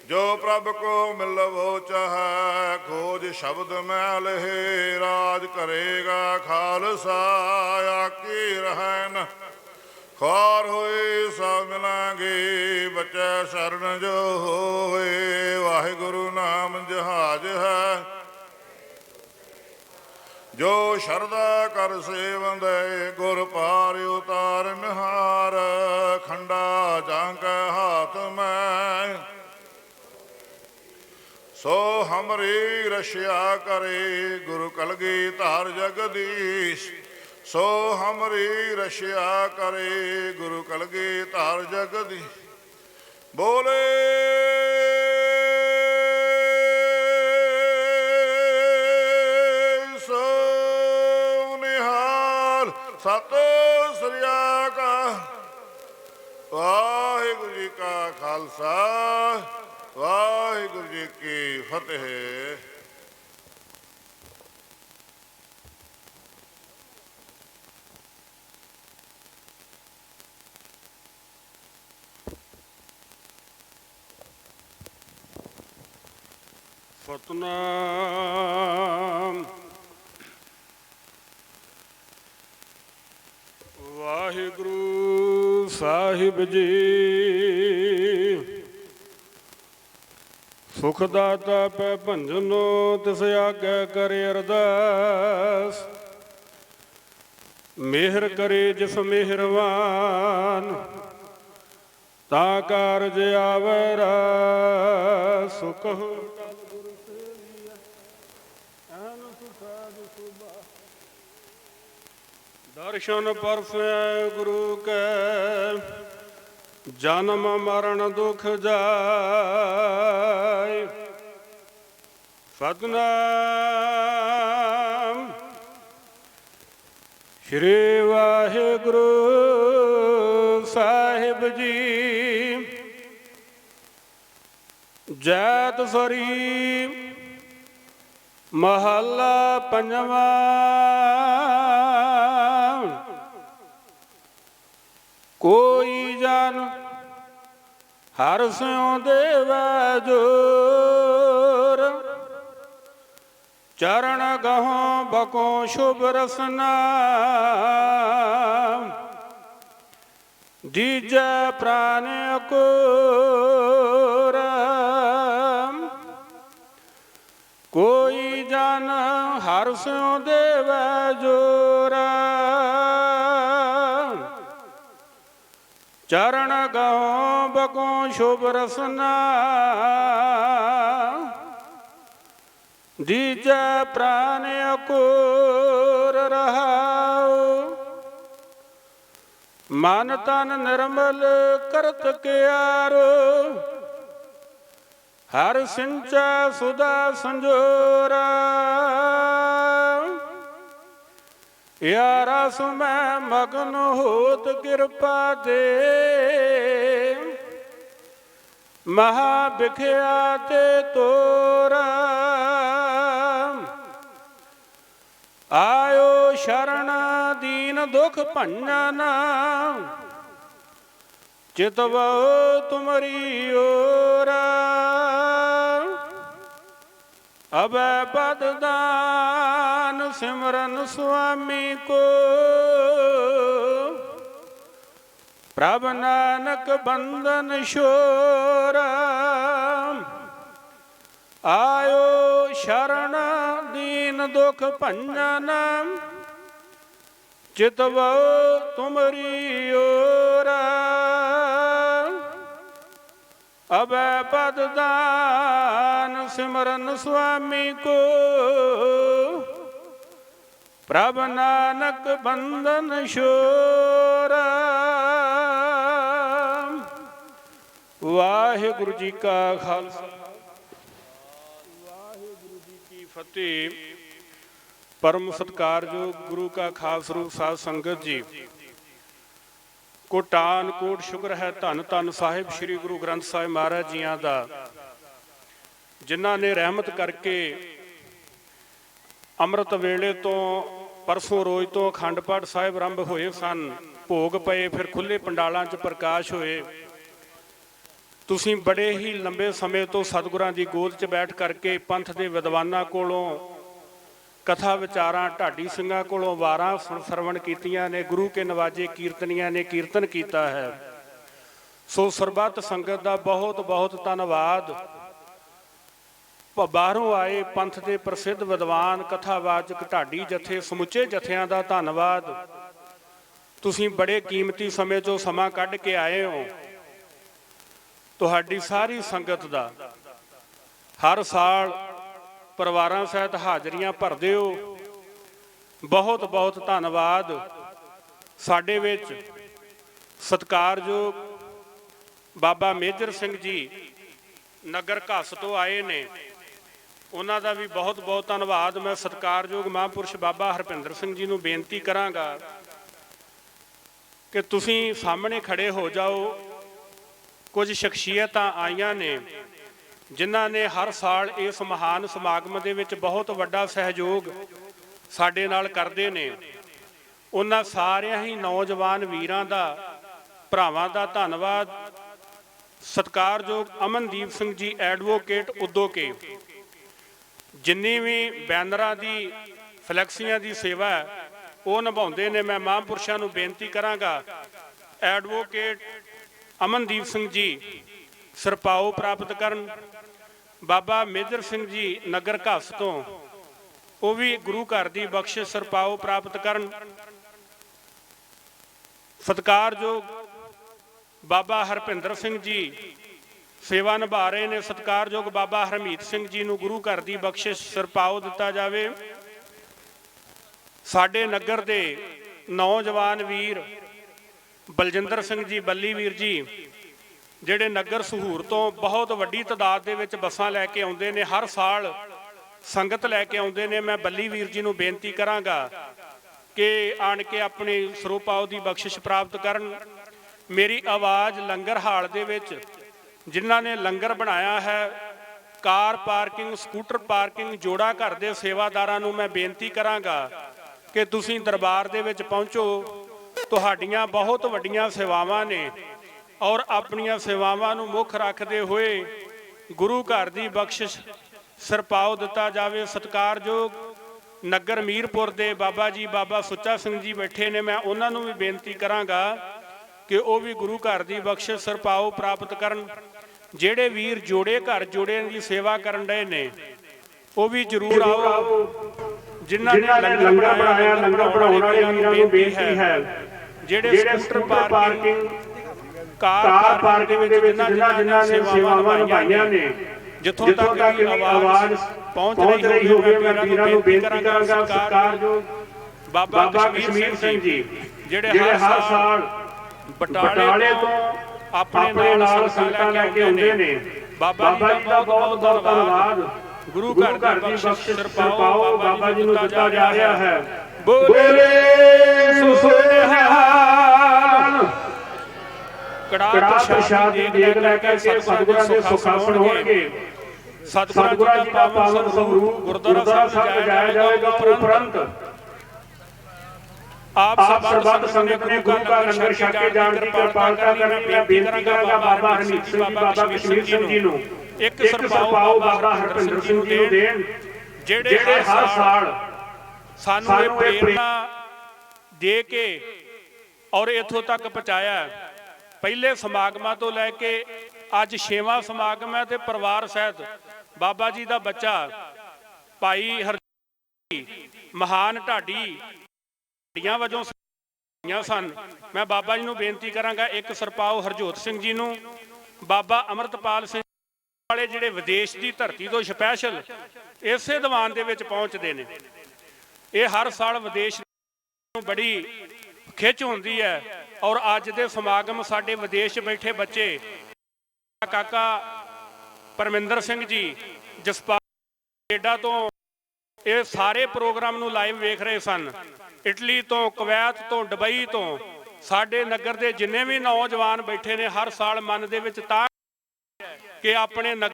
ਜੋ ਪ੍ਰਭ ਕੋ ਮਿਲਵੋ ਚਾਹੈ, ਖੋਜ ਸ਼ਬਦ ਮੈਲ ਹੈ, ਰਾਜ ਕਰੇਗਾ ਖਾਲਸਾ, ਆਕੀ ਰਹਿ ਨ ਖਾਰ ਹੋਏ ਸਭ ਮਿਲਾਂਗੇ, ਬਚੈ ਸ਼ਰਨ ਜੋ ਹੋਏ। ਵਾਹਿਗੁਰੂ ਨਾਮ ਜਹਾਜ ਹੈ, ਜੋ ਸ਼ਰਧਾ ਕਰ ਸੇਵੰਦੇ, ਗੁਰ ਪਾਰ ਉਤਾਰ ਨਿਹਾਰ, ਖੰਡਾ ਜਾਂਕੈ ਹਾਥ ਮੈਂ, ਸੋ ਹਮਰੀ ਰਸ਼ਿਆ ਕਰੇ, ਗੁਰੂ ਕਲਗੀ ਧਾਰ ਜਗਦੀਸ਼, ਸੋ ਹਮਰੀ ਰਸ਼ਿਆ ਕਰੇ, ਗੁਰੂ ਕਲਗੀ ਧਾਰ ਜਗਦੀਸ਼। ਬੋਲੇ ਸੋ ਨਿਹਾਲ, ਸਤਿ ਸ੍ਰੀ ਅਕਾਲ। ਵਾਹਿਗੁਰੂ ਜੀ ਕਾ ਖਾਲਸਾ, ਵਾਹਿਗੁਰੂ ਜੀ ਕੀ ਫਤਿਹ। ਸਤਿਨਾਮ ਵਾਹਿਗੁਰੂ ਸਾਹਿਬ ਜੀ। ਸੁਖ ਦਾਤਾ ਪੈ ਭੰਜਨੋ, ਤਿਸ ਆਗੈ ਕਰੇ ਅਰਦਾਸ। ਮਿਹਰ ਕਰੇ ਜਿਸ ਮਿਹਰਵਾਨ, ਤਾਂ ਕਾਰਜ ਆਵੈ ਰਾਸ। ਸੁਖ ਦਰਸ਼ਨ ਪਰਸੈ ਗੁਰੂ ਕੈ, ਜਨਮ ਮਰਨ ਦੁਖ ਜਾਇ। ਸਤਿਨਾਮ ਸ੍ਰੀ ਵਾਹਿਗੁਰੂ ਸਾਹਿਬ ਜੀ। ਜੈਤ ਸਰੀ ਮਹੱਲਾ ਪੰਜਵਾਂ। ਕੋਈ ਜਨ ਹਰ ਸਿਉ ਦੇਵੈ ਜੋਰ, ਚਰਨ ਗਹੁ ਬਕੋ ਸ਼ੁਭ ਰਸਨਾ। ਦੀਜੈ ਪ੍ਰਾਨ ਅਕੋਰ, ਕੋਈ ਜਨ ਹਰ ਸਿਉ ਦੇਵੈ ਜੋਰ, ਚਰਨ ਗਹੁ ਬਕੋ ਸ਼ੁਭ ਰਸਨਾ। ਦੀਜੈ ਪ੍ਰਾਨ ਅਕੋਰ ਰਹਾਉ, ਮਨ ਤਨ ਨਿਰਮਲ ਕਰਤ ਕਿਆਰੋ। ਹਰ ਸਿੰਚੈ ਸੁਦਾ ਸੰਜੋਰਾ, ਯਾ ਰਸ ਮੈਂ ਮਗਨ ਹੋਤ ਕਿਰਪਾ ਦੇ। ਮਹਾ ਬਿਖਿਆ ਤੇ ਤੋਰਾ, ਆਇਓ ਸ਼ਰਨ ਦੀਨ ਦੁਖ ਭੰਜਨ। ਚਿਤਵ ਤੁਮਰੀ ਓਰ, ਅਬੈ ਪਦ ਦਾਨ ਸਿਮਰਨ ਸੁਆਮੀ ਕੋ। ਪ੍ਰਭ ਨਾਨਕ ਬੰਧਨ ਛੋਰ, ਆਇਓ ਸ਼ਰਨ ਦੀਨ ਦੁਖ ਭੰਜਨ। ਚਿਤਵ ਤੁਮਰੀ ਓਰ, ਅਬੈ ਪਦ ਦਾਨ ਸਿਮਰਨ ਸੁਆਮੀ ਕੋ। ਪ੍ਰਭ ਨਾਨਕ ਬੰਧਨ ਛੋਰ। ਵਾਹਿਗੁਰੂ ਜੀ ਕਾ ਖਾਲਸਾ, ਵਾਹਿਗੁਰੂ ਜੀ ਕੀ ਫਤਿਹ। ਪਰਮ ਸਤਿਕਾਰਯੋਗ ਗੁਰੂ ਕਾ ਖਾਸ ਰੂਪ ਸਾਧ ਸੰਗਤ ਜੀ, ਕੋਟਾਨ ਕੋਟ ਸ਼ੁਕਰ ਹੈ ਧੰਨ ਧੰਨ ਸਾਹਿਬ ਸ੍ਰੀ ਗੁਰੂ ਗ੍ਰੰਥ ਸਾਹਿਬ ਮਹਾਰਾਜ ਜੀਆਂ ਦਾ, ਜਿਨ੍ਹਾਂ ਨੇ ਰਹਿਮਤ ਕਰਕੇ ਅੰਮ੍ਰਿਤ ਵੇਲੇ ਤੋਂ ਪਰਸੋਂ ਰੋਜ਼ ਤੋਂ ਅਖੰਡ ਪਾਠ ਸਾਹਿਬ ਆਰੰਭ ਹੋਏ ਸਨ, ਭੋਗ ਪਏ, ਫਿਰ ਖੁੱਲੇ ਪੰਡਾਲਾਂ 'ਚ ਪ੍ਰਕਾਸ਼ ਹੋਏ। ਤੁਸੀਂ ਬੜੇ ਹੀ ਲੰਬੇ ਸਮੇਂ ਤੋਂ ਸਤਿਗੁਰਾਂ ਦੀ ਗੋਦ 'ਚ ਬੈਠ ਕਰਕੇ ਪੰਥ ਦੇ ਵਿਦਵਾਨਾਂ ਕੋਲੋਂ ਕਥਾ ਵਿਚਾਰਾਂ, ਢਾਡੀ ਸਿੰਘਾਂ ਕੋਲੋਂ ਵਾਰਾਂ ਸਰਵਣ ਕੀਤੀਆਂ ਨੇ, ਗੁਰੂ ਕੇ ਨਵਾਜੇ ਕੀਰਤਨੀਆਂ ਨੇ ਕੀਰਤਨ ਕੀਤਾ ਹੈ। ਸੋ ਸਰਬੱਤ ਸੰਗਤ ਦਾ ਬਹੁਤ ਬਹੁਤ ਧੰਨਵਾਦ। ਬਾਹਰੋਂ ਆਏ ਪੰਥ ਦੇ ਪ੍ਰਸਿੱਧ ਵਿਦਵਾਨ, ਕਥਾਵਾਚਕ, ਢਾਡੀ ਜਥੇ, ਸਮੁੱਚੇ ਜਥਿਆਂ ਦਾ ਧੰਨਵਾਦ। ਤੁਸੀਂ ਬੜੇ ਕੀਮਤੀ ਸਮੇਂ 'ਚੋਂ ਸਮਾਂ ਕੱਢ ਕੇ ਆਏ ਹੋ। ਤੁਹਾਡੀ ਸਾਰੀ ਸੰਗਤ ਦਾ ਹਰ ਸਾਲ ਪਰਿਵਾਰਾਂ ਸਹਿਤ ਹਾਜ਼ਰੀਆਂ ਭਰਦੇ ਹੋ, ਬਹੁਤ ਬਹੁਤ ਧੰਨਵਾਦ। ਸਾਡੇ ਵਿੱਚ ਸਤਿਕਾਰਯੋਗ ਬਾਬਾ ਮੇਜਰ ਸਿੰਘ ਜੀ ਨਗਰ ਘੱਸ ਤੋਂ ਆਏ ਨੇ, ਉਹਨਾਂ ਦਾ ਵੀ ਬਹੁਤ ਬਹੁਤ ਧੰਨਵਾਦ। ਮੈਂ ਸਤਿਕਾਰਯੋਗ ਮਹਾਂਪੁਰਸ਼ ਬਾਬਾ ਹਰਪਿੰਦਰ ਸਿੰਘ ਜੀ ਨੂੰ ਬੇਨਤੀ ਕਰਾਂਗਾ ਕਿ ਤੁਸੀਂ ਸਾਹਮਣੇ ਖੜੇ ਹੋ ਜਾਓ। ਕੁਝ ਸ਼ਖਸੀਅਤਾਂ ਆਈਆਂ ਨੇ ਜਿਨ੍ਹਾਂ ਨੇ ਹਰ ਸਾਲ ਇਸ ਮਹਾਨ ਸਮਾਗਮ ਦੇ ਵਿੱਚ ਬਹੁਤ ਵੱਡਾ ਸਹਿਯੋਗ ਸਾਡੇ ਨਾਲ ਕਰਦੇ ਨੇ। ਉਹਨਾਂ ਸਾਰਿਆਂ ਹੀ ਨੌਜਵਾਨ ਵੀਰਾਂ ਦਾ, ਭਰਾਵਾਂ ਦਾ ਧੰਨਵਾਦ। ਸਤਿਕਾਰਯੋਗ ਅਮਨਦੀਪ ਸਿੰਘ ਜੀ ਐਡਵੋਕੇਟ ਉਦੋਕੇ, ਜਿੰਨੀ ਵੀ ਬੈਨਰਾਂ ਦੀ, ਫਲੈਕਸੀਆਂ ਦੀ ਸੇਵਾ ਹੈ ਉਹ ਨਿਭਾਉਂਦੇ ਨੇ। ਮੈਂ ਮਹਾਂਪੁਰਸ਼ਾਂ ਨੂੰ ਬੇਨਤੀ ਕਰਾਂਗਾ, ਐਡਵੋਕੇਟ ਅਮਨਦੀਪ ਸਿੰਘ ਜੀ ਸਿਰਪਾਓ ਪ੍ਰਾਪਤ ਕਰਨ। ਬਾਬਾ ਮੇਜਰ ਸਿੰਘ ਜੀ ਨਗਰ ਘੱਸ ਤੋਂ, ਉਹ ਵੀ ਗੁਰੂ ਘਰ ਦੀ ਬਖਸ਼ਿਸ਼ ਸਿਰਪਾਓ ਪ੍ਰਾਪਤ ਕਰਨ। ਸਤਿਕਾਰਯੋਗ ਬਾਬਾ ਹਰਪਿੰਦਰ ਸਿੰਘ ਜੀ ਸੇਵਾ ਨਿਭਾ ਰਹੇ ਨੇ। ਸਤਿਕਾਰਯੋਗ ਬਾਬਾ ਹਰਮੀਤ ਸਿੰਘ ਜੀ ਨੂੰ ਗੁਰੂ ਘਰ ਦੀ ਬਖਸ਼ਿਸ਼ ਸਿਰਪਾਓ ਦਿੱਤਾ ਜਾਵੇ। ਸਾਡੇ ਨਗਰ ਦੇ ਨੌਜਵਾਨ ਵੀਰ ਬਲਜਿੰਦਰ ਸਿੰਘ ਜੀ, ਬੱਲੀ ਵੀਰ ਜੀ, ਜਿਹੜੇ ਨਗਰ ਸਹੂਰ ਤੋਂ ਬਹੁਤ ਵੱਡੀ ਤਾਦਾਦ ਦੇ ਵਿੱਚ ਬੱਸਾਂ ਲੈ ਕੇ ਆਉਂਦੇ ਨੇ, ਹਰ ਸਾਲ ਸੰਗਤ ਲੈ ਕੇ ਆਉਂਦੇ ਨੇ। ਮੈਂ ਬੱਲੀ ਵੀਰ ਜੀ ਨੂੰ ਬੇਨਤੀ ਕਰਾਂਗਾ ਕਿ ਆਣ ਕੇ ਆਪਣੀ ਸਰੋਪਾਓ ਦੀ ਬਖਸ਼ਿਸ਼ ਪ੍ਰਾਪਤ ਕਰਨ। ਮੇਰੀ ਆਵਾਜ਼ ਲੰਗਰ ਹਾਲ ਦੇ ਵਿੱਚ ਜਿਨ੍ਹਾਂ ਨੇ ਲੰਗਰ ਬਣਾਇਆ ਹੈ, ਕਾਰ ਪਾਰਕਿੰਗ, ਸਕੂਟਰ ਪਾਰਕਿੰਗ, ਜੋੜਾ ਘਰ ਦੇ ਸੇਵਾਦਾਰਾਂ ਨੂੰ ਮੈਂ ਬੇਨਤੀ ਕਰਾਂਗਾ ਕਿ ਤੁਸੀਂ ਦਰਬਾਰ ਦੇ ਵਿੱਚ ਪਹੁੰਚੋ। ਤੁਹਾਡੀਆਂ ਬਹੁਤ ਵੱਡੀਆਂ ਸੇਵਾਵਾਂ ਨੇ ਔਰ ਆਪਣੀਆਂ ਸੇਵਾਵਾਂ ਨੂੰ ਮੁੱਖ ਰੱਖਦੇ ਹੋਏ ਗੁਰੂ ਘਰ ਦੀ ਬਖਸ਼ਿਸ਼ ਸਿਰਪਾਓ ਦਿੱਤਾ ਜਾਵੇ। ਸਤਿਕਾਰਯੋਗ ਨਗਰ ਮੀਰਪੁਰ ਦੇ ਬਾਬਾ ਜੀ, ਬਾਬਾ ਸੁੱਚਾ ਸਿੰਘ ਜੀ ਬੈਠੇ ਨੇ, ਮੈਂ ਉਹਨਾਂ ਨੂੰ ਵੀ ਬੇਨਤੀ ਕਰਾਂਗਾ ਕਿ ਉਹ ਵੀ ਗੁਰੂ ਘਰ ਦੀ ਬਖਸ਼ਿਸ਼ ਸਿਰਪਾਓ ਪ੍ਰਾਪਤ ਕਰਨ। ਜਿਹੜੇ ਵੀਰ ਜੋੜੇ ਘਰ, ਜੋੜਿਆਂ ਦੀ ਸੇਵਾ ਕਰਨ ਰਹੇ ਨੇ, ਉਹ ਵੀ ਜ਼ਰੂਰ ਆਓ। ਜਿਨ੍ਹਾਂ ਨੇ ਲੰਗਰ ਬਣਾਇਆ, ਲੰਗਰ ਬਣਾਉਣ ਵਾਲੇ ਵੀਰਾਂ ਨੂੰ ਬੇਨਤੀ ਹੈ, ਜਿਹੜੇ ਸਕੂਟਰ ਪਾਰਕਿੰਗ, ਕਾਰ ਪਾਰਕਿੰਗ ਦੇ ਵਿੱਚ ਜਿਨ੍ਹਾਂ ਨੇ ਸੇਵਾਵਾਂ ਨਿਭਾਈਆਂ ਨੇ, ਜਿੱਥੋਂ ਤੱਕ ਆਵਾਜ਼ ਪਹੁੰਚ ਰਹੀ ਹੋਵੇ, ਮੈਂ ਵੀਰਾਂ ਨੂੰ ਬੇਨਤੀ ਕਰਾਂਗਾ। ਸਤਿਕਾਰਯੋਗ ਬਾਬਾ ਕਸ਼ਮੀਰ ਸਿੰਘ ਜੀ, ਜਿਹੜੇ ਹਰ ਸਾਲ ਬਟਾਲੇ ਤੋਂ ਆਪਣੇ ਨਾਲ ਸੰਗਤਾਂ ਲੈ ਕੇ ਆਉਂਦੇ ਨੇ, ਬਾਬਾ ਜੀ ਦਾ ਬਹੁਤ ਬਹੁਤ ਧੰਨਵਾਦ। ਗੁਰੂ ਘਰ ਦੀ ਬਖਸ਼ਿਸ਼ ਸਿਰਪਾਓ ਬਾਬਾ ਜੀ ਨੂੰ ਦਿੱਤਾ ਜਾ ਰਿਹਾ ਹੈ। ਬੋਲੇ ਸੋ ਨਿਹਾਲ। ਕੜਾਹ ਪ੍ਰਸ਼ਾਦ ਦੀ ਦੇਗ ਲੈ ਕੇ ਸਤਿਗੁਰਾਂ ਦੇ ਸੁਖਾਸਣ ਹੋਣਗੇ। ਸਤਿਗੁਰਾਂ ਜੀ ਦਾ ਪਾਵਨ ਸਰੂਪ ਗੁਰਦੁਆਰਾ ਸਾਹਿਬ ਜਾਇਆ ਜਾਵੇਗਾ। ਉਪਰੰਤ ਆਪ ਸਰਬੱਤ ਸੰਗਤ ਨੇ ਗੁਰੂ ਦਾ ਲੰਗਰ ਛਕ ਕੇ ਜਾਣ ਦੀ ਕਿਰਪਾਲਤਾ ਕਰਨੀ। ਮੈਂ ਬੇਨਤੀ ਕਰਾਂਗਾ ਬਾਬਾ ਹਰਮੀਤ ਸਿੰਘ ਜੀ, ਬਾਬਾ ਕਸ਼ਮੀਰ ਸਿੰਘ ਜੀ ਨੂੰ ਇੱਕ ਸਿਰਪਾਓ ਬਾਬਾ ਹਰਪਿੰਦਰ ਸਿੰਘ ਜੀ ਨੂੰ ਦੇਣ, ਜਿਹੜੇ ਹਰ ਸਾਲ ਸਾਨੂੰ ਇਹ ਪ੍ਰੇਰਣਾ ਦੇ ਕੇ ਔਰ ਇੱਥੋਂ ਤੱਕ ਪਹੁੰਚਾਇਆ। ਪਹਿਲੇ ਸਮਾਗਮਾਂ ਤੋਂ ਲੈ ਕੇ ਅੱਜ 6ਵਾਂ ਸਮਾਗਮ ਹੈ ਤੇ ਪਰਿਵਾਰ ਸਹਿਤ ਬਾਬਾ ਜੀ ਦਾ ਬੱਚਾ ਭਾਈ ਮਹਾਨ ਢਾਡੀਆਂ ਵਜੋਂ ਸਨ। ਮੈਂ ਬਾਬਾ ਜੀ ਨੂੰ ਬੇਨਤੀ ਕਰਾਂਗਾ, ਇੱਕ ਸਿਰਪਾਓ ਹਰਜੋਤ ਸਿੰਘ ਜੀ ਨੂੰ, ਬਾਬਾ ਅਮਰਤਪਾਲ ਸਿੰਘ ਵਾਲੇ ਜਿਹੜੇ ਵਿਦੇਸ਼ ਦੀ ਧਰਤੀ ਤੋਂ ਸਪੈਸ਼ਲ ਇਸੇ ਦੀਵਾਨ ਦੇ ਵਿੱਚ ਪਹੁੰਚਦੇ ਨੇ। ਇਹ ਹਰ ਸਾਲ ਵਿਦੇਸ਼ ਨੂੰ ਬੜੀ ਖਿੱਚ ਹੁੰਦੀ ਹੈ ਔਰ ਅੱਜ ਦੇ ਸਮਾਗਮ ਸਾਡੇ ਵਿਦੇਸ਼ ਬੈਠੇ ਬੱਚੇ, ਕਾਕਾ ਪਰਮਿੰਦਰ ਸਿੰਘ ਜੀ ਜਸਪਾਲ ਕੈਨੇਡਾ ਤੋਂ, ਇਹ ਸਾਰੇ ਪ੍ਰੋਗਰਾਮ ਨੂੰ ਲਾਈਵ ਵੇਖ ਰਹੇ ਸਨ। ਇਟਲੀ ਤੋਂ, ਕੁਵੈਤ ਤੋਂ, ਦੁਬਈ ਤੋਂ, ਸਾਡੇ ਨਗਰ ਦੇ ਜਿੰਨੇ ਵੀ ਨੌਜਵਾਨ ਬੈਠੇ ਨੇ, ਹਰ ਸਾਲ ਮਨ ਦੇ ਵਿੱਚ ਤਾਂ ਕਿ ਆਪਣੇ ਨਗਰ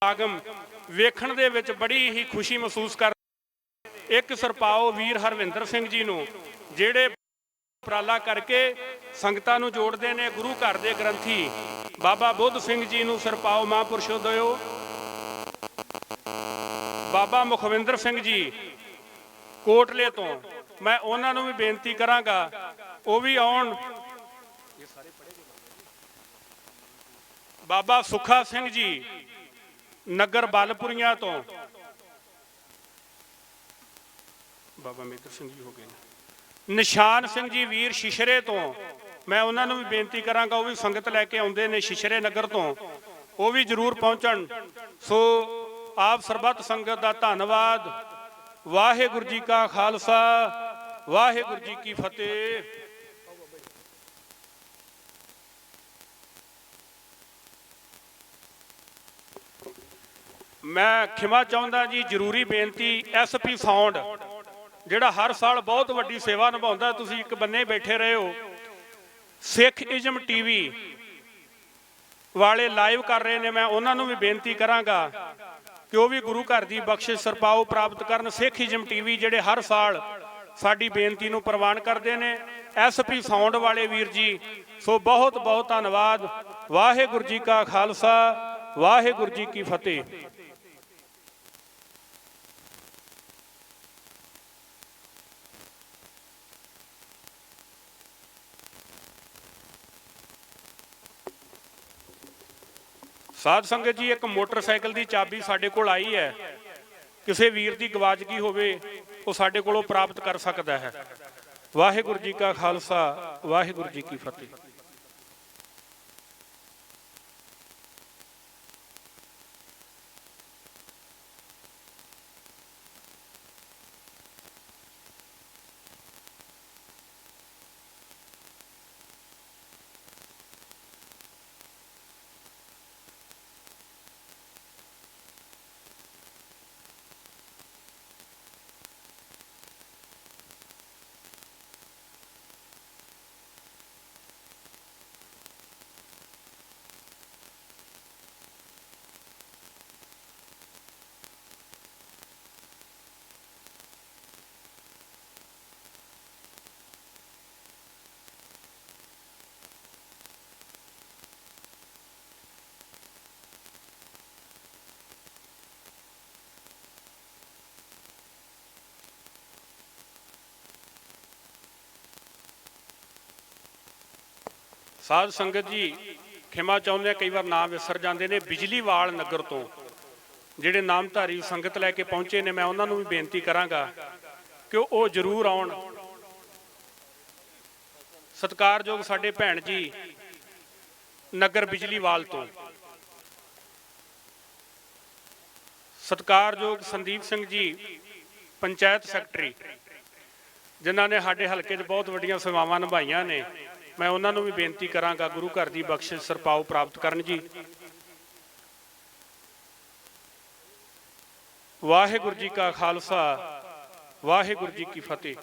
ਸਮਾਗਮ ਵੇਖਣ ਦੇ ਵਿੱਚ ਬੜੀ ਹੀ ਖੁਸ਼ੀ ਮਹਿਸੂਸ ਕਰ। ਇੱਕ ਸਰਪਾਓ ਵੀਰ ਹਰਵਿੰਦਰ ਸਿੰਘ ਜੀ ਨੂੰ, ਜਿਹੜੇ ਉਪਰਾਲਾ ਕਰਕੇ ਸੰਗਤਾਂ ਨੂੰ ਜੋੜਦੇ ਨੇ। ਗੁਰੂ ਘਰ ਦੇ ਗ੍ਰੰਥੀ ਬਾਬਾ ਬੁੱਧ ਸਿੰਘ ਜੀ ਨੂੰ ਸਰਪਾਓ ਮਹਾਂਪੁਰਸ਼ੋ ਦਿਓ। ਬਾਬਾ ਮੁਖਵਿੰਦਰ ਸਿੰਘ ਜੀ ਕੋਟਲੇ ਤੋਂ, ਮੈਂ ਉਹਨਾਂ ਨੂੰ ਵੀ ਬੇਨਤੀ ਕਰਾਂਗਾ ਉਹ ਵੀ ਆਉਣ। ਬਾਬਾ ਸੁੱਖਾ ਸਿੰਘ ਜੀ ਨਗਰ ਬਲਪੁਰੀਆਂ ਤੋਂ, ਬਾਬਾ ਮੇਦਰ ਸਿੰਘ ਜੀ ਹੋ ਗਏ ਨੇ। ਨਿਸ਼ਾਨ ਸਿੰਘ ਜੀ ਵੀਰ ਸ਼ਿਸ਼ਰੇ ਤੋਂ, ਮੈਂ ਉਹਨਾਂ ਨੂੰ ਵੀ ਬੇਨਤੀ ਕਰਾਂਗਾ ਉਹ ਵੀ ਸੰਗਤ ਲੈ ਕੇ ਆਉਂਦੇ ਨੇ ਸ਼ਿਸ਼ਰੇ ਨਗਰ ਤੋਂ, ਉਹ ਵੀ ਜ਼ਰੂਰ ਪਹੁੰਚਣ। ਸੋ ਆਪ ਸਰਬੱਤ ਸੰਗਤ ਦਾ ਧੰਨਵਾਦ। ਵਾਹਿਗੁਰੂ ਜੀ ਕਾ ਖਾਲਸਾ, ਵਾਹਿਗੁਰੂ ਜੀ ਕੀ ਫਤਿਹ। ਮੈਂ ਖਿਮਾ ਚਾਹੁੰਦਾ ਜੀ, ਜ਼ਰੂਰੀ ਬੇਨਤੀ, ਐਸਪੀ ਸਾਊਂਡ ਜਿਹੜਾ ਹਰ ਸਾਲ ਬਹੁਤ ਵੱਡੀ ਸੇਵਾ ਨਿਭਾਉਂਦਾ, ਤੁਸੀਂ ਇੱਕ ਬੰਨੇ ਬੈਠੇ ਰਹੇ ਹੋ। ਸਿੱਖ ਇਜ਼ਮ ਟੀਵੀ ਵਾਲੇ ਲਾਈਵ ਕਰ ਰਹੇ ਨੇ, ਮੈਂ ਉਹਨਾਂ ਨੂੰ ਵੀ ਬੇਨਤੀ ਕਰਾਂਗਾ ਕਿ ਉਹ ਵੀ ਗੁਰੂ ਘਰ ਦੀ ਬਖਸ਼ਿਸ਼ ਸਰਪਾਓ ਪ੍ਰਾਪਤ ਕਰਨ। ਸਿੱਖ ਇਜ਼ਮ ਟੀਵੀ ਜਿਹੜੇ ਹਰ ਸਾਲ ਸਾਡੀ ਬੇਨਤੀ ਨੂੰ ਪ੍ਰਵਾਨ ਕਰਦੇ ਨੇ, ਐਸਪੀ ਸਾਊਂਡ ਵਾਲੇ ਵੀਰ ਜੀ, ਸੋ ਬਹੁਤ ਬਹੁਤ ਧੰਨਵਾਦ। ਵਾਹਿਗੁਰੂ ਜੀ ਕਾ ਖਾਲਸਾ, ਵਾਹਿਗੁਰੂ ਜੀ ਕੀ ਫਤਿਹ। ਸਾਧ ਸੰਗਤ ਜੀ, ਇੱਕ ਮੋਟਰਸਾਈਕਲ ਦੀ ਚਾਬੀ ਸਾਡੇ ਕੋਲ ਆਈ ਹੈ, ਕਿਸੇ ਵੀਰ ਦੀ ਗਵਾਚ ਗਈ ਹੋਵੇ ਉਹ ਸਾਡੇ ਕੋਲੋਂ ਪ੍ਰਾਪਤ ਕਰ ਸਕਦਾ ਹੈ। ਵਾਹਿਗੁਰੂ ਜੀ ਕਾ ਖਾਲਸਾ, ਵਾਹਿਗੁਰੂ ਜੀ ਕੀ ਫਤਿਹ। ਸਾਧ ਸੰਗਤ ਜੀ, ਖਿਮਾ ਚਾਹੁੰਦੇ ਆ, ਕਈ ਵਾਰ ਨਾਮ ਵਿਸਰ ਜਾਂਦੇ ਨੇ। ਬਿਜਲੀਵਾਲ ਨਗਰ ਤੋਂ ਜਿਹੜੇ ਨਾਮਧਾਰੀ ਸੰਗਤ ਲੈ ਕੇ ਪਹੁੰਚੇ ਨੇ, ਮੈਂ ਉਹਨਾਂ ਨੂੰ ਵੀ ਬੇਨਤੀ ਕਰਾਂਗਾ ਕਿ ਉਹ ਜ਼ਰੂਰ ਆਉਣ। ਸਤਿਕਾਰਯੋਗ ਸਾਡੇ ਭੈਣ ਜੀ ਨਗਰ ਬਿਜਲੀਵਾਲ ਤੋਂ, ਸਤਿਕਾਰਯੋਗ ਸੰਦੀਪ ਸਿੰਘ ਜੀ ਪੰਚਾਇਤ ਸੈਕਟਰੀ, ਜਿਨ੍ਹਾਂ ਨੇ ਸਾਡੇ ਹਲਕੇ 'ਚ ਬਹੁਤ ਵੱਡੀਆਂ ਸੇਵਾਵਾਂ ਨਿਭਾਈਆਂ ਨੇ, ਮੈਂ ਉਹਨਾਂ ਨੂੰ ਵੀ ਬੇਨਤੀ ਕਰਾਂਗਾ ਗੁਰੂ ਘਰ ਦੀ ਬਖਸ਼ਿਸ਼ ਸਰਪਾਓ ਪ੍ਰਾਪਤ ਕਰਨ ਜੀ। ਵਾਹਿਗੁਰੂ ਜੀ ਕਾ ਖਾਲਸਾ, ਵਾਹਿਗੁਰੂ ਜੀ ਕੀ ਫਤਿਹ।